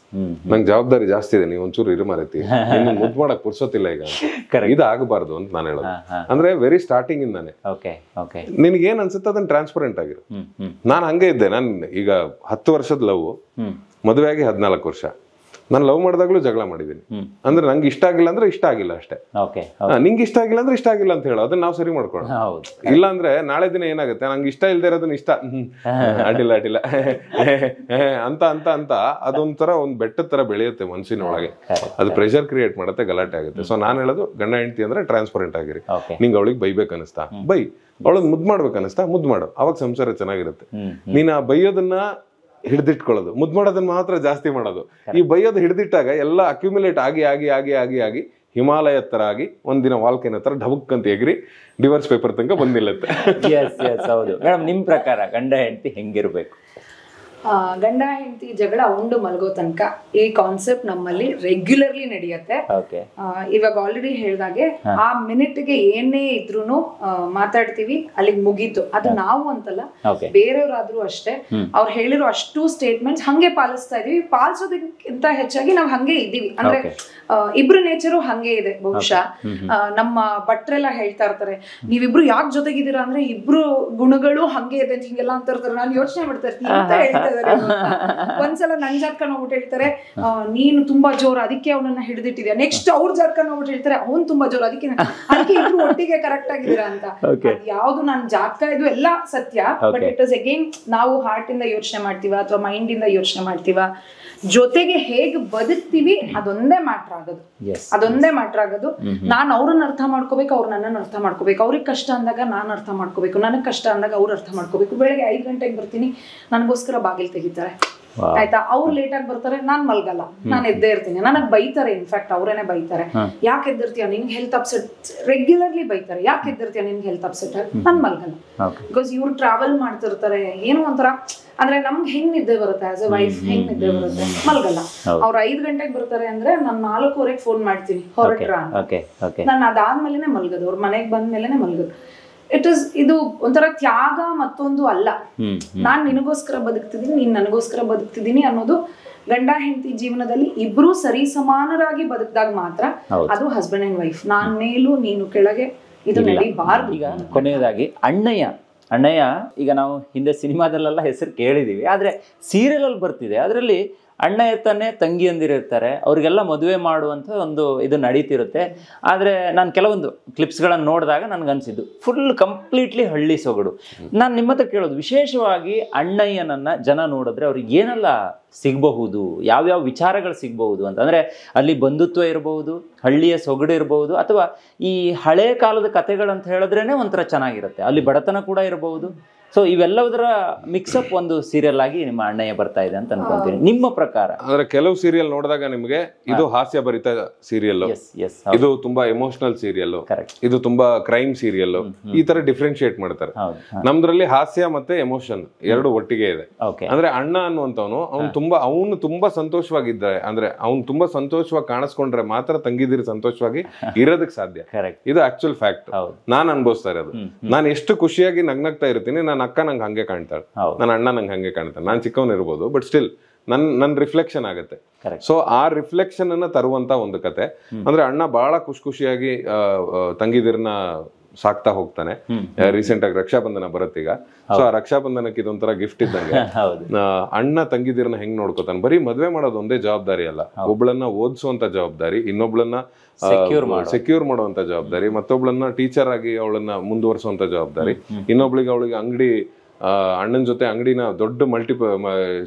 ನಂಗೆ ಜವಾಬ್ದಾರಿ ಜಾಸ್ತಿ ಇದೆ, ನೀವು ಒಂಚೂರು ಇರು ಮಾರೈತಿ, ನಿನ್ನ ಮುದ್ದು ಮಾಡಕ್ ಪುರ್ಸೋತಿಲ್ಲ ಈಗ, ಇದು ಆಗಬಾರ್ದು ಅಂತ ನಾನು ಹೇಳೋದು. ಅಂದ್ರೆ ವೆರಿ ಸ್ಟಾರ್ಟಿಂಗ್ ಇಂದಾನೆ ನಿನ್ಗೆ ಏನ್ ಅನ್ಸುತ್ತೆ ಅದನ್ನ ಟ್ರಾನ್ಸ್ಪರೆಂಟ್ ಆಗಿರು. ನಾನ್ ಹಂಗೆ ಇದ್ದೆ. ನಾನ್ ಈಗ 10 ವರ್ಷದ ಲವ್, ಮದುವೆ ಆಗಿ 14 ವರ್ಷ. ನಾನು ಲವ್ ಮಾಡಿದಾಗ್ಲೂ ಜಗಳ ಮಾಡಿದೀನಿ. ಅಂದ್ರೆ ನಂಗೆ ಇಷ್ಟ ಆಗಿಲ್ಲ ಅಂದ್ರೆ ಇಷ್ಟ ಆಗಿಲ್ಲ ಅಷ್ಟೇ. ನಿಂಗೆ ಇಷ್ಟ ಆಗಿಲ್ಲ ಅಂದ್ರೆ ಇಷ್ಟ ಆಗಿಲ್ಲ ಅಂತ ಹೇಳೋ, ಅದನ್ನ ನಾವು ಸರಿ ಮಾಡ್ಕೊಳ್ಳೋಣ. ಇಲ್ಲ ಅಂದ್ರೆ ನಾಳೆ ದಿನ ಏನಾಗುತ್ತೆ, ನಂಗೆ ಇಷ್ಟ ಇಲ್ದೇ ಇರೋದನ್ನ ಇಷ್ಟ ಅಡ್ಡಿಲ್ಲ ಅಂತ ಅಂತ ಅಂತ ಅದೊಂಥರ ಒಂದ್ ಬೆಟ್ಟದ ತರ ಬೆಳೆಯುತ್ತೆ ಮನ್ಸಿನ ಒಳಗೆ. ಅದು ಪ್ರೆಷರ್ ಕ್ರಿಯೇಟ್ ಮಾಡುತ್ತೆ, ಗಲಾಟೆ ಆಗುತ್ತೆ. ಸೊ ನಾನು ಹೇಳೋದು, ಗಂಡ ಹೆಂಡತಿ ಅಂದ್ರೆ ಟ್ರಾನ್ಸ್ಪರೆಂಟ್ ಆಗಿರಿ. ನಿಂಗೆ ಅವಳಿಗೆ ಬೈಬೇಕು ಅನಿಸ್ತಾ ಬೈ, ಅವಳನ್ನ ಮುದ್ದು ಮಾಡ್ಬೇಕು ಅನಿಸ್ತಾ ಮುದ್ದು ಮಾಡು, ಅವಾಗ ಸಂಸಾರ ಚೆನ್ನಾಗಿರುತ್ತೆ. ನೀನ್ ಆ ಬೈಯೋದನ್ನ ಹಿಡ್ದಿಟ್ಕೊಳ್ಳೋದು, ಮುದ್ದು ಮಾಡೋದನ್ನ ಮಾತ್ರ ಜಾಸ್ತಿ ಮಾಡೋದು. ಈ ಬೈಯೋದು ಹಿಡ್ದಿಟ್ಟಾಗ ಎಲ್ಲ ಅಕ್ಯುಮುಲೇಟ್ ಆಗಿ ಆಗಿ ಆಗಿ ಆಗಿ ಆಗಿ ಹಿಮಾಲಯ ತರ ಆಗಿ ಒಂದಿನ ವಾಲ್ಕೇನೋ ತರ ಢಬಕ್ ಅಂತ ಎಗ್ರಿ ಡಿವೋರ್ಸ್ ಪೇಪರ್ ತನಕ ಬಂದ್ ನಿಲ್ಲುತ್ತೆ. ಹೌದು ಮೇಡಮ್, ನಿಮ್ ಪ್ರಕಾರ ಗಂಡ ಹೆಂಡತಿ ಹೆಂಗಿರ್ಬೇಕು? ಗಂಡ ಹೆಂಡತಿ ಜಗಳ ಉಂಡು ಮಲಗೋ ತನಕ ಈ ಕಾನ್ಸೆಪ್ಟ್ ನಮ್ಮಲ್ಲಿ ರೆಗ್ಯುಲರ್ಲಿ ನಡೆಯುತ್ತೆ. ಇವಾಗ ಆಲ್ರೆಡಿ ಹೇಳ್ದಾಗೆ ಆ ಮಿನಿಟ್ಗೆ ಏನೇ ಇದ್ರೂನು ಮಾತಾಡ್ತೀವಿ, ಅಲ್ಲಿಗೆ ಮುಗೀತು. ಅದು ನಾವು ಅಂತಲ್ಲ, ಬೇರೆಯವ್ರಾದ್ರೂ ಅಷ್ಟೇ. ಅವ್ರು ಹೇಳಿರೋ ಅಷ್ಟು ಸ್ಟೇಟ್ಮೆಂಟ್ಸ್ ಹಂಗೆ ಪಾಲಿಸ್ತಾ ಇದೀವಿ. ಪಾಲಿಸೋದಕ್ಕಿಂತ ಹೆಚ್ಚಾಗಿ ನಾವ್ ಹಂಗೆ ಇದ್ದೀವಿ. ಅಂದ್ರೆ ಇಬ್ರು ನೇಚರು ಹಂಗೆ ಇದೆ ಬಹುಶಃ. ನಮ್ಮ ಭಟ್ರೆಲ್ಲ ಹೇಳ್ತಾ ಇರ್ತಾರೆ, ನೀವಿಬ್ರು ಯಾಕೆ ಜೊತೆಗಿದ್ದೀರಾ ಅಂದ್ರೆ ಇಬ್ರು ಗುಣಗಳು ಹಂಗೆ ಇದೆ ಅಂತ ಹಿಂಗೆಲ್ಲ ಅಂತ ಇರ್ತಾರೆ. ನಾನು ಯೋಚನೆ ಮಾಡ್ತಾ ಇರ್ತೀನಿ ಅಂತ ಹೇಳ್ತಾ ಇದಾರೆ. ಒಂದ್ಸಲ ನನ್ ಜಾತ್ಕನ್ ಹೋಗ್ಬಿಟ್ಟು ಹೇಳ್ತಾರೆ, ನೀನು ತುಂಬಾ ಜೋರು ಅದಕ್ಕೆ ಅವನನ್ನ ಹಿಡಿದಿಟ್ಟಿದ್ಯಾ. ನೆಕ್ಸ್ಟ್ ಅವ್ರ ಜಾತ್ಕನ್ ಹೋಗ್ಬಿಟ್ಟು ಹೇಳ್ತಾರೆ, ಅವ್ನು ತುಂಬಾ ಜೋರು ಅದಕ್ಕೆ ಇಬ್ರು ಒಟ್ಟಿಗೆ ಕರೆಕ್ಟ್ ಆಗಿದ್ದೀರಾ ಅಂತ. ಯಾವ್ದು ನನ್ ಜಾತಕ ಇದು ಎಲ್ಲ ಸತ್ಯ, ಬಟ್ ಇಟ್ ಇಸ್ ಅಗೇನ್ ನಾವು ಹಾರ್ಟ್ ಇಂದ ಯೋಚನೆ ಮಾಡ್ತೀವ ಅಥವಾ ಮೈಂಡ್ ಇಂದ ಯೋಚನೆ ಮಾಡ್ತೀವ. ಜೊತೆಗೆ ಹೇಗ್ ಬದುಕ್ತಿವಿ ಅದೊಂದೇ ಮ್ಯಾಟ್ರ್ ಆಗೋದು. ಅದೊಂದೇ ಮ್ಯಾಟ್ರ್ ಆಗೋದು. ನಾನ್ ಅವ್ರನ್ನ ಅರ್ಥ ಮಾಡ್ಕೋಬೇಕು, ಅವ್ರು ನನ್ನನ್ನು ಅರ್ಥ ಮಾಡ್ಕೋಬೇಕು. ಅವ್ರಿಗೆ ಕಷ್ಟ ಅಂದಾಗ ನಾನ್ ಅರ್ಥ ಮಾಡ್ಕೋಬೇಕು, ನನಗ್ ಕಷ್ಟ ಅಂದಾಗ ಅವ್ರು ಅರ್ಥ ಮಾಡ್ಕೋಬೇಕು. ಬೆಳಗ್ಗೆ 5 ಗಂಟೆಗೆ ಬರ್ತೀನಿ, ನನಗೋಸ್ಕರ ಬಾಗಿಲು ತೆಗಿತಾರೆ, ಆಯ್ತಾ. ಅವ್ರು ಲೇಟ್ ಆಗಿ ಬರ್ತಾರೆ, ನಾನ್ ಮಲ್ಗಲ್ಲ, ನಾನ್ ಎದ್ದೇ ಇರ್ತೀನಿ. ನನಗ್ ಬೈತಾರೆ, ಇನ್ಫ್ಯಾಕ್ಟ್ ಅವ್ರೇನೆ ಬೈತಾರೆ, ಯಾಕೆ ಎದ್ದಿರ್ತೀಯ, ನಿನ್ಗೆ ಹೆಲ್ತ್ ಅಪ್ಸೆಟ್. ರೆಗ್ಯುಲರ್ಲಿ ಬೈತಾರೆ, ಯಾಕೆ ಎದ್ದಿರ್ತೀಯ, ನಿನ್ಗೆ ಹೆಲ್ತ್ ಅಪ್ಸೆಟ್. ನಾನ್ ಮಲ್ಗಲ್ಲ, ಬಿಕಾಸ್ ಇವ್ರು ಟ್ರಾವೆಲ್ ಮಾಡ್ತಿರ್ತಾರೆ. ಏನೋ ಒಂಥರ ಅಂದ್ರೆ ನಮ್ಗೆ ಹೆಂಗ್ ನಿದ್ದೆ ಬರುತ್ತೆ ಆಸ್ ಎ ವೈಫ್, ಹೆಂಗ್ ನಿದ್ದೆ ಬರುತ್ತೆ, ಮಲ್ಗಲ್ಲ. ಅವ್ರು 5 ಗಂಟೆಗೆ ಬರ್ತಾರೆ ಅಂದ್ರೆ ನಾನ್ 4:15 ಫೋನ್ ಮಾಡ್ತೀನಿ, ಹೊರಟ್ರ. ನಾನು ಅದಾದ್ಮೇಲೆ ಮಲ್ಗದು, ಅವ್ರ ಮನೆಗ್ ಬಂದ್ಮೇಲೆ ಮಲ್ಗದು. ಇದು ಒಂಥರ ತ್ಯಾಗ ಮತ್ತೊಂದು ಅಲ್ಲ. ನಾನ್ ನಿನಗೋಸ್ಕರ ಬದುಕ್ತಿದ್ದೀನಿ, ನೀನ್ ನನಗೋಸ್ಕರ ಬದುಕ್ತಿದ್ದೀನಿ ಅನ್ನೋದು ಗಂಡ ಹೆಂಡತಿ ಜೀವನದಲ್ಲಿ ಇಬ್ರು ಸರಿ ಸಮಾನರಾಗಿ ಬದುಕಿದಾಗ ಮಾತ್ರ ಅದು ಹಸ್ಬೆಂಡ್ ಅಂಡ್ ವೈಫ್. ನಾನ್ ಮೇಲೂ ನೀನು ಕೆಳಗೆ, ಇದು ನಡಿಬಾರ್ದು. ಈಗ ಕೊನೆಯದಾಗಿ ಅಣ್ಣಯ್ಯ ಈಗ ನಾವು ಹಿಂದೆ ಸಿನಿಮಾದಲ್ಲೆಲ್ಲ ಹೆಸರು ಕೇಳಿದೀವಿ, ಆದ್ರೆ ಸೀರಿಯಲ್ ಅಲ್ಲಿ ಬರ್ತಿದೆ. ಅದರಲ್ಲಿ ಅಣ್ಣ ಇರ್ತಾನೆ, ತಂಗಿಯಂದಿರಿರ್ತಾರೆ, ಅವ್ರಿಗೆಲ್ಲ ಮದುವೆ ಮಾಡುವಂಥ ಒಂದು ಇದು ನಡೀತಿರುತ್ತೆ. ಆದರೆ ನಾನು ಕೆಲವೊಂದು ಕ್ಲಿಪ್ಸ್ಗಳನ್ನು ನೋಡಿದಾಗ ನನಗನ್ಸಿದ್ದು ಫುಲ್ ಕಂಪ್ಲೀಟ್ಲಿ ಹಳ್ಳಿ ಸೊಗಡು. ನಾನು ನಿಮ್ಮ ಹತ್ರ ಕೇಳೋದು, ವಿಶೇಷವಾಗಿ ಅಣ್ಣಯ್ಯನನ್ನು ಜನ ನೋಡಿದ್ರೆ ಅವ್ರಿಗೆ ಏನೆಲ್ಲ ಸಿಗಬಹುದು, ಯಾವ್ಯಾವ ವಿಚಾರಗಳು ಸಿಗಬಹುದು ಅಂತ. ಅಂದರೆ ಅಲ್ಲಿ ಬಂಧುತ್ವ ಇರಬಹುದು, ಹಳ್ಳಿಯ ಸೊಗಡು ಇರಬಹುದು, ಅಥವಾ ಈ ಹಳೆ ಕಾಲದ ಕಥೆಗಳಂತ ಹೇಳಿದ್ರೇ ಒಂಥರ ಚೆನ್ನಾಗಿರುತ್ತೆ. ಅಲ್ಲಿ ಬಡತನ ಕೂಡ ಇರಬಹುದು. ಸೊ ಇವೆಲ್ಲದರ ಮಿಕ್ಸಪ್ ಒಂದು ಸೀರಿಯಲ್ ಆಗಿ ನಿಮ್ಮ ಅಣ್ಣಯ್ಯ ಬರ್ತಾ ಇದೆ ಅಂತ ಅನ್ಕೊಂತೀನಿ. ನಿಮ್ಮ ಪ್ರಕಾರ ಅಂದ್ರೆ ಕೆಲವು ಸೀರಿಯಲ್ ನೋಡಿದಾಗ ನಿಮ್ಗೆ ಇದು ಹಾಸ್ಯ ಭರಿತ ಸೀರಿಯಲ್, ಇದು ತುಂಬಾ ಎಮೋಷನಲ್ ಸೀರಿಯಲ್, ಇದು ತುಂಬಾ ಕ್ರೈಮ್ ಸೀರಿಯಲ್, ಈ ತರ ಡಿಫ್ರೆನ್ಶಿಯೇಟ್ ಮಾಡ್ತಾರೆ. ನಮ್ದ್ರಲ್ಲಿ ಹಾಸ್ಯ ಮತ್ತೆ ಎಮೋಷನ್ ಎರಡು ಒಟ್ಟಿಗೆ ಇದೆ. ಅಂದ್ರೆ ಅಣ್ಣ ಅನ್ನುವಂತವನು ಅವನು ತುಂಬಾ ಸಂತೋಷವಾಗಿದ್ದಾರೆ, ಅಂದ್ರೆ ಅವ್ನು ತುಂಬಾ ಸಂತೋಷವಾಗಿ ಕಾಣಿಸ್ಕೊಂಡ್ರೆ ಮಾತ್ರ ತಂಗಿದಿರಿ ಸಂತೋಷವಾಗಿ ಇರೋದಕ್ಕೆ ಸಾಧ್ಯ. ಇದು ಆಕ್ಚುಯಲ್ ಫ್ಯಾಕ್ಟ್. ನಾನ್ ಅನ್ಭವಿಸ್ತಾ ಇರೋದು. ನಾನು ಎಷ್ಟು ಖುಷಿಯಾಗಿ ನಗ್ನಗ್ತಾ ಇರ್ತೀನಿ, ನನ್ನ ಅಕ್ಕ ನಂಗೆ ಹಂಗೆ ಕಾಣ್ತಾಳೆ, ನನ್ನ ಅಣ್ಣ ನಂಗೆ ಹಂಗೆ ಕಾಣ್ತಾನೆ. ನಾನು ಚಿಕ್ಕವನ್ ಇರ್ಬೋದು, ಬಟ್ ಸ್ಟಿಲ್ ನನ್ ರಿಫ್ಲೆಕ್ಷನ್ ಆಗುತ್ತೆ. ಸೊ ಆ ರಿಫ್ಲೆಕ್ಷನ್ ಅನ್ನ ತರುವಂತ ಒಂದು ಕತೆ. ಅಂದ್ರೆ ಅಣ್ಣ ಬಹಳ ಖುಷಿಯಾಗಿ ತಂಗಿದಿರ್ನ ಸಾಕ್ತಾ ಹೋಗ್ತಾನೆ. ರೀಸೆಂಟ್ ಆಗಿ ರಕ್ಷಾಬಂಧನ ಬರುತ್ತೀಗ. ಸೊ ಆ ರಕ್ಷಾಬಂಧನಕ್ಕೆ ಇದೊಂಥರ ಗಿಫ್ಟ್ ಇದ್ದಂಗೆ. ಅಣ್ಣ ತಂಗಿದಿರ್ನ ಹೆಂಗ್ ನೋಡ್ಕೋತಾನೆ. ಬರೀ ಮದ್ವೆ ಮಾಡೋದು ಒಂದೇ ಜವಾಬ್ದಾರಿ ಅಲ್ಲ, ಒಬ್ಳನ್ನ ಓದಿಸುವಂತ ಜವಾಬ್ದಾರಿ, ಇನ್ನೊಬ್ಳನ್ನ ಸೆಕ್ಯೂರ್ ಮಾಡುವಂತ ಜವಾಬ್ದಾರಿ, ಮತ್ತೊಬ್ಳನ್ನ ಟೀಚರ್ ಆಗಿ ಅವಳನ್ನ ಮುಂದುವರಿಸುವಂತ ಜವಾಬ್ದಾರಿ, ಇನ್ನೊಬ್ಳಿಗೆ ಅವಳಿಗೆ ಅಂಗಡಿ ಅಣ್ಣನ ಜೊತೆ ಅಂಗಡಿನ ದೊಡ್ಡ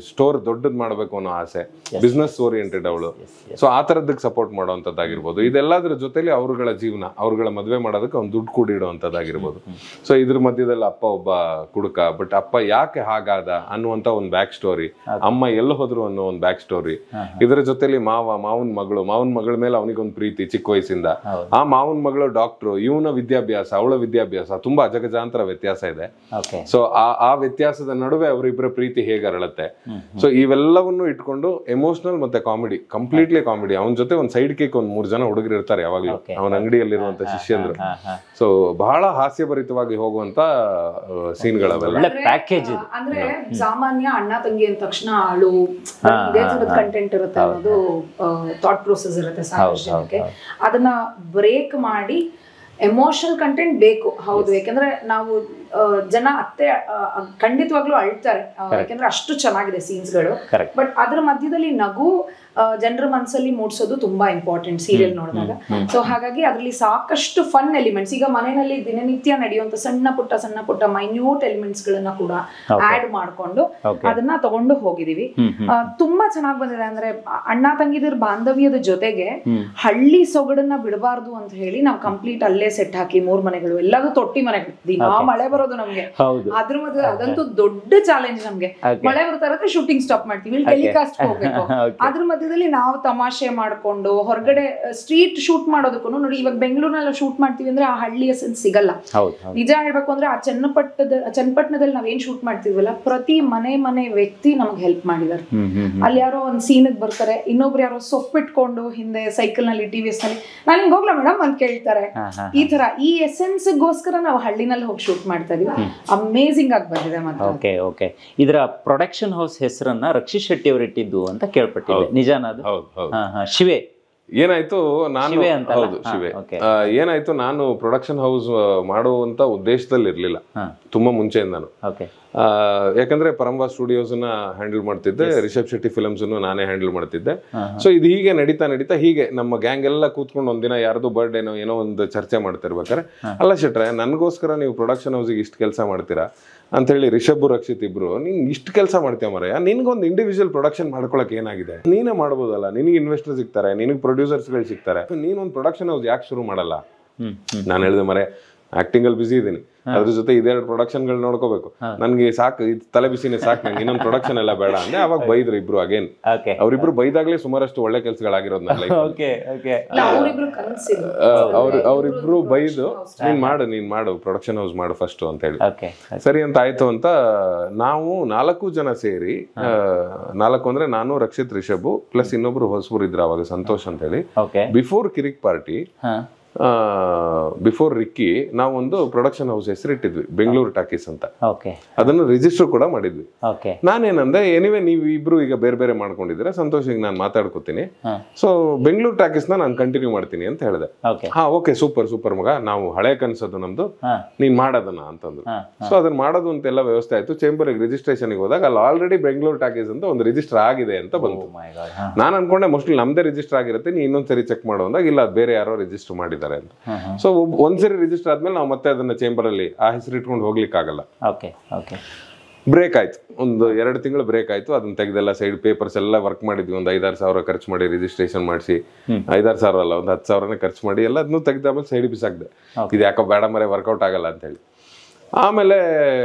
ಸ್ಟೋರ್ ದೊಡ್ಡದ್ ಮಾಡ್ಬೇಕು ಅನ್ನೋ ಆಸೆ, ಬಿಸ್ನೆಸ್ ಓರಿಯೆಂಟೆಡ್ ಅವಳು. ಸೊ ಆ ತರದಕ್ಕೆ ಸಪೋರ್ಟ್ ಮಾಡುವಂತದ್ದಾಗಿರ್ಬೋದು. ಇದೆಲ್ಲದ್ರ ಜೊತೆಲಿ ಅವ್ರಗಳ ಜೀವನ, ಅವ್ರಗಳ ಮದ್ವೆ ಮಾಡೋದಕ್ಕೆ ಅವ್ನು ದುಡ್ಡು ಕೂಡಿಡುವಂತದ್ದಾಗಿರ್ಬೋದು. ಸೊ ಇದ್ರ ಮಧ್ಯದಲ್ಲಿ ಅಪ್ಪ ಒಬ್ಬ ಕುಡುಕ, ಬಟ್ ಅಪ್ಪ ಯಾಕೆ ಹಾಗಾದ ಅನ್ನುವಂತ ಒಂದು ಬ್ಯಾಕ್ ಸ್ಟೋರಿ, ಅಮ್ಮ ಎಲ್ಲ ಹೋದ್ರು ಅನ್ನೋ ಒಂದು ಬ್ಯಾಕ್ ಸ್ಟೋರಿ. ಇದರ ಜೊತೆಲಿ ಮಾವನ್ ಮಗಳ ಮೇಲೆ ಅವನಿಗೊಂದು ಪ್ರೀತಿ ಚಿಕ್ಕ ವಯಸ್ಸಿಂದ. ಆ ಮಾವನ್ ಮಗಳು ಡಾಕ್ಟ್ರು, ಇವನ ವಿದ್ಯಾಭ್ಯಾಸ ಅವಳ ವಿದ್ಯಾಭ್ಯಾಸ ತುಂಬಾ ಅಜಗಜಾಂತರ ವ್ಯತ್ಯಾಸ ಇದೆ. ಸೊ ಆ ವ್ಯತ್ಯಾಸದ ನಡುವೆ ಅವರಿಬ್ಬರ ಪ್ರೀತಿ ಹೇಗೆ ಅರಳುತ್ತೆ. ಸೊ ಇವೆಲ್ಲವನ್ನು ಇಟ್ಕೊಂಡು ಎಮೋಷನಲ್ ಮತ್ತೆ ಕಾಮಿಡಿ, ಕಂಪ್ಲೀಟ್ಲಿ ಕಾಮಿಡಿ. ಅವನ ಜೊತೆ ಒಂದ್ ಸೈಡ್ ಕೇಕ್ 3 ಜನ ಹುಡುಗರು ಇರ್ತಾರೆ ಯಾವಾಗ್ಲೂ, ಅವನ ಅಂಗಡಿಯಲ್ಲಿರುವಂತ ಶಿಷ್ಯಂದ್ರು. ಸೊ ಬಹಳ ಹಾಸ್ಯಭರಿತವಾಗಿ ಹೋಗುವಂತ ಸೀನ್ಗಳವೆಲ್ಲ ಪ್ಯಾಕೇಜ್. ಅಂದ್ರೆ ಸಾಮಾನ್ಯ ಅಣ್ಣ ತಂಗಿ ಅಂದ ತಕ್ಷಣ ಆಳು ಇದೇ ತರದ ಕಂಟೆಂಟ್ ಇರುತ್ತೆ ಅನ್ನೋದು ಥಾಟ್ ಪ್ರೋಸೆಸ್ ಇರುತ್ತೆ ಸಾಕಷ್ಟು ಜನಕ್ಕೆ. ಅದನ್ನ ಬ್ರೇಕ್ ಮಾಡಿ ಎಮೋಷನಲ್ ಕಂಟೆಂಟ್ ಬೇಕು. ಹೌದು, ಯಾಕಂದ್ರೆ ನಾವು ಜನ ಖಂಡಿತವಾಗ್ಲೂ ಅಳ್ತಾರೆ, ಯಾಕಂದ್ರೆ ಅಷ್ಟು ಚೆನ್ನಾಗಿದೆ ಸೀನ್ಸ್ಗಳು. ಬಟ್ ಅದ್ರ ಮಧ್ಯದಲ್ಲಿ ನಗು ಜನರ ಮನಸ್ಸಲ್ಲಿ ಮೂಡಿಸೋದು ತುಂಬಾ ಇಂಪಾರ್ಟೆಂಟ್ ಸೀರಿಯಲ್ ನೋಡಿದಾಗ. ಸೊ ಹಾಗಾಗಿ ಅದ್ರಲ್ಲಿ ಸಾಕಷ್ಟು ಫನ್ ಎಲಿಮೆಂಟ್ಸ್, ಈಗ ಮನೆಯಲ್ಲಿ ದಿನನಿತ್ಯ ನಡೆಯುವಂತ ಸಣ್ಣ ಪುಟ್ಟ ಮೈನ್ಯೂಟ್ ಎಲಿಮೆಂಟ್ಸ್ ಗಳನ್ನ ಕೂಡ ಆಡ್ ಮಾಡ್ಕೊಂಡು ಅದನ್ನ ತಗೊಂಡು ಹೋಗಿದೀವಿ. ತುಂಬಾ ಚೆನ್ನಾಗಿ ಬಂದಿದೆ. ಅಂದ್ರೆ ಅಣ್ಣ ತಂಗಿದಿರ ಬಾಂಧವ್ಯದ ಜೊತೆಗೆ ಹಳ್ಳಿ ಸೊಗಡನ್ನ ಬಿಡಬಾರ್ದು ಅಂತ ಹೇಳಿ ನಾವು ಕಂಪ್ಲೀಟ್ ಅಲ್ಲೇ ಸೆಟ್ ಹಾಕಿ 3 ಮನೆಗಳು, ಎಲ್ಲದೂ ತೊಟ್ಟಿ ಮನೆಗಳು. ದಿನಾ ಮಳೆ ಬರೋ ಬರೋದು ನಮ್ಗೆ. ಹೌದು. ಅದ್ರ ಮಧ್ಯೆ ಅದಂತೂ ದೊಡ್ಡ ಚಾಲೆಂಜ್ ನಮ್ಗೆ. ಮಳೆ ಬರ್ತಾ ಇರುತ್ತೆ, ಶೂಟಿಂಗ್ ಸ್ಟಾಪ್ ಮಾಡ್ತೀವಿ, ಇಲ್ಲಿ ಟೆಲಿಕಾಸ್ಟ್ ಹೋಗ್ಬೇಕು. ಅದ್ರ ಮಧ್ಯದಲ್ಲಿ ನಾವು ತಮಾಷೆ ಮಾಡ್ಕೊಂಡು ಹೊರಗಡೆ ಸ್ಟ್ರೀಟ್ ಶೂಟ್ ಮಾಡೋದಕ್ಕೂ ನೋಡಿ, ಇವಾಗ ಬೆಂಗಳೂರಿನಲ್ಲಿ ಶೂಟ್ ಮಾಡ್ತೀವಿ ಅಂದ್ರೆ ಆ ಹಳ್ಳಿಯ ಸೆನ್ಸ್ ಸಿಗಲ್ಲ. ನಿಜ ಹೇಳ್ಬೇಕು ಅಂದ್ರೆ ಆ ಚನ್ನಪಟ್ಟಣದಲ್ಲಿ ನಾವೇನ್ ಶೂಟ್ ಮಾಡ್ತಿದ್ವಲ್ಲ, ಪ್ರತಿ ಮನೆ ವ್ಯಕ್ತಿ ನಮ್ಗೆ ಹೆಲ್ಪ್ ಮಾಡಿದಾರೆ. ಅಲ್ಲಿ ಯಾರೋ ಒಂದ್ ಸೀನ್ಗೆ ಬರ್ತಾರೆ, ಇನ್ನೊಬ್ರು ಯಾರೋ ಸೊಪ್ಪಿಟ್ಕೊಂಡು ಹಿಂದೆ ಸೈಕಲ್ ನಲ್ಲಿ TVS ನಲ್ಲಿ ನಾನು ಹಿಂಗ್ ಹೋಗ್ಲಾ ಮೇಡಮ್ ಅಂತ ಕೇಳ್ತಾರೆ. ಈ ತರ ಈ ಎಸೆನ್ಸ್ ಗೋಸ್ಕರ ನಾವು ಹಳ್ಳಿನಲ್ಲಿ ಹೋಗಿ ಶೂಟ್ ಮಾಡ್ತಾ ಇದೀವಿ. ಅಮೇಸಿಂಗ್ ಆಗಿ ಬಂದಿದೆ. ಮತ್ತೆ ಓಕೆ ಇದರ ಪ್ರೊಡಕ್ಷನ್ ಹೌಸ್ ಹೆಸರನ್ನ ರಕ್ಷಿತ್ ಶೆಟ್ಟಿ ಅವರು ಇಟ್ಟಿದ್ದು ಅಂತ ಕೇಳ್ಪಟ್ಟಿದ್ದೆ, ನಿಜಾನ ಅದು? ಶಿವೆ ಏನಾಯ್ತು, ನಾನು ಹೌದು ಶಿವೆ ಏನಾಯ್ತು, ನಾನು ಪ್ರೊಡಕ್ಷನ್ ಹೌಸ್ ಮಾಡುವಂತ ಉದ್ದೇಶದಲ್ಲಿ ಇರ್ಲಿಲ್ಲ ತುಂಬಾ ಮುಂಚೆಯಿಂದಾನು. ಯಾಕಂದ್ರೆ ಪರಂಬಾ ಸ್ಟುಡಿಯೋಸ್ ನ ಹ್ಯಾಂಡಲ್ ಮಾಡ್ತಿದ್ದೆ, ರಿಷಬ್ ಶೆಟ್ಟಿ ಫಿಲ್ಮ್ಸ್ ನಾನೇ ಹ್ಯಾಂಡಲ್ ಮಾಡ್ತಿದ್ದೆ. ಸೊ ಇದು ಹೀಗೆ ನಡೀತಾ ಹೀಗೆ ನಮ್ಮ ಗ್ಯಾಂಗ್ ಎಲ್ಲ ಕೂತ್ಕೊಂಡು ಒಂದಿನ ಯಾರ್ದು ಬರ್ಡೇನೋ ಏನೋ ಒಂದು ಚರ್ಚೆ ಮಾಡ್ತಾ ಇರ್ಬೇಕಾರೆ, ಅಲ್ಲ ಶೆಟ್ರೆ ನನ್ಗೋಸ್ಕರ ನೀವು ಪ್ರೊಡಕ್ಷನ್ ಹೌಸಿಗೆ ಇಷ್ಟು ಕೆಲಸ ಮಾಡ್ತೀರಾ ಅಂತ ಹೇಳಿ ರಿಷಬ್ ರಕ್ಷಿತ್ ಇಬ್ರು, ನೀನ್ ಇಷ್ಟು ಕೆಲಸ ಮಾಡ್ತೀಯ ಮರಯ್ಯ, ನಿನ್ಗೊಂದು ಇಂಡಿವಿಜುವಲ್ ಪ್ರೊಡಕ್ಷನ್ ಮಾಡ್ಕೊಳಕ್ ಏನಾಗಿದೆ, ನೀನೇ ಮಾಡ್ಬೋದಲ್ಲ, ನಿನಗೆ ಇನ್ವೆಸ್ಟರ್ ಸಿಗ್ತಾರೆ, ನಿನಗೆ ಪ್ರೊಡ್ಯೂಸರ್ಸ್ಗಳು ಸಿಗ್ತಾರೆ, ನೀನೊಂದು ಪ್ರೊಡಕ್ಷನ್ ಹೌಸ್ ಯಾಕೆ ಶುರು ಮಾಡಲ್ಲ? ನಾನು ಹೇಳಿದೆ ಮರೆ ಆಕ್ಟಿಂಗ್ ಅಲ್ಲಿ ಬಿಸಿ ಇದೀನಿ, ಅದ್ರ ಜೊತೆ ಇದೆರಡು ಪ್ರೊಡಕ್ಷನ್ ಗಳು ನೋಡ್ಕೋಬೇಕು, ನನ್ಗೆ ಸಾಕು ತಲೆ ಬಿಸಿನೇ ಸಾಕು, ನಂಗೆ ಇನ್ನೊಂದು ಪ್ರೊಡಕ್ಷನ್ ಎಲ್ಲ ಬೇಡ ಅಂದ್ರೆ ಅವಾಗ ಬೈದ್ರು ಇಬ್ರು. ಅಗೇನ್ ಅವ್ರಿಬ್ರು ಬೈದಾಗ್ಲೇ ಸುಮಾರಷ್ಟು ಒಳ್ಳೆ ಕೆಲ್ಸಗಳಾಗಿರೋದು ನನ್ನ ಲೈಫ್. ಅವ್ರಿಬ್ರು ಬೈದು ನೀನ್ ಮಾಡು ಪ್ರೊಡಕ್ಷನ್ ಹೌಸ್ ಮಾಡು ಫಸ್ಟ್ ಅಂತ ಹೇಳಿ, ಸರಿ ಅಂತ ಆಯ್ತು ಅಂತ ನಾವು 4 ಜನ ಸೇರಿ, 4 ಅಂದ್ರೆ ನಾನು, ರಕ್ಷಿತ್, ರಿಷಬ್ ಪ್ಲಸ್ ಇನ್ನೊಬ್ರು ಹೊಸಬರು ಇದ್ರು ಅವಾಗ, ಸಂತೋಷ್ ಅಂತ ಹೇಳಿ, ಬಿಫೋರ್ ಕಿರಿಕ್ ಪಾರ್ಟಿ, ಬಿಫೋರ್ ರಿಕ್ಕಿ, ನಾವೊಂದು ಪ್ರೊಡಕ್ಷನ್ ಹೌಸ್ ಹೆಸರಿಟ್ಟಿದ್ವಿ, ಬೆಂಗಳೂರು ಟಾಕೀಸ್ ಅಂತ. ಅದನ್ನು ರಿಜಿಸ್ಟರ್ ಕೂಡ ಮಾಡಿದ್ವಿ. ನಾನೇನಂದೆ, ಎನಿವೆ ನೀವು ಇಬ್ರು ಈಗ ಬೇರೆ ಬೇರೆ ಮಾಡ್ಕೊಂಡಿದ್ರೆ ಸಂತೋಷ್ ಈಗ ನಾನು ಮಾತಾಡ್ಕೊತೀನಿ, ಸೊ ಬೆಂಗಳೂರು ಟಾಕೀಸ್ ನಾನು ಕಂಟಿನ್ಯೂ ಮಾಡ್ತೀನಿ ಅಂತ ಹೇಳಿದೆ. ಓಕೆ ಸೂಪರ್ ಮಗ, ನಾವು ಹಳೆ ಕನ್ಸದು ನಮ್ದು, ನೀನ್ ಮಾಡೋದನ್ನ ಅಂತಂದ್ರು. ಸೊ ಅದನ್ನ ಮಾಡೋದು ಅಂತೆಲ್ಲ ವ್ಯವಸ್ಥೆ ಆಯ್ತು. ಚೇಂಬರ್ ರಿಜಿಸ್ಟ್ರೇಷನ್ ಹೋದಾಗ ಅಲ್ಲಿ ಆಲ್ರೆಡಿ ಬೆಂಗಳೂರು ಟಾಕೀಸ್ ಅಂತ ಒಂದು ರಿಜಿಸ್ಟರ್ ಆಗಿದೆ ಅಂತ ಬಂತು. ನಾನು ಅನ್ಕೊಂಡೆ ಮೋಸ್ಟ್ಲಿ ನಮ್ದೇ ರಿಜಿಸ್ಟರ್ ಆಗಿರುತ್ತೆ, ನೀ ಇನ್ನೊಂದ್ಸರಿ ಚೆಕ್ ಮಾಡೋ ಅಂದಾಗ ಇಲ್ಲ, ಬೇರೆ ಯಾರೋ ರಿಜಿಸ್ಟರ್ ಮಾಡಿದ್ದಾರೆ ಅಂತ. ಸೊ ಒಂದ್ಸರಿ ರಿಜಿಸ್ಟರ್ ಆದ್ಮೇಲೆ ನಾವು ಮತ್ತೆ ಅದನ್ನ ಚೇಂಬರ್ ಅಲ್ಲಿ ಆ ಹೆಸರು ಇಟ್ಕೊಂಡು ಹೋಗ್ಲಿಕ್ಕೆ ಆಗಲ್ಲ. ಬ್ರೇಕ್ ಆಯ್ತು, ಒಂದು 2 ತಿಂಗಳು ಬ್ರೇಕ್ ಆಯ್ತು. ಅದನ್ನ ತೆಗೆದೆಲ್ಲ ಸೈಡ್ ಪೇಪರ್ಸ್ ಎಲ್ಲ ವರ್ಕ್ ಮಾಡಿದ್ವಿ, ಒಂದು 5-6 ಸಾವಿರ ಖರ್ಚು ಮಾಡಿ ರಿಜಿಸ್ಟ್ರೇಷನ್ ಮಾಡಿಸಿ, 5-6 ಸಾವಿರ ಅಲ್ಲ, ಒಂದು 10 ಸಾವಿರನೇ ಖರ್ಚು ಮಾಡಿ ಎಲ್ಲ ಅದನ್ನು ತೆಗೆದಾದ್ಮೇಲೆ ಸೈಡ್ ಬಿಸಾಕ್ದೆ, ಇದು ಯಾಕೋ ಬೇಡ ಮರೆ ವರ್ಕೌಟ್ ಆಗಲ್ಲ ಅಂತ ಹೇಳಿ. ಆಮೇಲೆ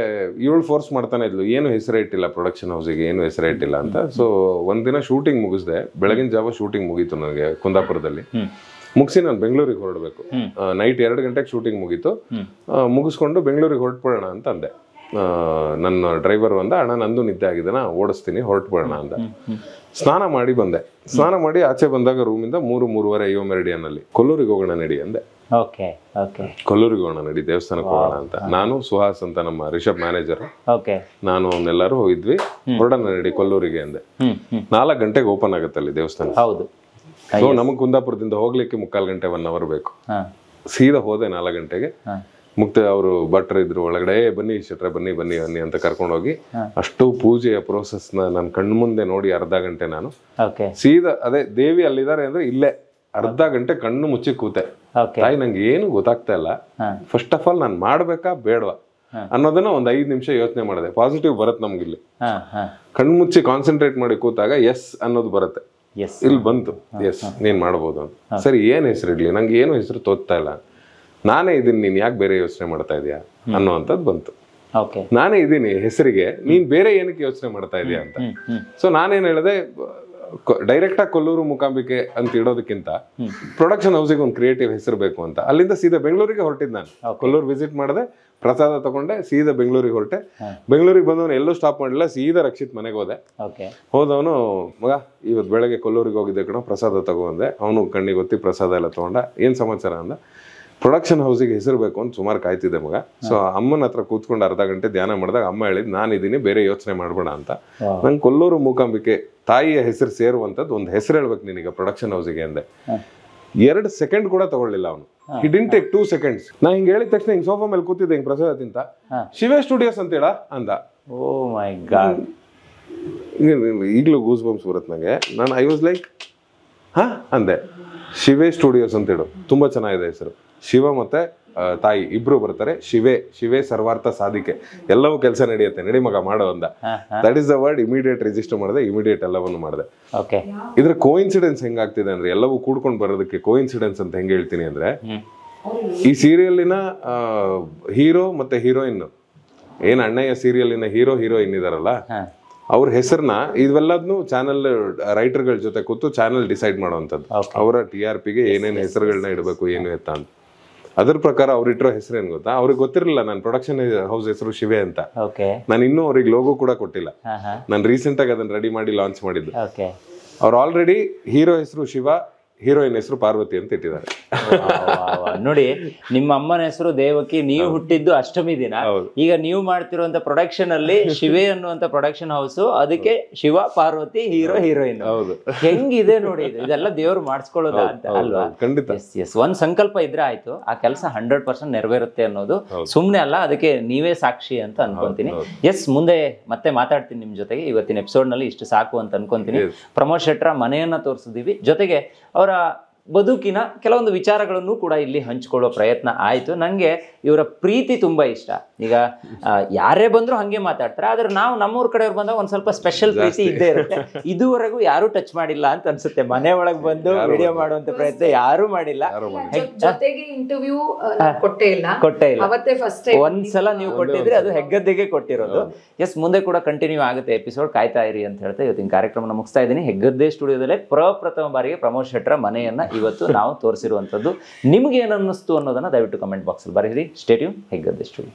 ಇವಳು ಫೋರ್ಸ್ ಮಾಡ್ತಾನೆ ಇದ್ಲು, ಏನು ಹೆಸರೇ ಇಟ್ಟಿಲ್ಲ ಪ್ರೊಡಕ್ಷನ್ ಹೌಸಿಗೆ, ಏನು ಹೆಸರೇ ಇಟ್ಟಿಲ್ಲ ಅಂತ. ಸೊ ಒಂದಿನ ಶೂಟಿಂಗ್ ಮುಗಿಸ್ದೆ, ಬೆಳಗಿನ ಜಾವ ಶೂಟಿಂಗ್ ಮುಗೀತು ನನಗೆ ಕುಂದಾಪುರದಲ್ಲಿ. ಮುಗಿಸಿ ನಾನು ಬೆಂಗಳೂರಿಗೆ ಹೊರಡಬೇಕು. ನೈಟ್ 2 ಗಂಟೆಗೆ ಶೂಟಿಂಗ್ ಮುಗೀತು. ಮುಗಿಸ್ಕೊಂಡು ಬೆಂಗಳೂರಿಗೆ ಹೊರಟ್ಬಿಡೋಣ ಅಂತ ಅಂದೆ. ನನ್ನ ಡ್ರೈವರ್ ಅಂದ, ಅಣ್ಣ ನಂದು ನಿದ್ದೆ ಆಗಿದೆ, ನಾ ಓಡಿಸ್ತೀನಿ, ಹೊರಟ್ಬಿಡೋಣ ಅಂದ. ಸ್ನಾನ ಮಾಡಿ ಬಂದೆ. ಸ್ನಾನ ಮಾಡಿ ಆಚೆ ಬಂದಾಗ ರೂಮಿಂದ 3-3:30 ಅಯ್ಯೋ ಮೆರಿಡಿಯನ್ನಲ್ಲಿ ಕೊಲ್ಲೂರಿಗೆ ಹೋಗೋಣ ನಡಿ ಅಂದೆ. ಕೊಲ್ಲೂರಿಗೆ ಹೋಗೋಣ ನಡಿ, ದೇವಸ್ಥಾನಕ್ಕೆ ಹೋಗೋಣ ಅಂತ. ನಾನು ಸುಹಾಸ್ ಅಂತ ನಮ್ಮ ರಿಷಬ್ ಮ್ಯಾನೇಜರ್, ನಾನು ಅವನ್ನೆಲ್ಲರೂ ಹೋಗಿದ್ವಿ. ಹೊರಡೋಣ ನಡಿ ಕೊಲ್ಲೂರಿಗೆ ಅಂದೆ. 4 ಗಂಟೆಗೆ ಓಪನ್ ಆಗುತ್ತೆ ಅಲ್ಲಿ ದೇವಸ್ಥಾನ. ಸೊ ನಮಗ್ ಕುಂದಾಪುರದಿಂದ ಹೋಗ್ಲಿಕ್ಕೆ 3/4 ಗಂಟೆ 1 ಅವರ್ ಬೇಕು. ಸೀದಾ ಹೋದೆ 4 ಗಂಟೆಗೆ. ಮುಕ್ತ ಅವರು ಭಟ್ರು ಇದ್ರು ಒಳಗಡೆ, ಬನ್ನಿ ಶೆಟ್ರೆ ಬನ್ನಿ ಬನ್ನಿ ಬನ್ನಿ ಅಂತ ಕರ್ಕೊಂಡು ಹೋಗಿ ಅಷ್ಟು ಪೂಜೆಯ ಪ್ರೋಸೆಸ್ ನನ್ನ ಕಣ್ಣು ಮುಂದೆ ನೋಡಿ ಅರ್ಧ ಗಂಟೆ ನಾನು ಸೀದಾ ಅದೇ ದೇವಿ ಅಲ್ಲಿದ್ದಾರೆ ಅಂದ್ರೆ ಇಲ್ಲೇ ಅರ್ಧ ಗಂಟೆ ಕಣ್ಣು ಮುಚ್ಚಿ ಕೂತೆ. ತಾಯಿ ನಂಗೆ ಏನು ಗೊತ್ತಾಗ್ತಾ ಇಲ್ಲ, ಫಸ್ಟ್ ಆಫ್ ಆಲ್ ನಾನು ಮಾಡ್ಬೇಕಾ ಬೇಡವಾ ಅನ್ನೋದನ್ನ ಒಂದ್ 5 ನಿಮಿಷ ಯೋಚನೆ ಮಾಡಿದೆ. ಪಾಸಿಟಿವ್ ಬರುತ್ತೆ ನಮ್ಗಿಲ್ಲಿ, ಕಣ್ಣು ಮುಚ್ಚಿ ಕಾನ್ಸಂಟ್ರೇಟ್ ಮಾಡಿ ಕೂತಾಗ ಎಸ್ ಅನ್ನೋದು ಬರುತ್ತೆ. ಇಲ್ಲಿ ಬಂತು, ಎಸ್ ನೀನ್ ಮಾಡ್ಬೋದು ಅಂತ. ಸರಿ ಏನ್ ಹೆಸರು ಇಡ್ಲಿ, ನಂಗೆ ಏನು ಹೆಸರು ತೋಚ್ತಾ ಇಲ್ಲ, ನಾನೇ ಇದೀನಿ, ನೀನ್ ಯಾಕೆ ಬೇರೆ ಯೋಚನೆ ಮಾಡ್ತಾ ಇದೀಯಾ ಅನ್ನೋವಂಥದ್ದು ಬಂತು. ನಾನೇ ಇದೀನಿ ಹೆಸರಿಗೆ, ನೀನ್ ಬೇರೆ ಏನಕ್ಕೆ ಯೋಚನೆ ಮಾಡ್ತಾ ಇದೀಯಾ ಅಂತ. ಸೊ ನಾನೇನ್ ಹೇಳಿದೆ, ಡೈರೆಕ್ಟ್ ಆಗಿ ಕೊಲ್ಲೂರು ಮೂಕಾಂಬಿಕೆ ಅಂತ ಇಡೋದಕ್ಕಿಂತ ಪ್ರೊಡಕ್ಷನ್ ಹೌಸಿಗೆ ಒಂದು ಕ್ರಿಯೇಟಿವ್ ಹೆಸರು ಬೇಕು ಅಂತ ಅಲ್ಲಿಂದ ಸೀದಾ ಬೆಂಗಳೂರಿಗೆ ಹೊರಟಿದ್ದು. ನಾನು ಕೊಲ್ಲೂರು ವಿಸಿಟ್ ಮಾಡಿದೆ, ಪ್ರಸಾದ ತಗೊಂಡೆ, ಸೀದಾ ಬೆಂಗಳೂರಿಗೆ ಹೊರಟೆ. ಬೆಂಗಳೂರಿಗೆ ಬಂದವನು ಎಲ್ಲೂ ಸ್ಟಾಪ್ ಮಾಡಲಿಲ್ಲ, ಸೀದಾ ರಕ್ಷಿತ್ ಮನೆಗೆ ಹೋದೆ. ಹೋದವನು, ಮಗ ಇವತ್ತು ಬೆಳಗ್ಗೆ ಕೊಲ್ಲೂರಿಗೆ ಹೋಗಿದ್ದೆ ಕಣ, ಪ್ರಸಾದ ತಗೊಂಡೆ. ಅವನು ಕಣ್ಣಿಗೆ ಗೊತ್ತಿ ಪ್ರಸಾದ ಎಲ್ಲ ತಗೊಂಡ. ಏನ್ ಸಮಾಚಾರ ಅಂದ, ಪ್ರೊಡಕ್ಷನ್ ಹೌಸಿಗೆ ಹೆಸರು ಬೇಕು ಅಂತ ಸುಮಾರು ಕಾಯ್ತಿದ್ದೆ ಮಗ. ಸೊ ಅಮ್ಮನ ಹತ್ರ ಕೂತ್ಕೊಂಡು ಅರ್ಧ ಗಂಟೆ ಧ್ಯಾನ ಮಾಡಿದಾಗ ಅಮ್ಮ ಹೇಳಿದ್, ನಾನಿದ್ದೀನಿ, ಬೇರೆ ಯೋಚನೆ ಮಾಡ್ಬೇಡ ಅಂತ. ನಂಗೆ ಕೊಲ್ಲೂರು ಮೂಕಾಂಬಿಕೆ ತಾಯಿಯ ಹೆಸರು ಸೇರುವಂತದ್ದು ಒಂದು ಹೆಸರು ಹೇಳ್ಬೇಕು ನಿನಗೆ ಪ್ರೊಡಕ್ಷನ್ ಹೌಸಿಗೆ ಅಂದೆ. 2 ಸೆಕೆಂಡ್ ಕೂಡ ತಗೊಳ್ಳಿಲ್ಲ ಅವನು. ಹಿ ಡಿಡ್ಂಟ್ ಟೇಕ್ 2 ಸೆಕೆಂಡ್ಸ್. ನಾ ಹಿಂಗೆ ಹೇಳಿದ ತಕ್ಷಣ ಹಿಂಗ್ ಸೋಫಾ ಮೇಲೆ ಕೂತಿದ್ದೆ, ಹಿಂಗ್ ಪ್ರಸಾದ ತಿಂತ, ಶಿವೆ ಸ್ಟುಡಿಯೋಸ್ ಅಂತ ಹೇಳ ಅಂದ. ಓ ಮೈ ಗಾಡ್, ಈಗಲೂ ಗೂಸ್ ಬಂಪ್ಸ್ ಬರುತ್ತೆ ನಂಗೆ. ನಾನು ಐ ವಾಸ್ ಲೈಕ್ ಅಂದೆ, ಶಿವೆ ಸ್ಟುಡಿಯೋಸ್ ಅಂತ ಹೇಳು, ತುಂಬಾ ಚೆನ್ನಾಗಿದೆ ಹೆಸರು. ಶಿವ ಮತ್ತೆ ತಾಯಿ ಇಬ್ರು ಬರ್ತಾರೆ, ಶಿವೆ ಸರ್ವಾರ್ಥ ಸಾಧಿಕೆ, ಎಲ್ಲವೂ ಕೆಲಸ ನಡೆಯುತ್ತೆ, ನಡಿ ಮಗ ಮಾಡೋ ಅಂದ. That is the word. Immediate register ಮಾಡಿದೆ, ಇಮಿಡಿಯೇಟ್ ಎಲ್ಲವನ್ನು ಮಾಡಿದೆ. ಇದ್ರ ಕೋಇನ್ಸಿಡೆನ್ಸ್ ಹೆಂಗಾಗ್ತಿದೆ ಅಂದ್ರೆ, ಎಲ್ಲವೂ ಕೂಡ್ಕೊಂಡು ಬರೋದಕ್ಕೆ ಕೋಇನ್ಸಿಡೆನ್ಸ್ ಅಂತ ಹೆಂಗ್ ಹೇಳ್ತೀನಿ ಅಂದ್ರೆ, ಈ ಸೀರಿಯಲ್ಲಿನ ಹೀರೋ ಮತ್ತೆ ಹೀರೋಯಿನ್ ಏನ್ ಅಣ್ಣಯ್ಯ ಸೀರಿಯಲಿನ ಹೀರೋ ಹೀರೋಯಿನ್ ಇದಾರಲ್ಲ ಹಾ. ಅವ್ರ ಹೆಸರನ್ನ ಇವೆಲ್ಲದನ್ನು ಚಾನಲ್ ರೈಟರ್ಗಳ ಜೊತೆ ಕೂತು ಚಾನಲ್ ಡಿಸೈಡ್ ಮಾಡುವಂಥದ್ದು. ಅವರ TRPಗೆ ಏನೇನು ಹೆಸರುಗಳನ್ನ ಇಡಬೇಕು ಏನು ಎತ್ತ ಅಂತ. ಅದ್ರ ಪ್ರಕಾರ ಅವ್ರು ಇಟ್ಟಿರೋ ಹೆಸರು ಏನ್ ಗೊತ್ತಾ, ಅವ್ರಿಗೆ ಗೊತ್ತಿರಲಿಲ್ಲ ನನ್ನ ಪ್ರೊಡಕ್ಷನ್ ಹೌಸ್ ಹೆಸರು ಶಿವೆ ಅಂತ. ನಾನು ಇನ್ನೂ ಅವ್ರಿಗೆ ಲೋಗೋ ಕೂಡ ಕೊಟ್ಟಿಲ್ಲ. ನಾನು ರೀಸೆಂಟ್ ಆಗಿ ಅದನ್ನ ರೆಡಿ ಮಾಡಿ ಲಾಂಚ್ ಮಾಡಿದ್ದು. ಅವ್ರು ಆಲ್ರೆಡಿ ಹೀರೋ ಹೆಸರು ಶಿವ, ಹೀರೋಯಿನ್ ಹೆಸರು ಪಾರ್ವತಿ ಅಂತ ಇಟ್ಟಿದ್ದಾರೆ. ನೋಡಿ, ನಿಮ್ಮ ಅಮ್ಮನ ಹೆಸರು ದೇವಕಿ, ನೀವು ಹುಟ್ಟಿದ್ದು ಅಷ್ಟಮಿ ದಿನ. ಈಗ ನೀವು ಮಾಡ್ತಿರುವಂತ ಪ್ರೊಡಕ್ಷನ್ ಅಲ್ಲಿ ಶಿವೆ ಅನ್ನುವಂತ ಪ್ರೊಡಕ್ಷನ್ ಹೌಸ್, ಅದಕ್ಕೆ ಶಿವ ಪಾರ್ವತಿ ಹೀರೋ ಹೀರೋಯಿನ್. ಹೆಂಗಿದೆ ನೋಡಿ, ಇದೆಲ್ಲ ದೇವ್ರು ಮಾಡಿಸ್ಕೊಳ್ಳೋದ ಅಂತ ಅಲ್ವಾ? ಖಂಡಿತ. ಎಸ್, ಒಂದ್ ಸಂಕಲ್ಪ ಇದ್ರೆ ಆಯ್ತು, ಆ ಕೆಲಸ 100% ನೆರವೇರುತ್ತೆ ಅನ್ನೋದು ಸುಮ್ನೆ ಅಲ್ಲ, ಅದಕ್ಕೆ ನೀವೇ ಸಾಕ್ಷಿ ಅಂತ ಅನ್ಕೊಂತೀನಿ. ಎಸ್, ಮುಂದೆ ಮತ್ತೆ ಮಾತಾಡ್ತೀನಿ ನಿಮ್ ಜೊತೆಗೆ. ಇವತ್ತಿನ ಎಪಿಸೋಡ್ ನಲ್ಲಿ ಇಷ್ಟು ಸಾಕು ಅಂತ ಅನ್ಕೊಂತೀನಿ. ಪ್ರಮೋದ್ ಶೆಟ್ರ ಮನೆಯನ್ನ ತೋರಿಸಿದೀವಿ, ಜೊತೆಗೆ ಅವರ ಬದುಕಿನ ಕೆಲವೊಂದು ವಿಚಾರಗಳನ್ನು ಕೂಡ ಇಲ್ಲಿ ಹಂಚಿಕೊಳ್ಳೋ ಪ್ರಯತ್ನ ಆಯ್ತು. ನಂಗೆ ಇವರ ಪ್ರೀತಿ ತುಂಬಾ ಇಷ್ಟ. ಈಗ ಯಾರೇ ಬಂದ್ರು ಹಂಗೆ ಮಾತಾಡ್ತಾರೆ, ಆದ್ರೆ ನಾವು ನಮ್ಮೂರ್ ಕಡೆಯವ್ರು ಬಂದಾಗ ಒಂದ್ ಸ್ವಲ್ಪ ಸ್ಪೆಷಲ್ ಪ್ರೀತಿ ಇದ್ದೇ ಇರುತ್ತೆ. ಇದುವರೆಗೂ ಯಾರು ಟಚ್ ಮಾಡಿಲ್ಲ ಅಂತ ಅನ್ಸುತ್ತೆ. ಮನೆ ಒಳಗ್ ಬಂದು ವಿಡಿಯೋ ಮಾಡುವಂತ ಪ್ರಯತ್ನ ಯಾರು ಮಾಡಿಲ್ಲ. ಜೊತೆಗೆ ಇಂಟರ್ವ್ಯೂ ಕೊಟ್ಟೇ ಇಲ್ಲ, ಅವತ್ತೇ ಫಸ್ಟ್ ಒಂದ್ಸಲ ನೀವು ಕೊಟ್ಟಿದ್ರೆ ಅದು ಹೆಗ್ಗದ್ದೆಗೆ ಕೊಟ್ಟಿರೋದು. ಎಸ್, ಮುಂದೆ ಕೂಡ ಕಂಟಿನ್ಯೂ ಆಗುತ್ತೆ ಎಪಿಸೋಡ್, ಕಾಯ್ತಾ ಇರಿ ಅಂತ ಹೇಳ್ತಾ ಇವತ್ತಿನ ಕಾರ್ಯಕ್ರಮನ ಮುಗಿಸ್ತಾ ಇದ್ದೀನಿ. ಹೆಗ್ಗದ್ದೆ ಸ್ಟುಡಿಯೋದಲ್ಲೇ ಪ್ರಪ್ರಥಮ ಬಾರಿಗೆ ಪ್ರಮೋದ್ ಶೆಟ್ರ ಮನೆಯನ್ನ ಇವತ್ತು ನಾವು ತೋರಿಸಿರುವಂತದ್ದು. ನಿಮ್ಗೆ ಏನನ್ನಿಸ್ತು ಅನ್ನೋದನ್ನ ದಯವಿಟ್ಟು ಕಮೆಂಟ್ ಬಾಕ್ಸ್ ಅಲ್ಲಿ ಬರೀರಿ. Stay tune, Heggadde studio.